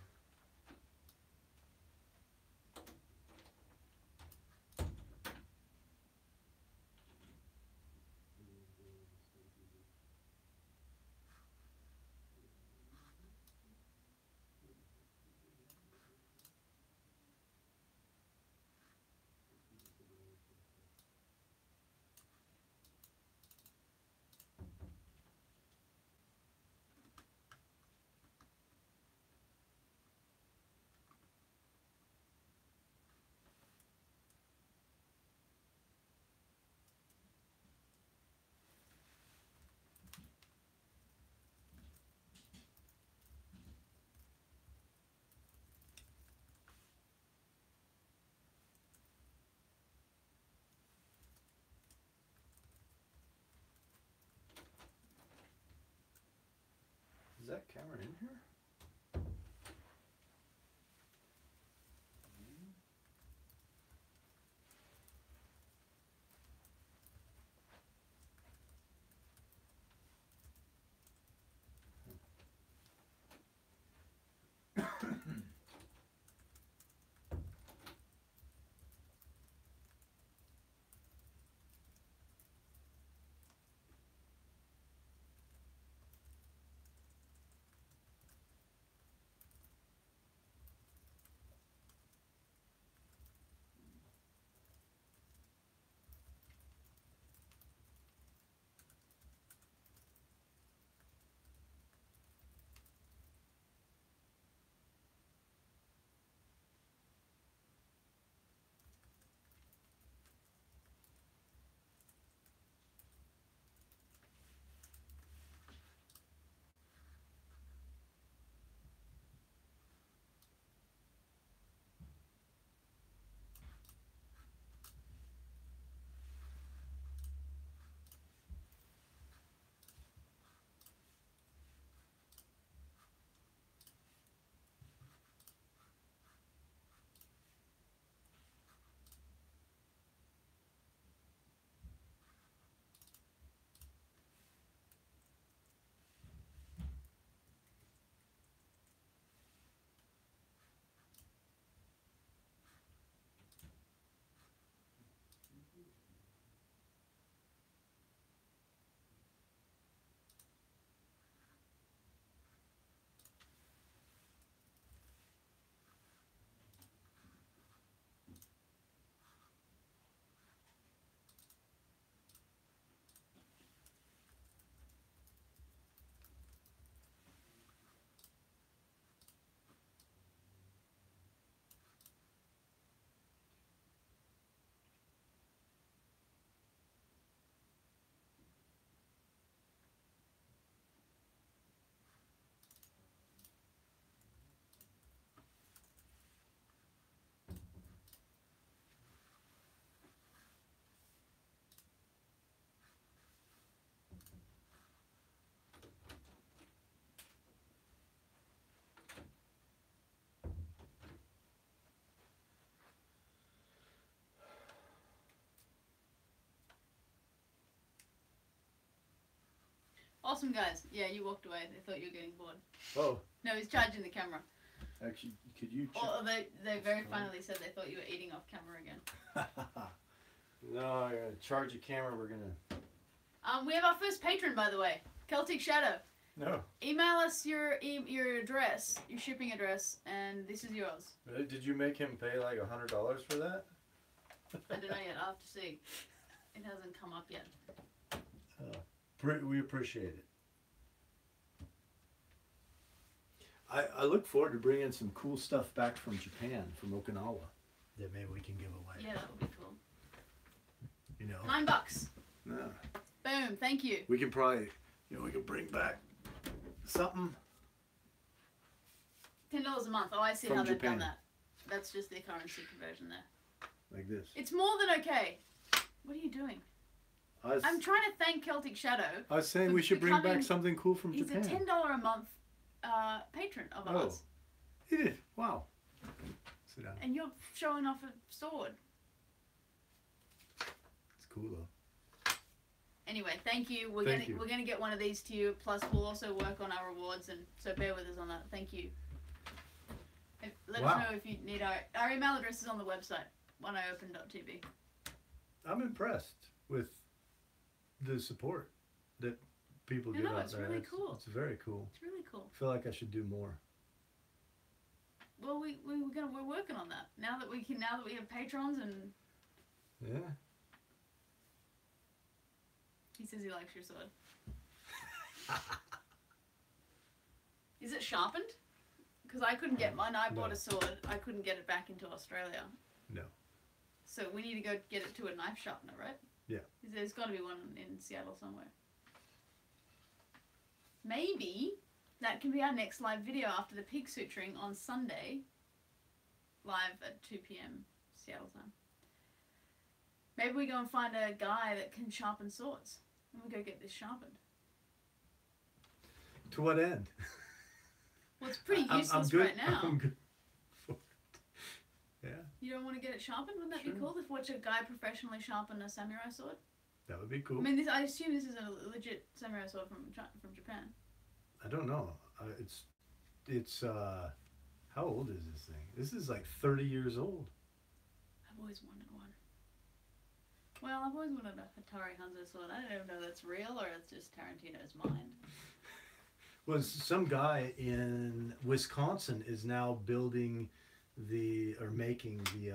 Is that camera in here? Awesome, guys. Yeah, you walked away. They thought you were getting bored. Oh. No, he's charging the camera. Actually, could you check? Or they very That's finally said they thought you were eating off camera again. No, I'm gonna charge a camera. We're gonna. We have our first patron, by the way, Celtic Shadow. No. Email us your address, your shipping address, and this is yours. Did you make him pay like $100 for that? I don't know yet. I'll have to see. It hasn't come up yet. We appreciate it. I look forward to bringing some cool stuff back from Japan, from Okinawa, that maybe we can give away. Yeah, that would be cool. You know. $9. Yeah. Boom. Thank you. We can probably, we can bring back something. $10 a month. Oh, I see From how they've Japan. done that. That's just the currency conversion there. Like this. It's more than okay. What are you doing? I'm trying to thank Celtic Shadow. I was saying for we should bring becoming- back something cool from He's Japan. a $10 a month patron of Oh. ours. He did. Wow. Sit down. And you're showing off a sword. It's cool though. Anyway, thank you. We're Thank you. gonna get one of these to you. Plus, we'll also work on our rewards, and so bear with us on that. Thank you. And let Wow. us know if you need our email address is on the website oneeyeopen.tv. I'm impressed with the support that people I give know, out it's there. really cool. It's very cool. It's really cool. I feel like I should do more. Well, we're working on that now that we have patrons, and Yeah. he says he likes your sword. Is it sharpened? Because I couldn't get mine. I bought No. a sword. I couldn't get it back into Australia. No. So we need to go get it to a knife sharpener, right? Yeah. There's got to be one in Seattle somewhere. Maybe that can be our next live video after the pig suturing on Sunday, live at 2 p.m. Seattle time. Maybe we go and find a guy that can sharpen swords, and we go get this sharpened. To what end? Well, it's pretty I'm useless good. right now. I'm good for it. Yeah, You don't want to get it sharpened? Wouldn't that be Sure. cool if watch a guy professionally sharpen a samurai sword? that would be cool. I mean, I assume this is a legit samurai sword from Japan. I don't know. It's how old is this thing? This is like 30 years old. I've always wanted one. Well, I've always wanted a Hattori Hanzo sword. I don't know if that's real or it's just Tarantino's mind. Was some guy in Wisconsin is now building making the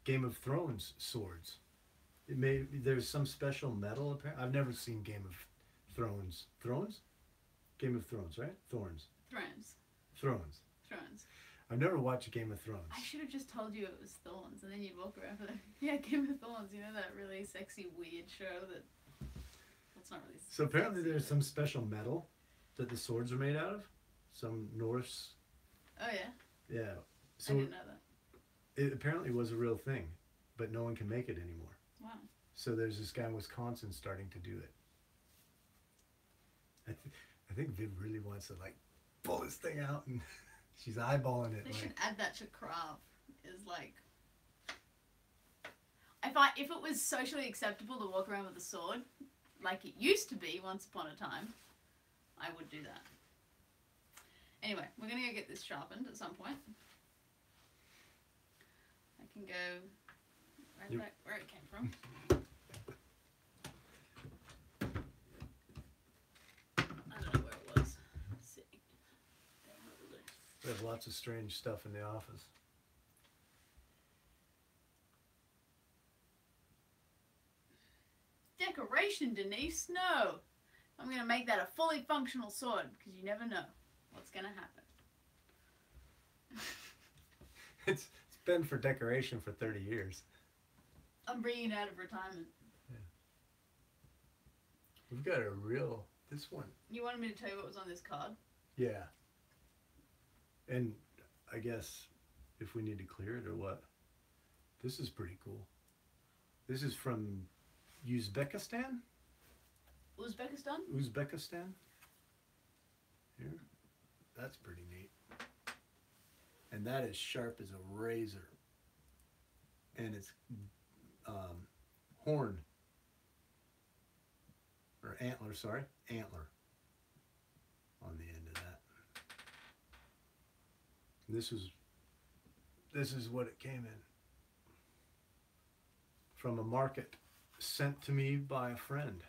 Game of Thrones swords. There's some special metal apparently. I've never seen Game of Thrones. Game of Thrones, right? Thrones. I've never watched Game of Thrones. I should have just told you it was Thorns, and then you'd walk around with it. Yeah, Game of Thorns. You know that really sexy, weird show that's not really. So apparently sexy, there's but- some special metal that the swords are made out of. Some Norse. Oh yeah. Yeah. I So didn't know that. it apparently was a real thing, but no one can make it anymore. Wow. So there's this guy in Wisconsin starting to do it. I think Viv really wants to like pull this thing out, and she's eyeballing it. They Like, should add that to craft. Is like. If it was socially acceptable to walk around with a sword, like it used to be once upon a time, I would do that. Anyway, we're gonna go get this sharpened at some point. I can go right Yep. back where it came from. I don't know where it was. Let's see. we have lots of strange stuff in the office. Decoration, Denise? No. I'm going to make that a fully functional sword because you never know what's going to happen. It's been for decoration for 30 years. I'm bringing it out of retirement. We've got a real this one. You wanted me to tell you what was on this card? Yeah. And I guess if we need to clear it or what. This is pretty cool. This is from Uzbekistan? Uzbekistan? Here. That's pretty neat. And that is sharp as a razor. And it's horn. Or antler, sorry. Antler on the end of that. This is what it came in from a market sent to me by a friend.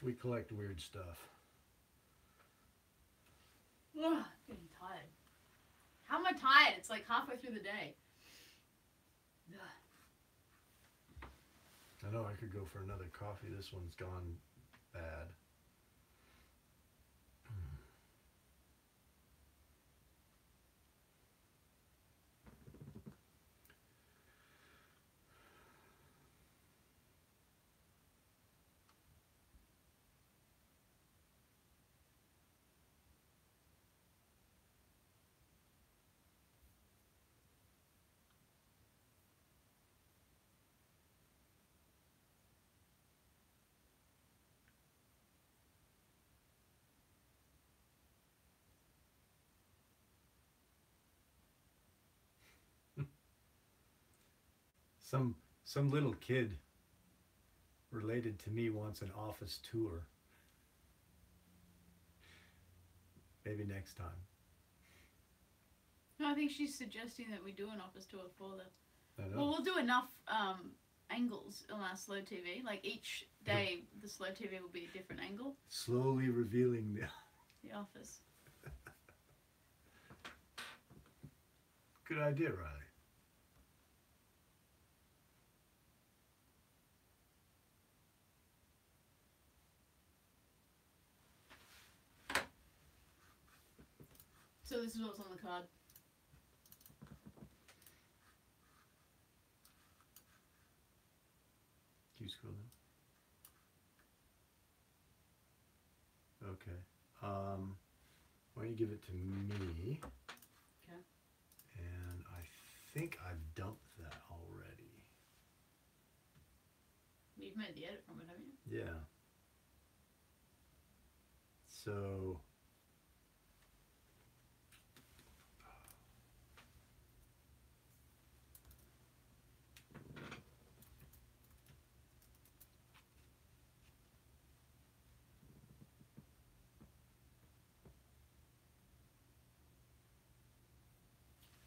We collect weird stuff. Ugh, I'm getting tired. How am I tired? It's like halfway through the day. Ugh. I know I could go for another coffee. This one's gone bad. Some little kid related to me wants an office tour. Maybe next time. No, I think she's suggesting that we do an office tour for the. I know. Well, we'll do enough angles on our slow TV. Like each day, the slow TV will be a different angle. Slowly revealing The office. Good idea, Riley. So this is what's on the card. Can you scroll down? Okay. Why don't you give it to me? Okay. And I think I've dumped that already. You've made the edit from it, haven't you? Yeah. So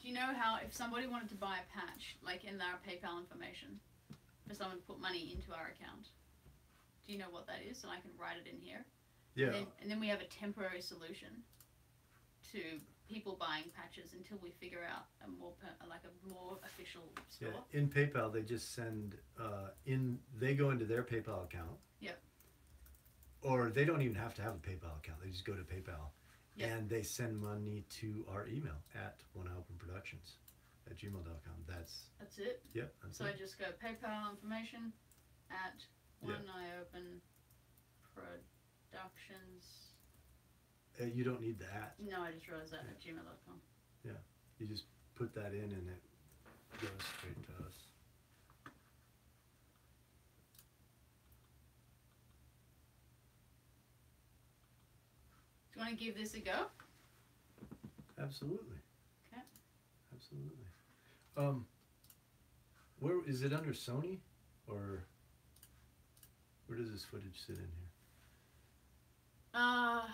Do you know how if somebody wanted to buy a patch, like in our PayPal information, for someone to put money into our account, do you know what that is? And I can write it in here. yeah. And then we have a temporary solution to people buying patches until we figure out a more official store. Yeah, in PayPal, they just send they go into their PayPal account. Yeah. Or they don't even have to have a PayPal account. They just go to PayPal, Yeah. and they send money to our email at oneeyeopenproductions@gmail.com. That's it. Yep. That's So it. I just go PayPal information at Yeah. One Eye Open Productions. You don't need the at. No, I just realized that at gmail.com. You just put that in, and it goes straight to us. Do you want to give this a go? Absolutely. Okay. Absolutely. Where is it under Sony, or where does this footage sit in here? I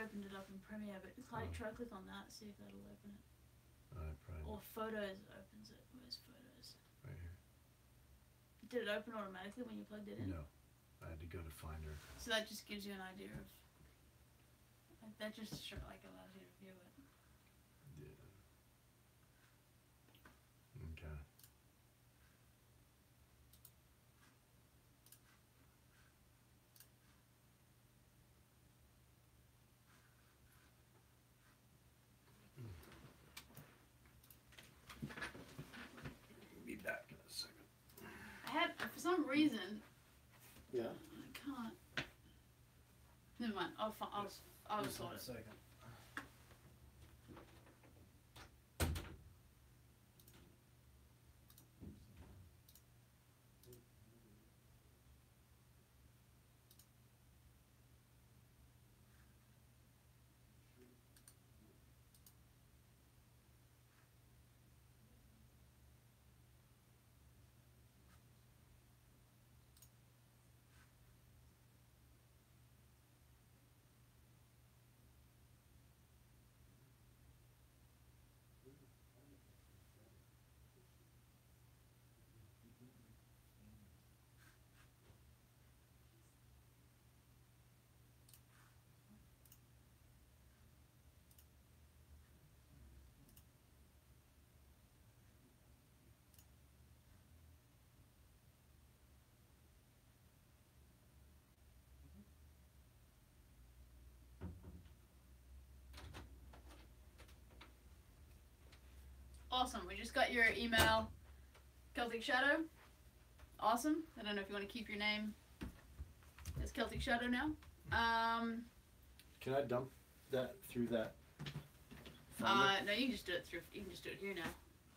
opened it up in Premiere, but try click on that, see if that'll open it. Probably Or Photos opens it. Where's Photos? right here. Did it open automatically when you plugged it in? No, I had to go to Finder. So that just gives you an idea of. That just allows you to view it. Yeah. Okay. Be back in a second. I had for some reason. Yeah. I can't. Never mind. I'll sort it. Second. awesome. We just got your email, Celtic Shadow. Awesome. I don't know if you want to keep your name as Celtic Shadow now. Can I dump that through that? No, you can just do it through. You can just do it here now,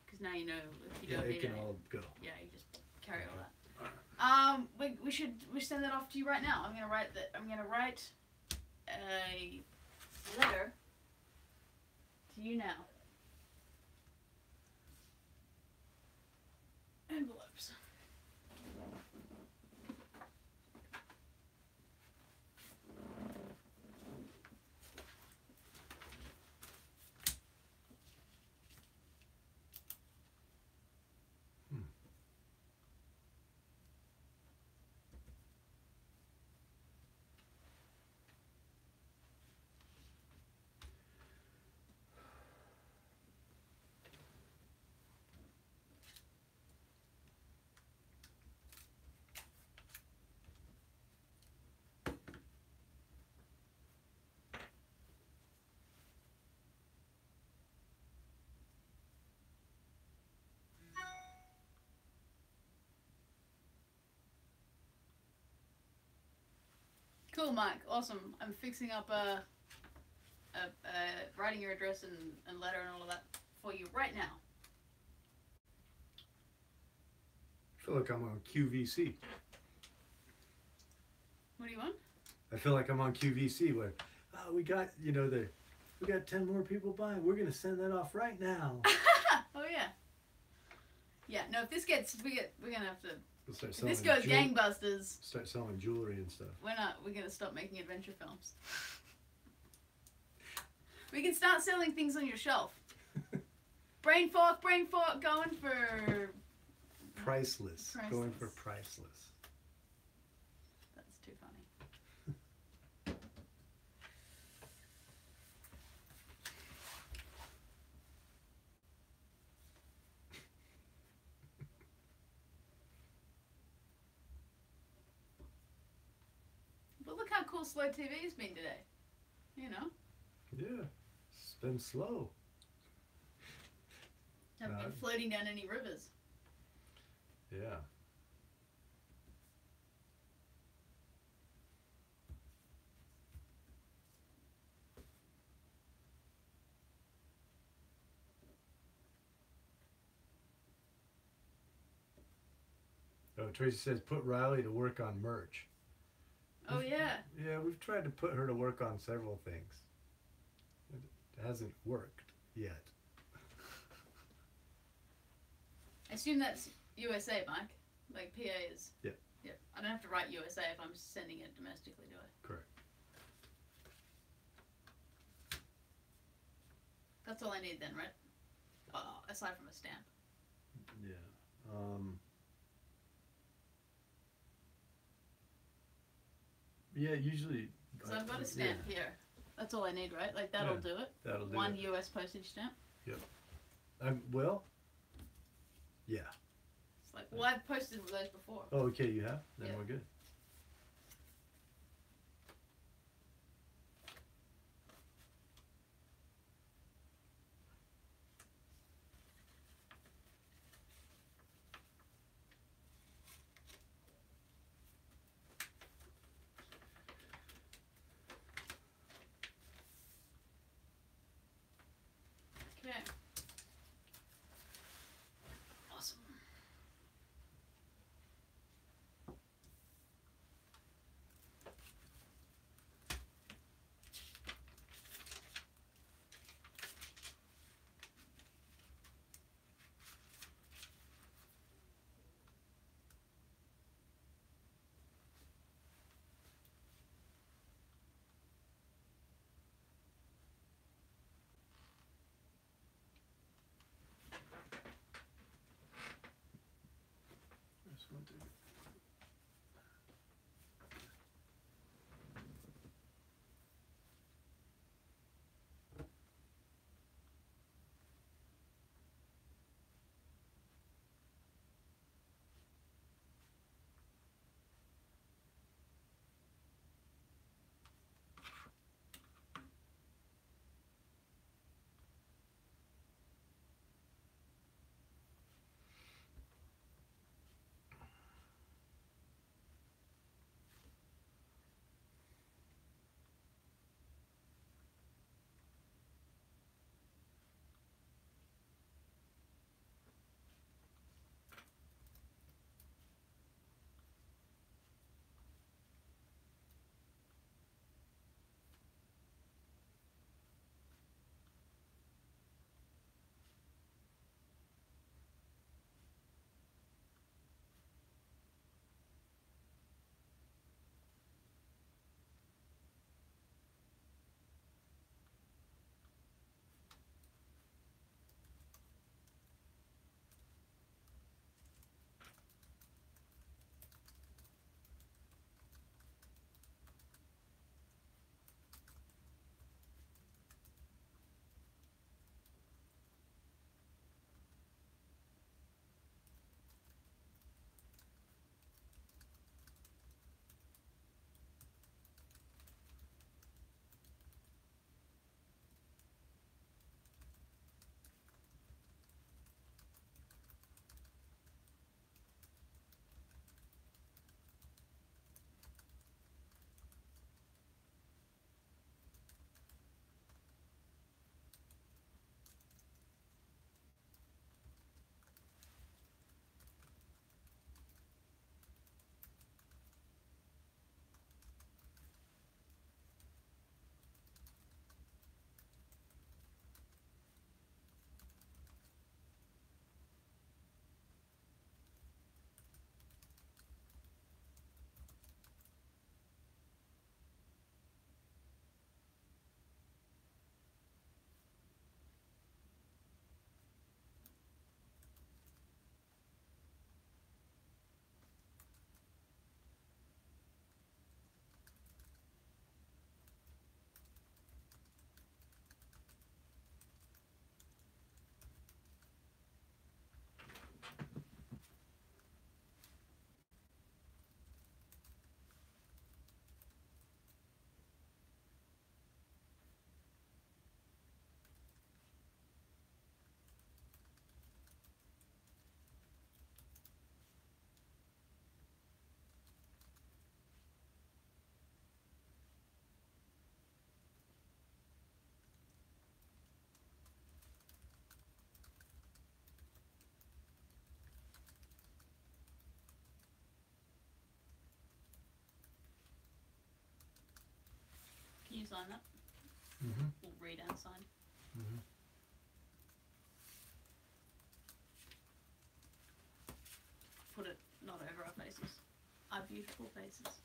because now you know if you Yeah, don't it need can it. all go. Yeah, you just carry all that. We should send that off to you right now. I'm gonna write a letter to you now. Envelopes. Cool, Mike. Awesome. I'm fixing up writing your address and letter and all of that for you right now. I feel like I'm on QVC. What do you want? I feel like I'm on QVC where, we got, we got 10 more people buying. We're going to send that off right now. Oh yeah. Yeah. No, if this gets, we're gonna have to. We'll start If selling this goes gangbusters, Start selling jewelry and stuff. we're gonna stop making adventure films. We can start selling things on your shelf. Brain fork, going for Priceless. Going for Priceless. priceless. That's too funny. But look how cool Slow TV's been today. You know, Yeah. It's been slow. haven't been floating down any rivers. Yeah. Oh, Tracy says put Riley to work on merch. Oh yeah. Yeah, we've tried to put her to work on several things. It hasn't worked yet. I assume that's USA, Mike. Like PA is. Yeah. Yeah. I don't have to write USA if I'm sending it domestically, do I? Correct. That's all I need then, right? Aside from a stamp. Yeah. Yeah, usually. Because I've got a stamp here. That's all I need, right? Like that'll Yeah, do it. That'll do One it. US postage stamp. Well, yeah. It's like, well, I've posted those before. Oh, okay, you have? Then Yeah. we're good. Okay. Awesome. sign that? Mm-hmm. We'll read and sign. Mm-hmm. Put it not over our faces. Our beautiful faces.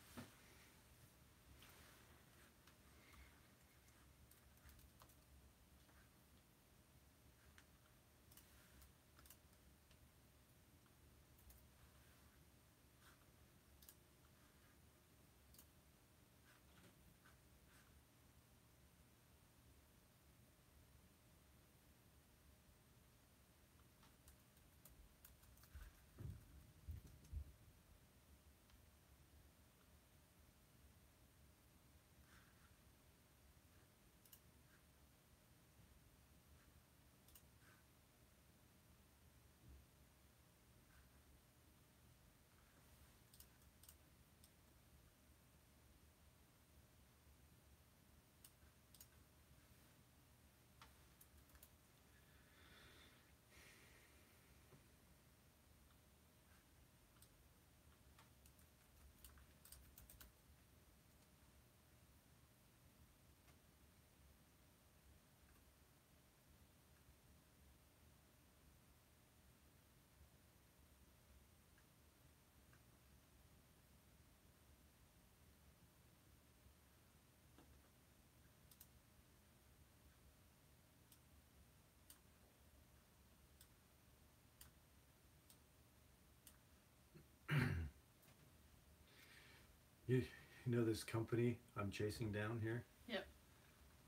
You know this company I'm chasing down here? Yep.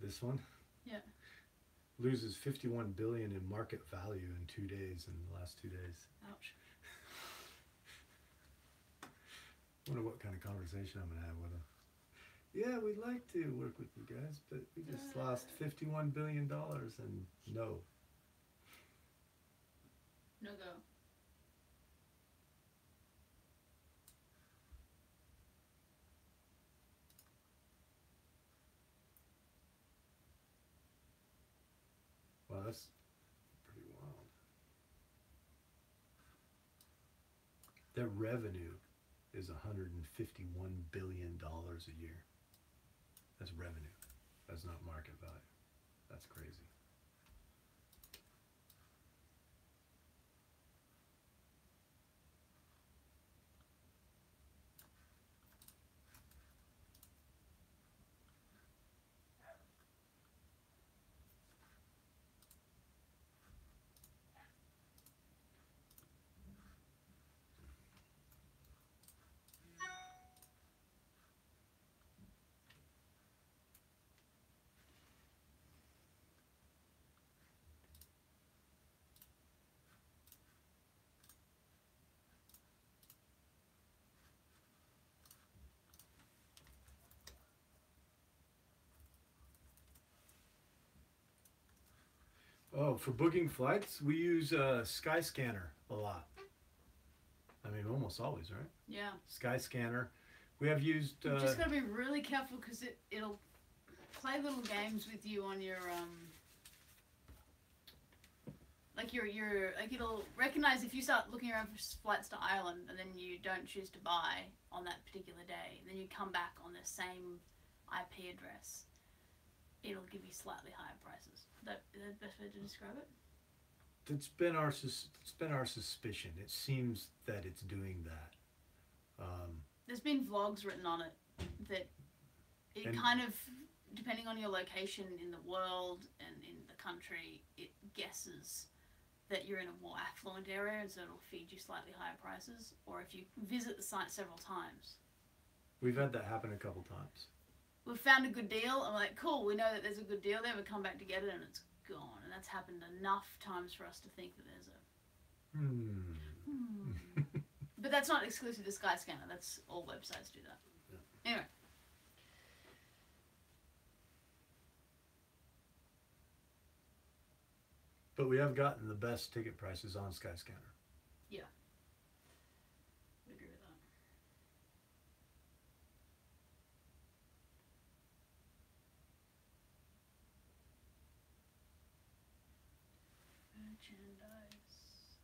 This one? Yeah. Loses 51 billion in market value in 2 days, in the last 2 days. Ouch. Wonder what kind of conversation I'm gonna have with them. Yeah, we'd like to work with you guys, but we just lost $51 billion and no. No go. Wow, that's pretty wild. Their revenue is $151 billion a year. That's revenue. That's not market value. That's crazy. Oh, for booking flights, we use Skyscanner a lot. I mean, almost always, right? Yeah. Skyscanner. We have used. You just gotta be really careful because it'll play little games with you on your like it'll recognize if you start looking around for flights to Ireland and then you don't choose to buy on that particular day, and then you come back on the same IP address, it'll give you slightly higher prices. Is that the best way to describe it? It's been our suspicion. It seems that it's doing that. There's been vlogs written on it that it kind of, depending on your location in the world and in the country, it guesses that you're in a more affluent area, and so it'll feed you slightly higher prices. Or if you visit the site several times. We've had that happen a couple times. We've found a good deal. I'm like, cool, we know that there's a good deal there. We come back to get it and it's gone. And that's happened enough times for us to think that there's a... But that's not exclusive to Skyscanner. That's all websites do that. Yeah. Anyway. But we have gotten the best ticket prices on Skyscanner. Yeah. I agree with that. Merchandise.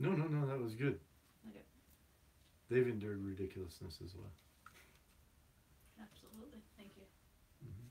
No, no, no, that was good. Okay. They've endured ridiculousness as well. Absolutely. Thank you. Mm-hmm.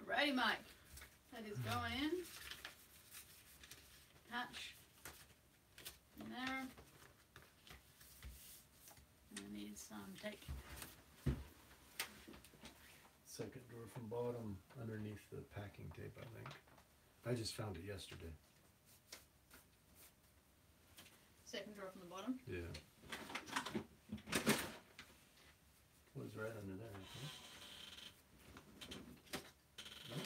Alrighty, Mike. That is going in. Hatch. In there. And I need some tape. Second drawer from bottom, underneath the packing tape, I think. I just found it yesterday. Second drawer from the bottom. Yeah. Was right under there, I think. No?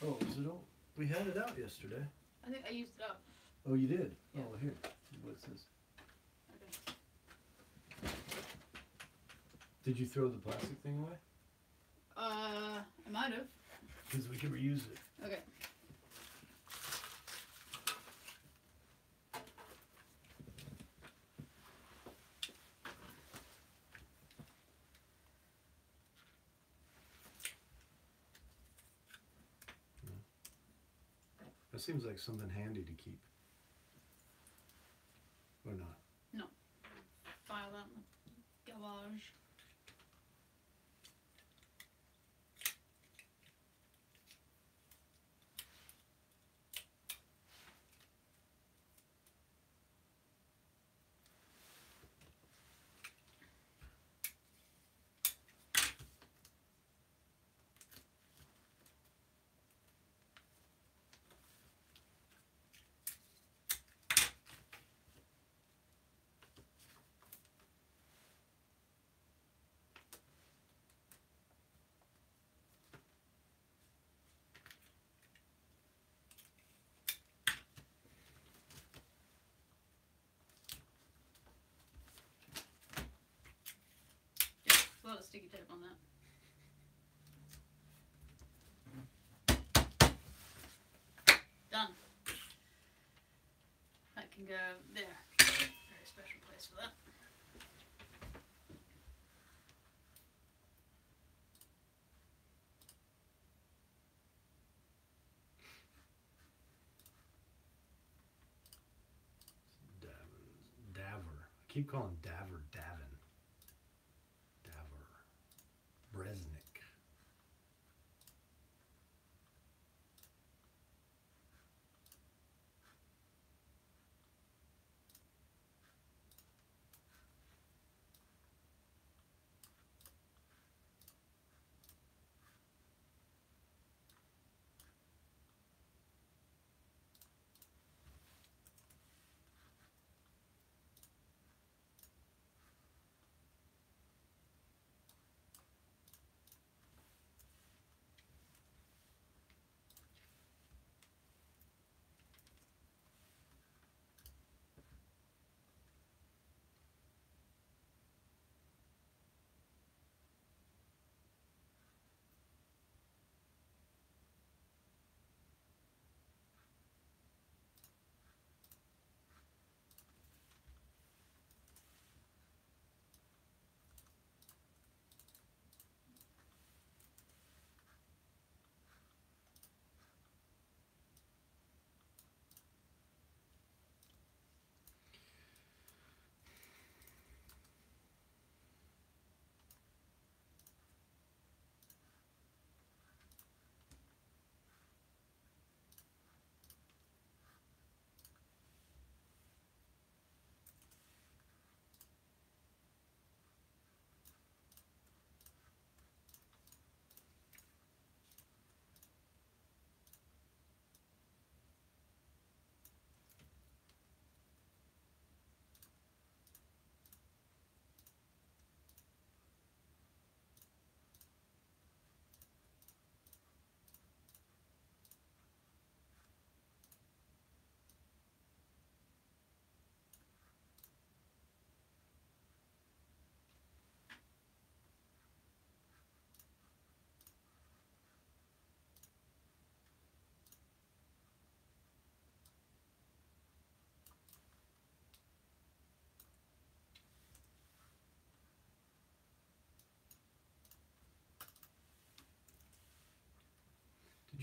Oh, is it all? We had it out yesterday. I think I used it up. Oh, you did? Yeah. Oh, here. What's this? Okay. Did you throw the plastic thing away? I might have. Because we could reuse it. Okay. That seems like something handy to keep. Or not. No. File that in the garage. Yeah, a lot of sticky tape on that. Done. That can go there. Very special place for that. Daver. I keep calling Daver Davin. Daver. Bresnik.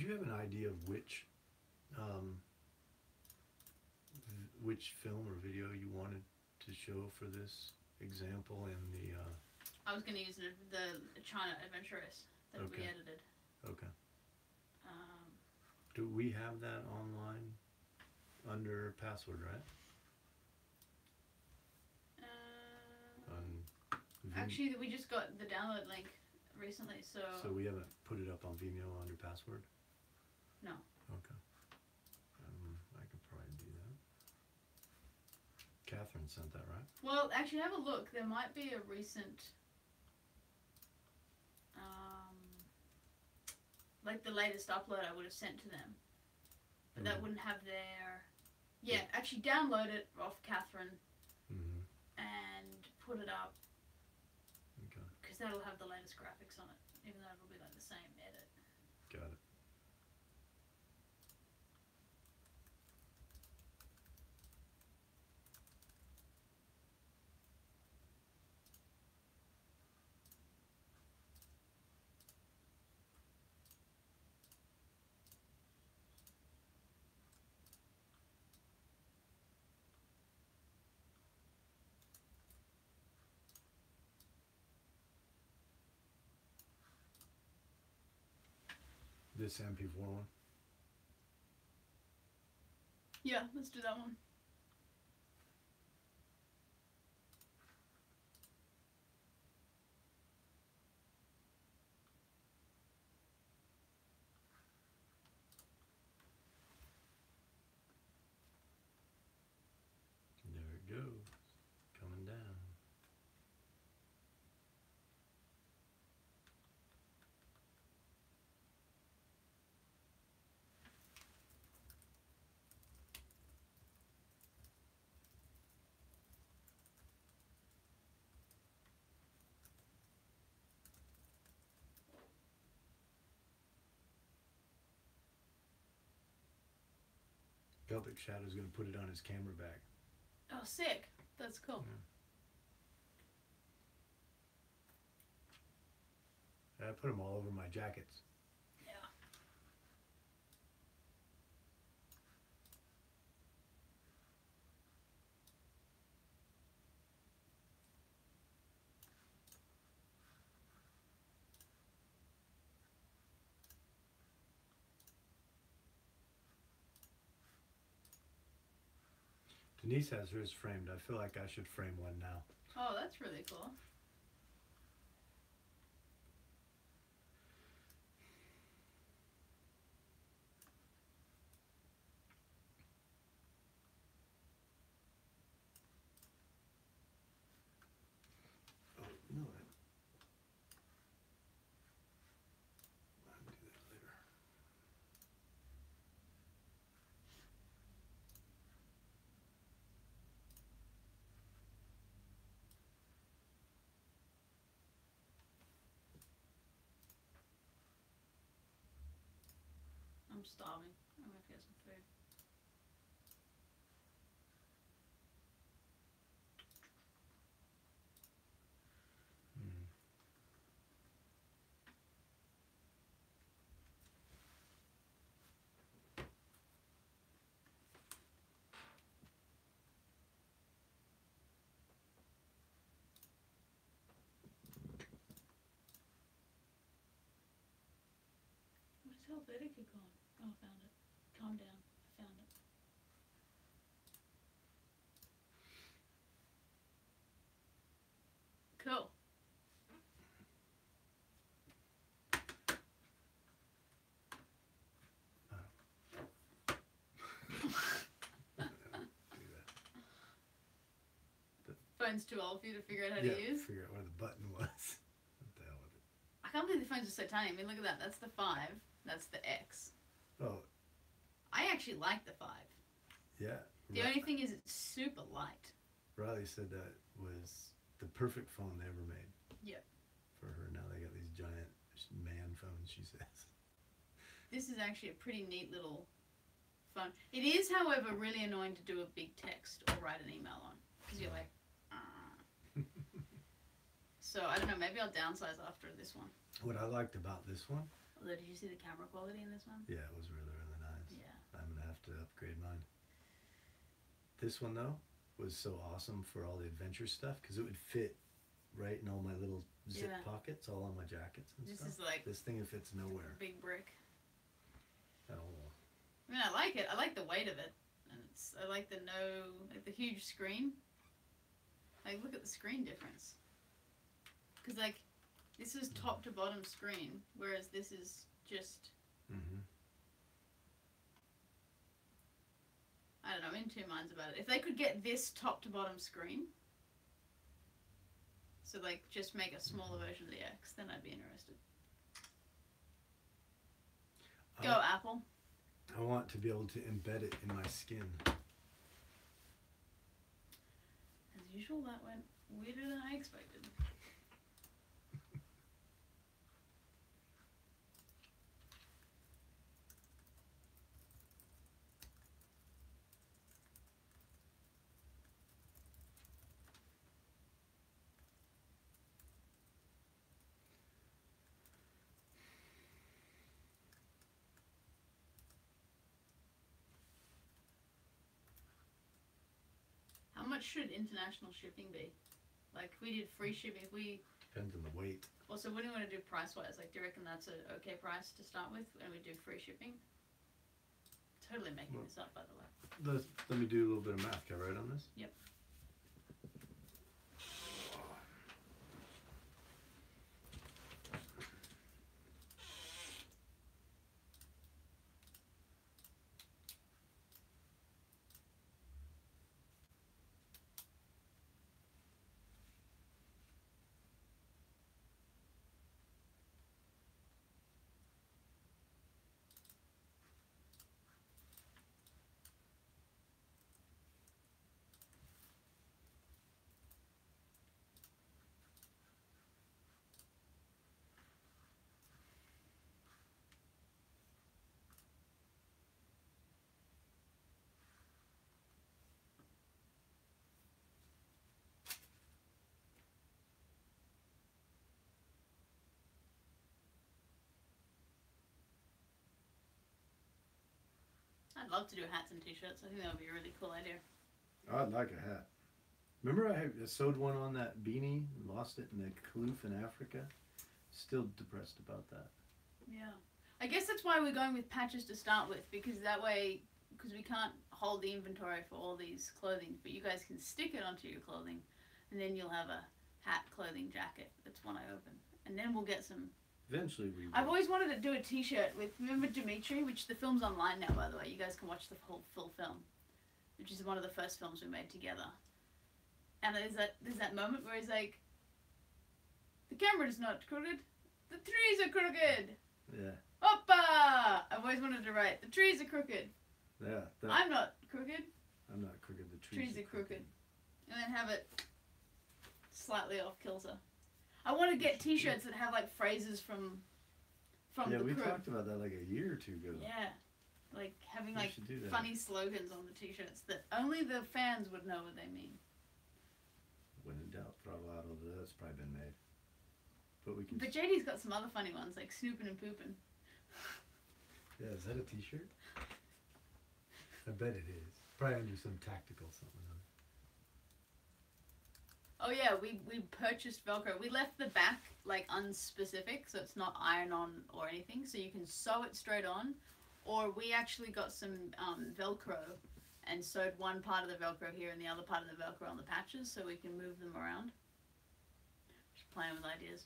Do you have an idea of which film or video you wanted to show for this example in the? I was going to use the China Adventurous that we Okay. edited. Okay. Um, Do we have that online under password, right? On actually, we just got the download link recently, so we haven't put it up on Vimeo under password? no. Okay. I could probably do that. Catherine sent that, right? Well, actually, have a look. There might be a recent, like the latest upload I would have sent to them, but that wouldn't have their. Yeah, actually, download it off Catherine Mm-hmm. and put it up Okay. because that'll have the latest graphics on it, even though it'll be like the same edit. Got it. This MP4 one? Yeah, let's do that one. There it goes. Coming down. Celtic Shadow's gonna put it on his camera bag. Oh, sick. That's cool. Yeah. I put them all over my jackets. Yeah. Denise has hers framed. I feel like I should frame one now. Oh, that's really cool. Oh, no. I'll do that later. I'm starving. I'm gonna get some food. Hmm. What is Helvetica gone? Oh, I found it. Calm down. I found it. Cool. Do that. Phone's too old for you to figure out how Yeah, to use. figure out where the button was. What the hell with it? I can't believe the phones are so tiny. I mean, look at that. That's the 5. That's the X. Oh, I actually like the 5. yeah. The only thing is it's super light. Riley said that was the perfect phone they ever made. Yep. For her. Now they got these giant man phones, she says. This is actually a pretty neat little phone. It is, however, really annoying to do a big text or write an email on. Because you're like, So, I don't know, maybe I'll downsize after this one. What I liked about this one Although, did you see the camera quality in this one? Yeah, it was really, really nice. Yeah. I'm gonna have to upgrade mine. This one though was so awesome for all the adventure stuff because it would fit right in all my little zip Yeah. pockets, all on my jackets and This stuff. is like This thing fits nowhere big brick. at all. I mean, I like it. I like the weight of it, and I like the huge screen. Like, look at the screen difference. Because like, this is top to bottom screen, whereas this is just. Mm-hmm. I don't know. I'm in two minds about it. If they could get this top to bottom screen, so like just make a smaller version of the X, then I'd be interested. Go Apple. I want to be able to embed it in my skin. As usual, that went weirder than I expected. How much should international shipping be? Like, we did free shipping. Depends on the weight. Also, what do you want to do price-wise? Like, do you reckon that's an okay price to start with, and we do free shipping? Totally making this up, by the way. Let me do a little bit of math. Can I write on this? Yep. I'd love to do hats and t-shirts. I think that would be a really cool idea. I'd like a hat. Remember I sewed one on that beanie and lost it in the kloof in Africa? Still depressed about that. Yeah. I guess that's why we're going with patches to start with, because that way, because we can't hold the inventory for all these clothing, but you guys can stick it onto your clothing, and then you'll have a hat, clothing, jacket. That's one I open. And then we'll get some. Eventually we will. I've always wanted to do a t-shirt with, remember Dimitri, which the film's online now, by the way. You guys can watch the whole full film, which is one of the first films we made together. And there's that moment where he's like, the camera's not crooked, the trees are crooked. Yeah. Oppa! I've always wanted to write, the trees are crooked. Yeah. I'm not crooked. I'm not crooked. The Trees are crooked. And then have it slightly off kilter. I want to get t-shirts that have like phrases from yeah, the we crew. talked about that like a year or two ago. Yeah. Like having We like should do that. funny slogans on the t-shirts that only the fans would know what they mean. When in doubt, throttle out. Although that's probably been made. But we can. But JD's got some other funny ones like snooping and pooping. Yeah, is that a t-shirt? I bet it is. Probably under some tactical something. Oh yeah, we purchased Velcro. We left the back like unspecific, so it's not iron-on or anything, so you can sew it straight on. Or we actually got some Velcro and sewed one part of the Velcro here and the other part of the Velcro on the patches, so we can move them around. Just playing with ideas.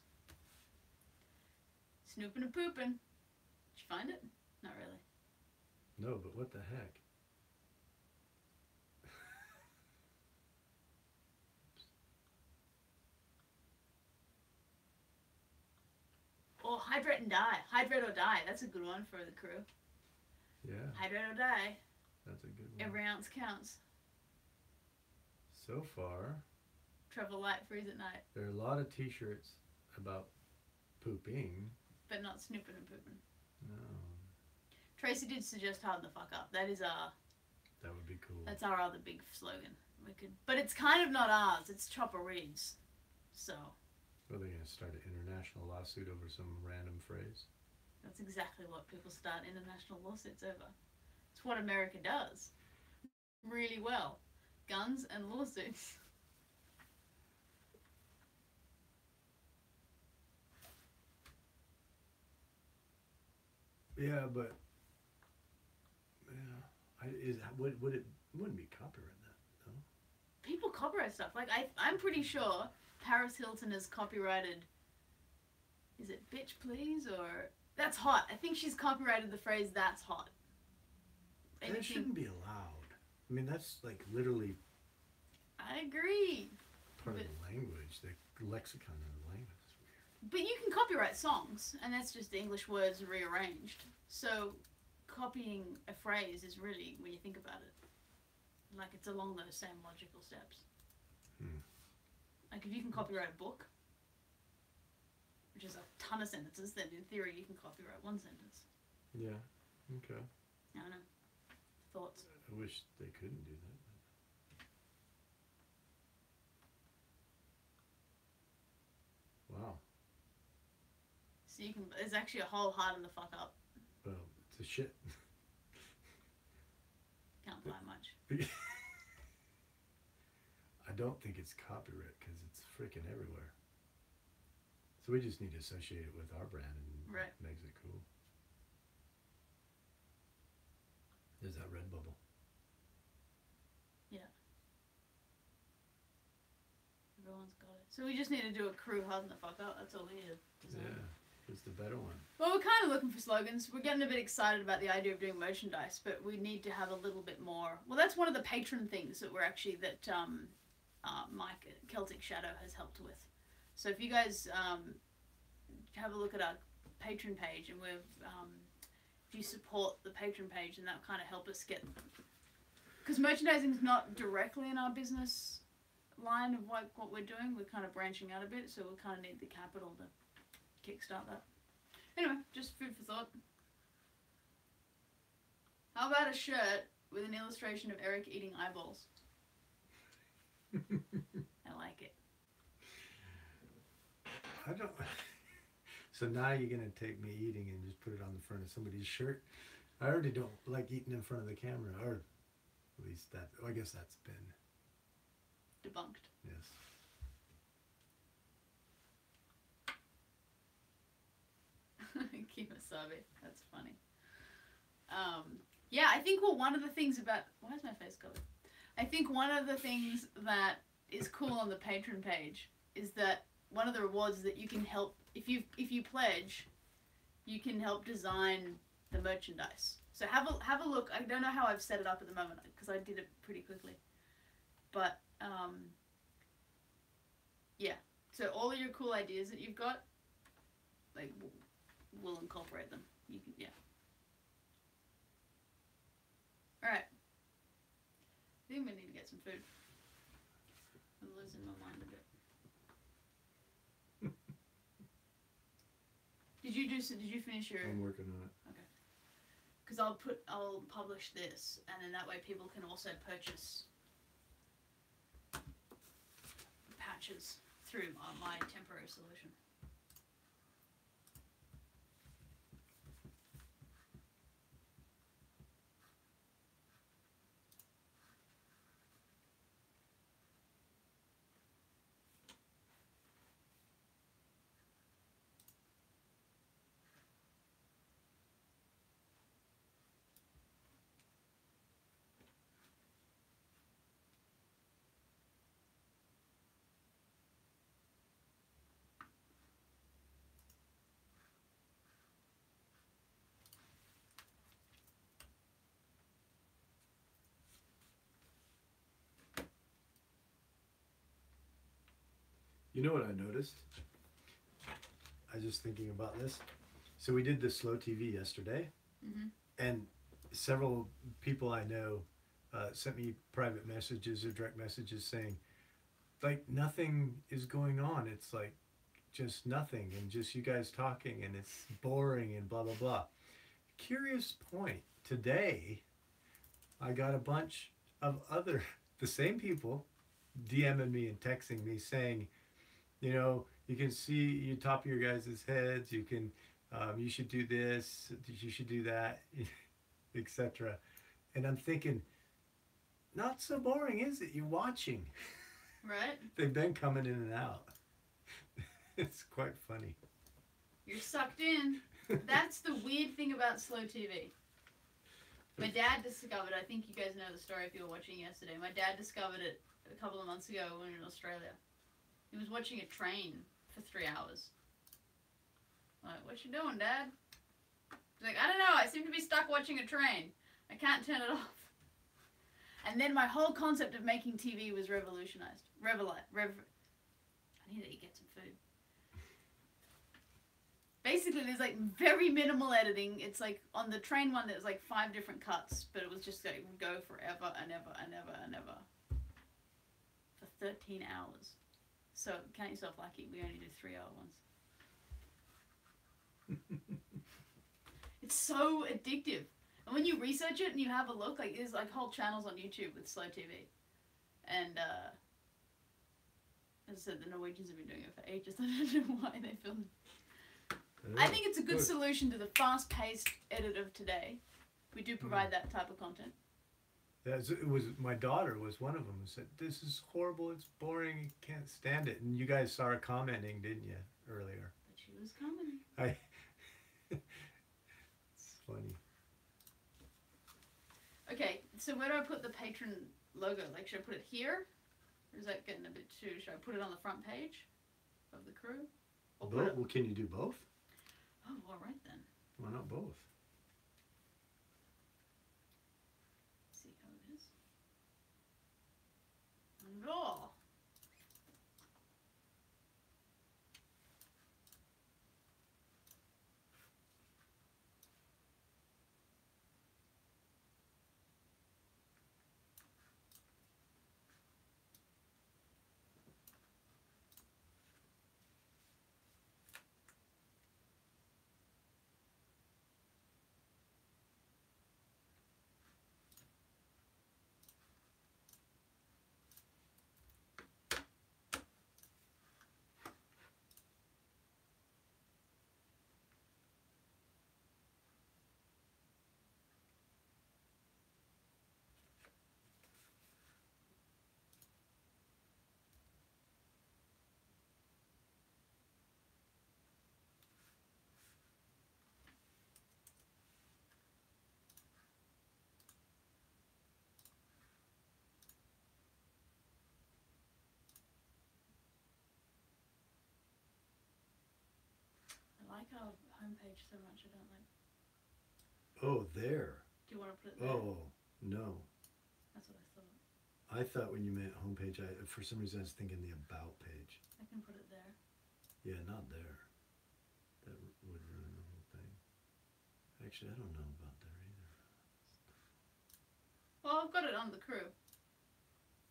Snooping and pooping. Did you find it? Not really. No, but what the heck? Or hydrate and die. Hydrate or die. That's a good one for the crew. Yeah, Hydrate or die. that's a good one. Every ounce counts. So far, Travel light, freeze at night. there are a lot of t-shirts about pooping. But not snooping and pooping. No, Tracy did suggest harden the fuck up. That is that would be cool. that's our other big slogan. We could, but it's kind of not ours. It's Chopper Reed's. So Are they going to start an international lawsuit over some random phrase? That's exactly what people start international lawsuits over. It's what America does really well. Guns and lawsuits. Yeah, but would it wouldn't be copyright that, no? People copyright stuff. Like I'm pretty sure Paris Hilton has copyrighted. Is it "bitch please" or "that's hot"? I think she's copyrighted the phrase "that's hot." That shouldn't be allowed. I mean, that's like literally I agree. part of the language. The lexicon of the language is weird. But you can copyright songs, and that's just English words rearranged. So copying a phrase is really, when you think about it, like it's along those same logical steps. Like if you can copyright a book, which is a ton of sentences, then in theory you can copyright one sentence. Yeah. Okay. I don't know. Thoughts? I wish they couldn't do that. Wow. So you can. There's actually a whole harden the fuck up. Well, it's a shit. Can't buy much. I don't think it's copyright because it's freaking everywhere. So we just need to associate it with our brand and Right. makes it cool. There's that red bubble. Everyone's got it. So we just need to do a crew harden the fuck up. That's all we need to design. Yeah, it's the better one. Well, we're kind of looking for slogans. We're getting a bit excited about the idea of doing merchandise, but we need to have a little bit more. Well, that's one of the patron things that we're actually Mike at Celtic Shadow has helped with. So if you guys have a look at our patron page, and if you support the patron page, then that'll kind of help us get. Because merchandising is not directly in our business line of what we're doing. We're kind of branching out a bit, so we kind of need the capital to kickstart that. Anyway, just food for thought. How about a shirt with an illustration of Eric eating eyeballs? I like it. I don't. So now you're gonna take me eating and just put it on the front of somebody's shirt. I already don't like eating in front of the camera, or at least that. I guess that's been Debunked. yes. Kimasabi. That's funny. Yeah, I think one of the things about why is my face covered? I think one of the things that is cool on the patron page is that one of the rewards is that you can help if you pledge, you can help design the merchandise. So have a look. I don't know how I've set it up at the moment because I did it pretty quickly, but yeah. So all of your cool ideas that you've got, like, we'll incorporate them. You can, yeah. All right. I think we need to get some food. I'm losing my mind a bit. Did you finish your? I'm working on it. Okay. Because I'll publish this, and then that way people can also purchase patches through my temporary solution. You know what I noticed? I was just thinking about this. So we did the slow TV yesterday, and several people I know sent me private messages or direct messages saying, like, nothing is going on. It's like just nothing, and just you guys talking, and it's boring, and blah blah blah. Curious point. Today, I got a bunch of the same people DMing me and texting me saying, you know, you can see the top of your guys' heads. You can You should do this, you should do that, etc. And I'm thinking, not so boring, is it? You're watching. Right? They've been coming in and out. It's quite funny. You're sucked in. That's the weird thing about slow TV. My dad discovered, I think you guys know the story if you were watching yesterday. My dad discovered it a couple of months ago when we were in Australia. He was watching a train for 3 hours. I'm like, what you doing, Dad? He's like, I don't know, I seem to be stuck watching a train. I can't turn it off. And then my whole concept of making TV was revolutionized. I need to get some food. Basically, there's like very minimal editing. It's like on the train one, there was like 5 different cuts, but it was just like would go forever and ever and ever and ever for 13 hours. So count yourself lucky. We only do 3-hour ones. It's so addictive. And when you research it and you have a look, like there's like whole channels on YouTube with slow TV. And as I said, the Norwegians have been doing it for ages. I don't know why they film. I think it's a good solution to the fast-paced edit of today. We do provide that type of content. Yeah, it was my daughter was one of them who said, "This is horrible. It's boring. You can't stand it." And you guys saw her commenting, didn't you, earlier? But she was commenting. It's funny. Okay, so where do I put the patron logo? Like, should I put it here? Or is that getting a bit too... Should I put it on the front page of the crew? Or put it... Well, can you do both? Oh, all right then. Why not both? See how it is. And oh. I like our homepage so much, I don't like... Oh, there. Do you want to put it there? Oh, no. That's what I thought. I thought when you meant homepage, for some reason I was thinking the about page. I can put it there. Yeah, not there. That would ruin the whole thing. Actually, I don't know about there either. Well, I've got it on the crew.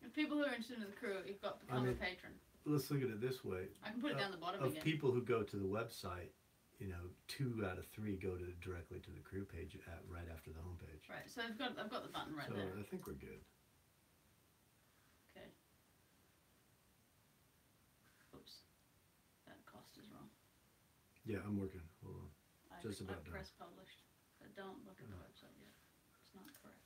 If people who are interested in the crew, you've got to become a patron. Let's look at it this way. I can put it down the bottom Of again. people who go to the website, 2 out of 3 go directly to the crew page right after the homepage. Right, so I've got the button right so there. I think we're good. Okay. Oops. That cost is wrong. Yeah, I'm working. Hold on. Just about I've done. pressed published. But don't look at the website yet. It's not correct.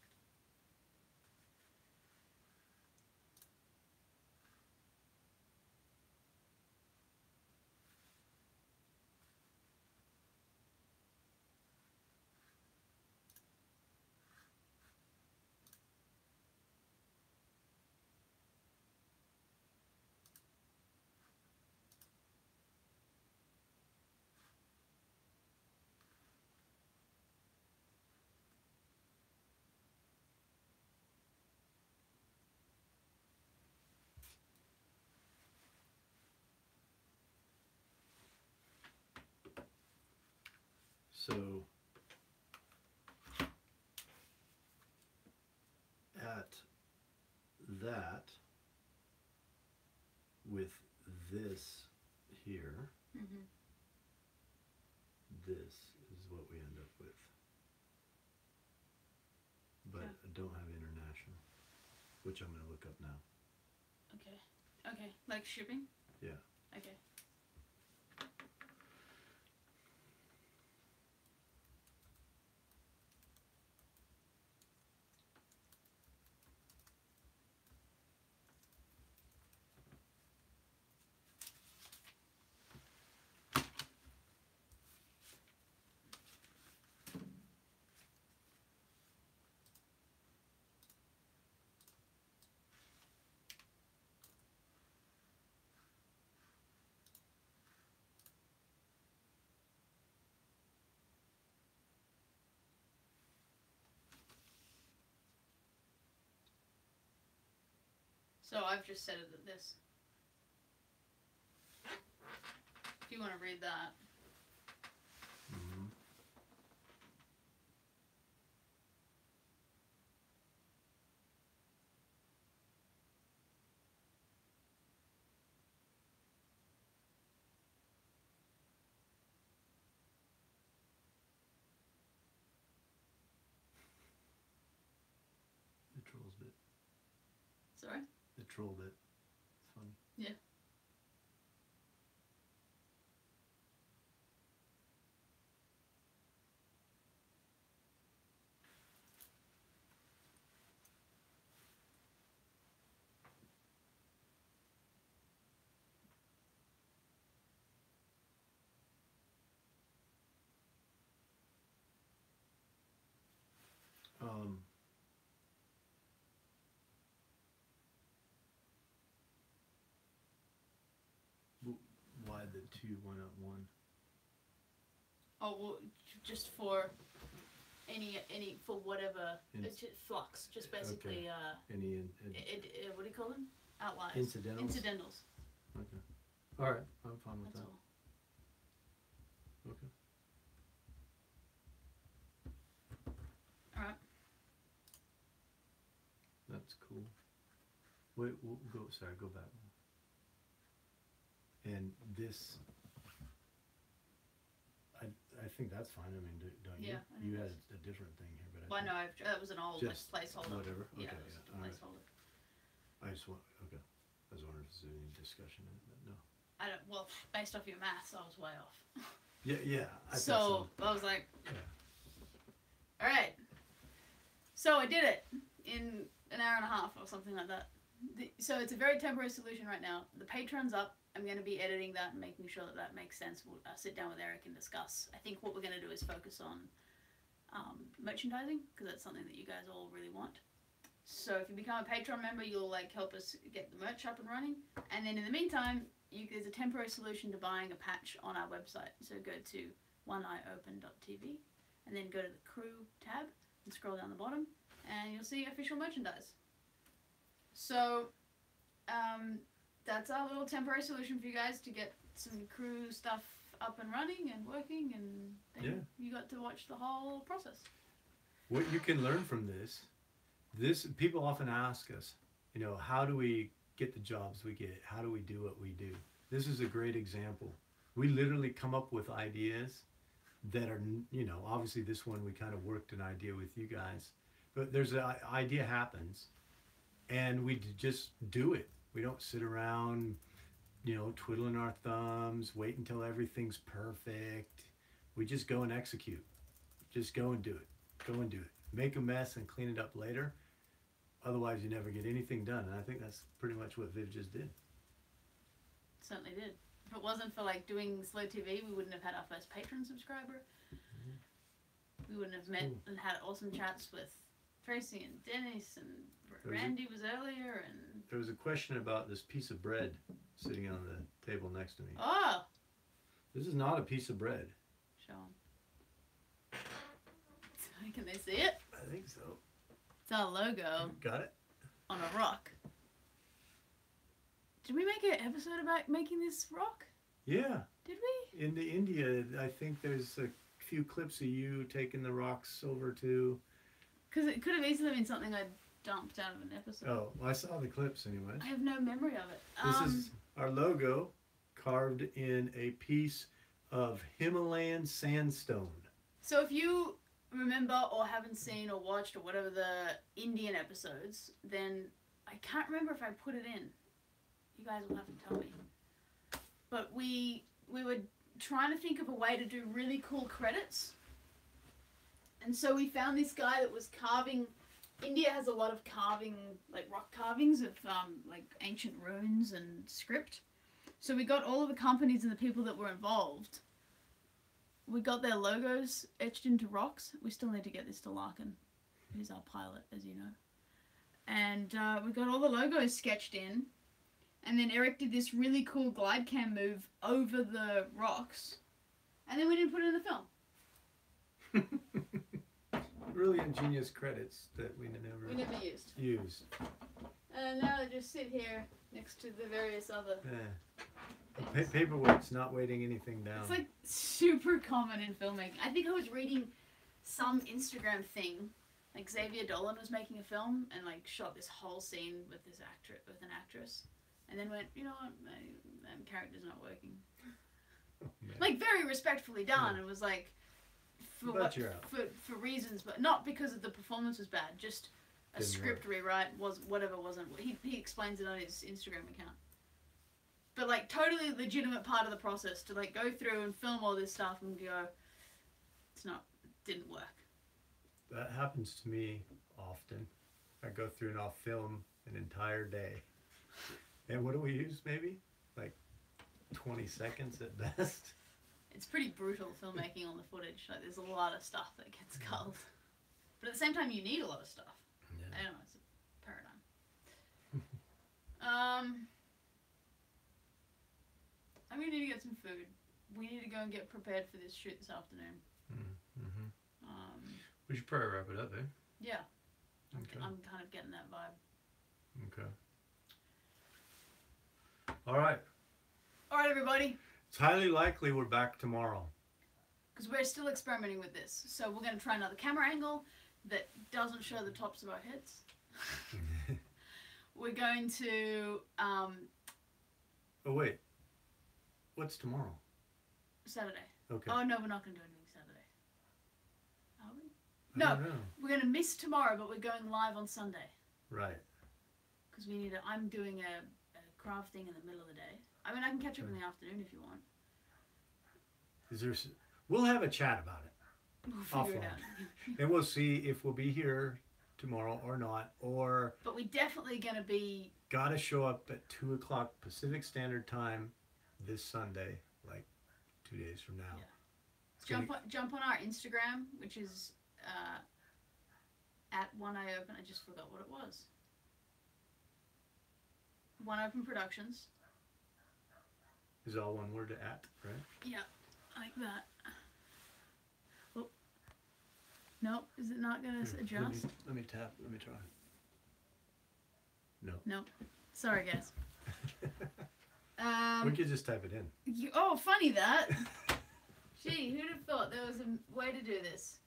So at that, with this here, Mm-hmm. this is what we end up with. But Yeah. I don't have international, which I'm going to look up now. Okay. Okay. Like shipping? Yeah. Okay. So I've just set it at this. If you want to read that. Mm-hmm. The trolls bit. Sorry? The troll bit. It's funny. Yeah. Um, why the two went up one? Oh, well, just for any for whatever. It's just flux. Just basically. Any What do you call them? Outliers. incidentals? Incidentals. Okay. All right, I'm fine with That's that. all. Okay. All right. That's cool. Wait, we'll go. Sorry, go back. And this, I think that's fine. I mean, don't you? Yeah, I think You had that's- a different thing here, but Well, I no, that was an old Just placeholder. whatever. Okay, Yeah, it was yeah, a all right. placeholder. I just want. Okay. I was wondering if there's any discussion in it, but no. I don't. Well, based off your maths, I was way off. Yeah. I So thought I was like, Yeah. all right. So I did it in an hour and a half or something like that. So it's a very temporary solution right now. The Patreon's up. I'm going to be editing that and making sure that that makes sense. We'll sit down with Eric and discuss. I think what we're going to do is focus on merchandising, because that's something that you guys all really want. So if you become a Patreon member, you'll like help us get the merch up and running. And then in the meantime, there's a temporary solution to buying a patch on our website. So go to oneeyeopen.tv and then go to the crew tab and scroll down the bottom and you'll see official merchandise. So that's our little temporary solution for you guys to get some crew stuff up and running and working, and then you got to watch the whole process. What you can learn from this people often ask us, how do we get the jobs we get? How do we do what we do? This is a great example. We literally come up with ideas that are, obviously this one we kind of worked an idea with you guys, but there's an idea happens and we just do it. We don't sit around, twiddling our thumbs, wait until everything's perfect. We just go and execute. Just go and do it. Go and do it. Make a mess and clean it up later. Otherwise, you never get anything done. And I think that's pretty much what Viv just did. Certainly did. If it wasn't for doing Slow TV, we wouldn't have had our first Patreon subscriber. We wouldn't have met and had awesome chats with Tracy and Dennis, and Randy was earlier, and there was a question about this piece of bread sitting on the table next to me. Oh! This is not a piece of bread. Show them. Can they see it? I think so. It's our logo. Got it? On a rock. Did we make an episode about making this rock? Yeah. Did we? In India, I think there's a few clips of you taking the rocks over to... Because it could have easily been something I dumped out of an episode. Oh, well, I saw the clips anyway. I have no memory of it. This is our logo carved in a piece of Himalayan sandstone. So if you remember or haven't seen or watched or whatever the Indian episodes, then I can't remember if I put it in. You guys will have to tell me. But we were trying to think of a way to do really cool credits. And so we found this guy that was carving. India has a lot of carving, rock carvings of ancient runes and script. So we got all of the companies and the people that were involved. We got their logos etched into rocks. We still need to get this to Larkin, who's our pilot, as you know. And we got all the logos sketched in. And then Eric did this really cool glide cam move over the rocks. And then we didn't put it in the film. Really ingenious credits that we never used. used. And now they just sit here next to the various other. Yeah. Paperwork's not weighting anything down. It's like super common in filmmaking. I think I was reading some Instagram thing, like Xavier Dolan was making a film and like shot this whole scene with this an actress, and then went, you know what, that character's not working. Like very respectfully done, and was like, for reasons, but not because of the performance was bad, just a script rewrite wasn't. He explains it on his Instagram account. But like totally legitimate part of the process to like go through and film all this stuff and go, didn't work. That happens to me often. I go through and I'll film an entire day. And what do we use maybe? Like 20 seconds at best. It's pretty brutal filmmaking on the footage. Like there's a lot of stuff that gets culled. But at the same time you need a lot of stuff. Yeah. I don't know, it's a paradigm. I'm gonna need to get some food. We need to go and get prepared for this shoot this afternoon. Mm-hmm. We should probably wrap it up, eh? Yeah. Okay. I'm kind of getting that vibe. Okay. All right. All right, everybody. It's highly likely we're back tomorrow. Because we're still experimenting with this. So we're going to try another camera angle that doesn't show the tops of our heads. We're going to... Oh, wait. What's tomorrow? Saturday. Okay. Oh, no, we're not going to do anything Saturday. Are we? I No, don't know. we're going to miss tomorrow, but we're going live on Sunday. Right. Because we need to... I'm doing a craft thing in the middle of the day. I mean, I can catch up in the afternoon if you want. We'll have a chat about it. We'll figure it Offline. out. And we'll see if we'll be here tomorrow or not. Or But we definitely going to be... gotta show up at 2 o'clock Pacific Standard Time this Sunday, like 2 days from now. Yeah. Jump on our Instagram, which is at One Eye Open. I just forgot what it was. One Open Productions. Is all one word at, right? Yeah, like that. Oh. Nope, is it not going to adjust? Let me tap. Let me try. No. Nope. Sorry, guys. We could just type it in. Oh, funny that. Gee, who'd have thought there was a way to do this?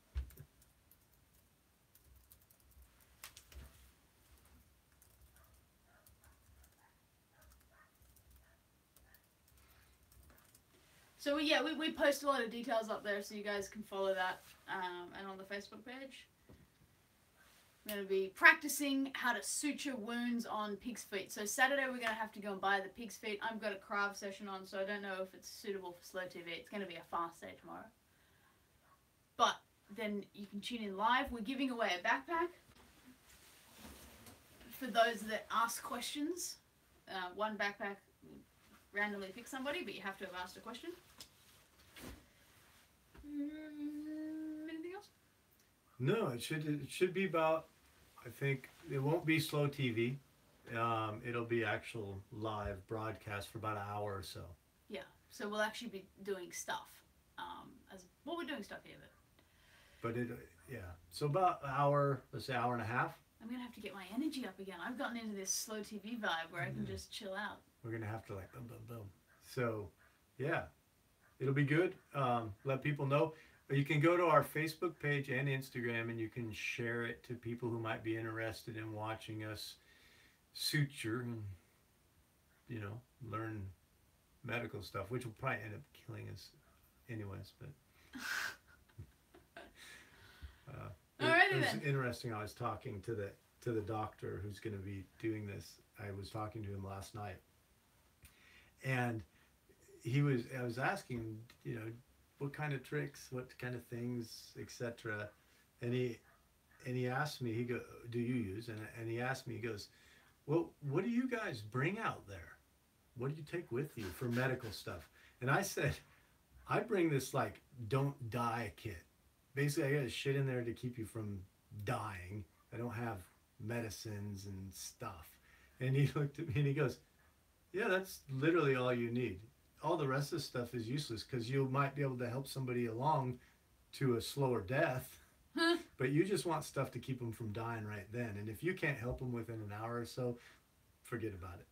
So we post a lot of details up there so you guys can follow that, and on the Facebook page. I'm going to be practicing how to suture wounds on pig's feet. So Saturday we're going to have to go and buy the pig's feet. I've got a craft session on, so I don't know if it's suitable for slow TV. It's going to be a fast day tomorrow. But then you can tune in live. We're giving away a backpack for those that ask questions. One backpack randomly pick somebody, but you have to have asked a question. Anything else? No, it should be about. I think it won't be slow TV. It'll be actual live broadcast for about an hour or so. Yeah, so we'll actually be doing stuff. We're doing stuff here, but so about an hour, let's say hour and a half. I'm gonna have to get my energy up again. I've gotten into this slow TV vibe where I can just chill out. We're gonna have to like boom, boom, boom. So, yeah, it'll be good. Let people know. You can go to our Facebook page and Instagram, and you can share it to people who might be interested in watching us suture and, learn medical stuff, which will probably end up killing us anyways. But it was interesting. I was talking to the doctor who's going to be doing this. I was talking to him last night, and I was asking, what kind of tricks, what kind of things, etc. And he asked me, do you use? And he asked me, he goes, well, what do you guys bring out there? What do you take with you for medical stuff? And I said, I bring this like don't die kit. Basically, I got shit in there to keep you from dying. I don't have medicines and stuff. And he looked at me and he goes, yeah, that's literally all you need. All the rest of the stuff is useless because you might be able to help somebody along to a slower death, but you just want stuff to keep them from dying right then. And if you can't help them within an hour or so, forget about it.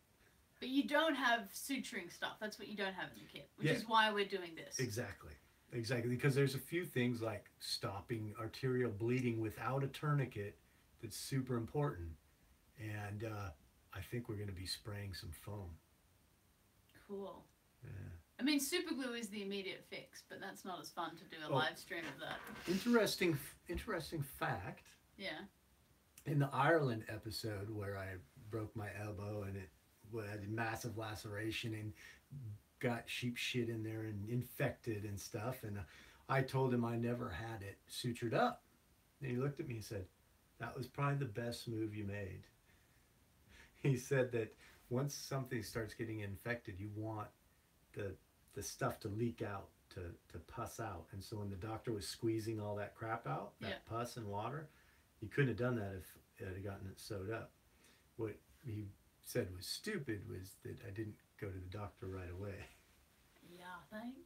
But you don't have suturing stuff. That's what you don't have in the kit, which Yeah. is why we're doing this. Exactly. Exactly. Because there's a few things like stopping arterial bleeding without a tourniquet that's super important. And I think we're going to be spraying some foam. Cool. Yeah. I mean, super glue is the immediate fix, but that's not as fun to do a Oh. live stream of that. Interesting fact. Yeah. In the Ireland episode where I broke my elbow and it had a massive laceration and got sheep shit in there and infected and stuff, and I told him I never had it sutured up. And he looked at me and said, "That was probably the best move you made." He said that once something starts getting infected, you want the stuff to leak out, to pus out. And so when the doctor was squeezing all that crap out, that pus and water, he couldn't have done that if it had gotten it sewed up. What he said was stupid was that I didn't go to the doctor right away. Yeah, I think.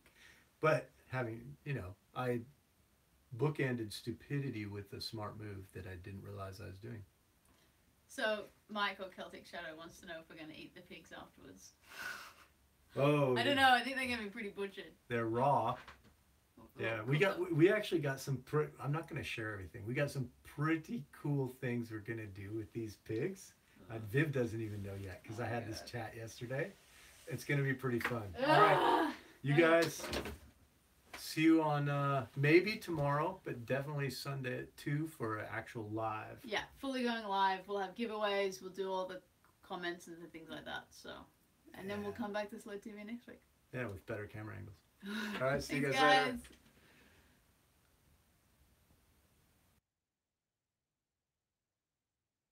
But having, I bookended stupidity with a smart move that I didn't realize I was doing. So, Mike or Celtic Shadow wants to know if we're going to eat the pigs afterwards. Oh, I don't know. I think they're going to be pretty butchered. They're raw. Yeah, we actually got some. I'm not going to share everything. We got some pretty cool things we're going to do with these pigs. Viv doesn't even know yet because I had this chat yesterday. It's going to be pretty fun. All right, you guys. See you on maybe tomorrow, but definitely Sunday at 2 for an actual live. Yeah, fully going live. We'll have giveaways. We'll do all the comments and things like that. So, and then we'll come back to Slow TV next week. Yeah, with better camera angles. All right, see you Thanks, guys later. guys.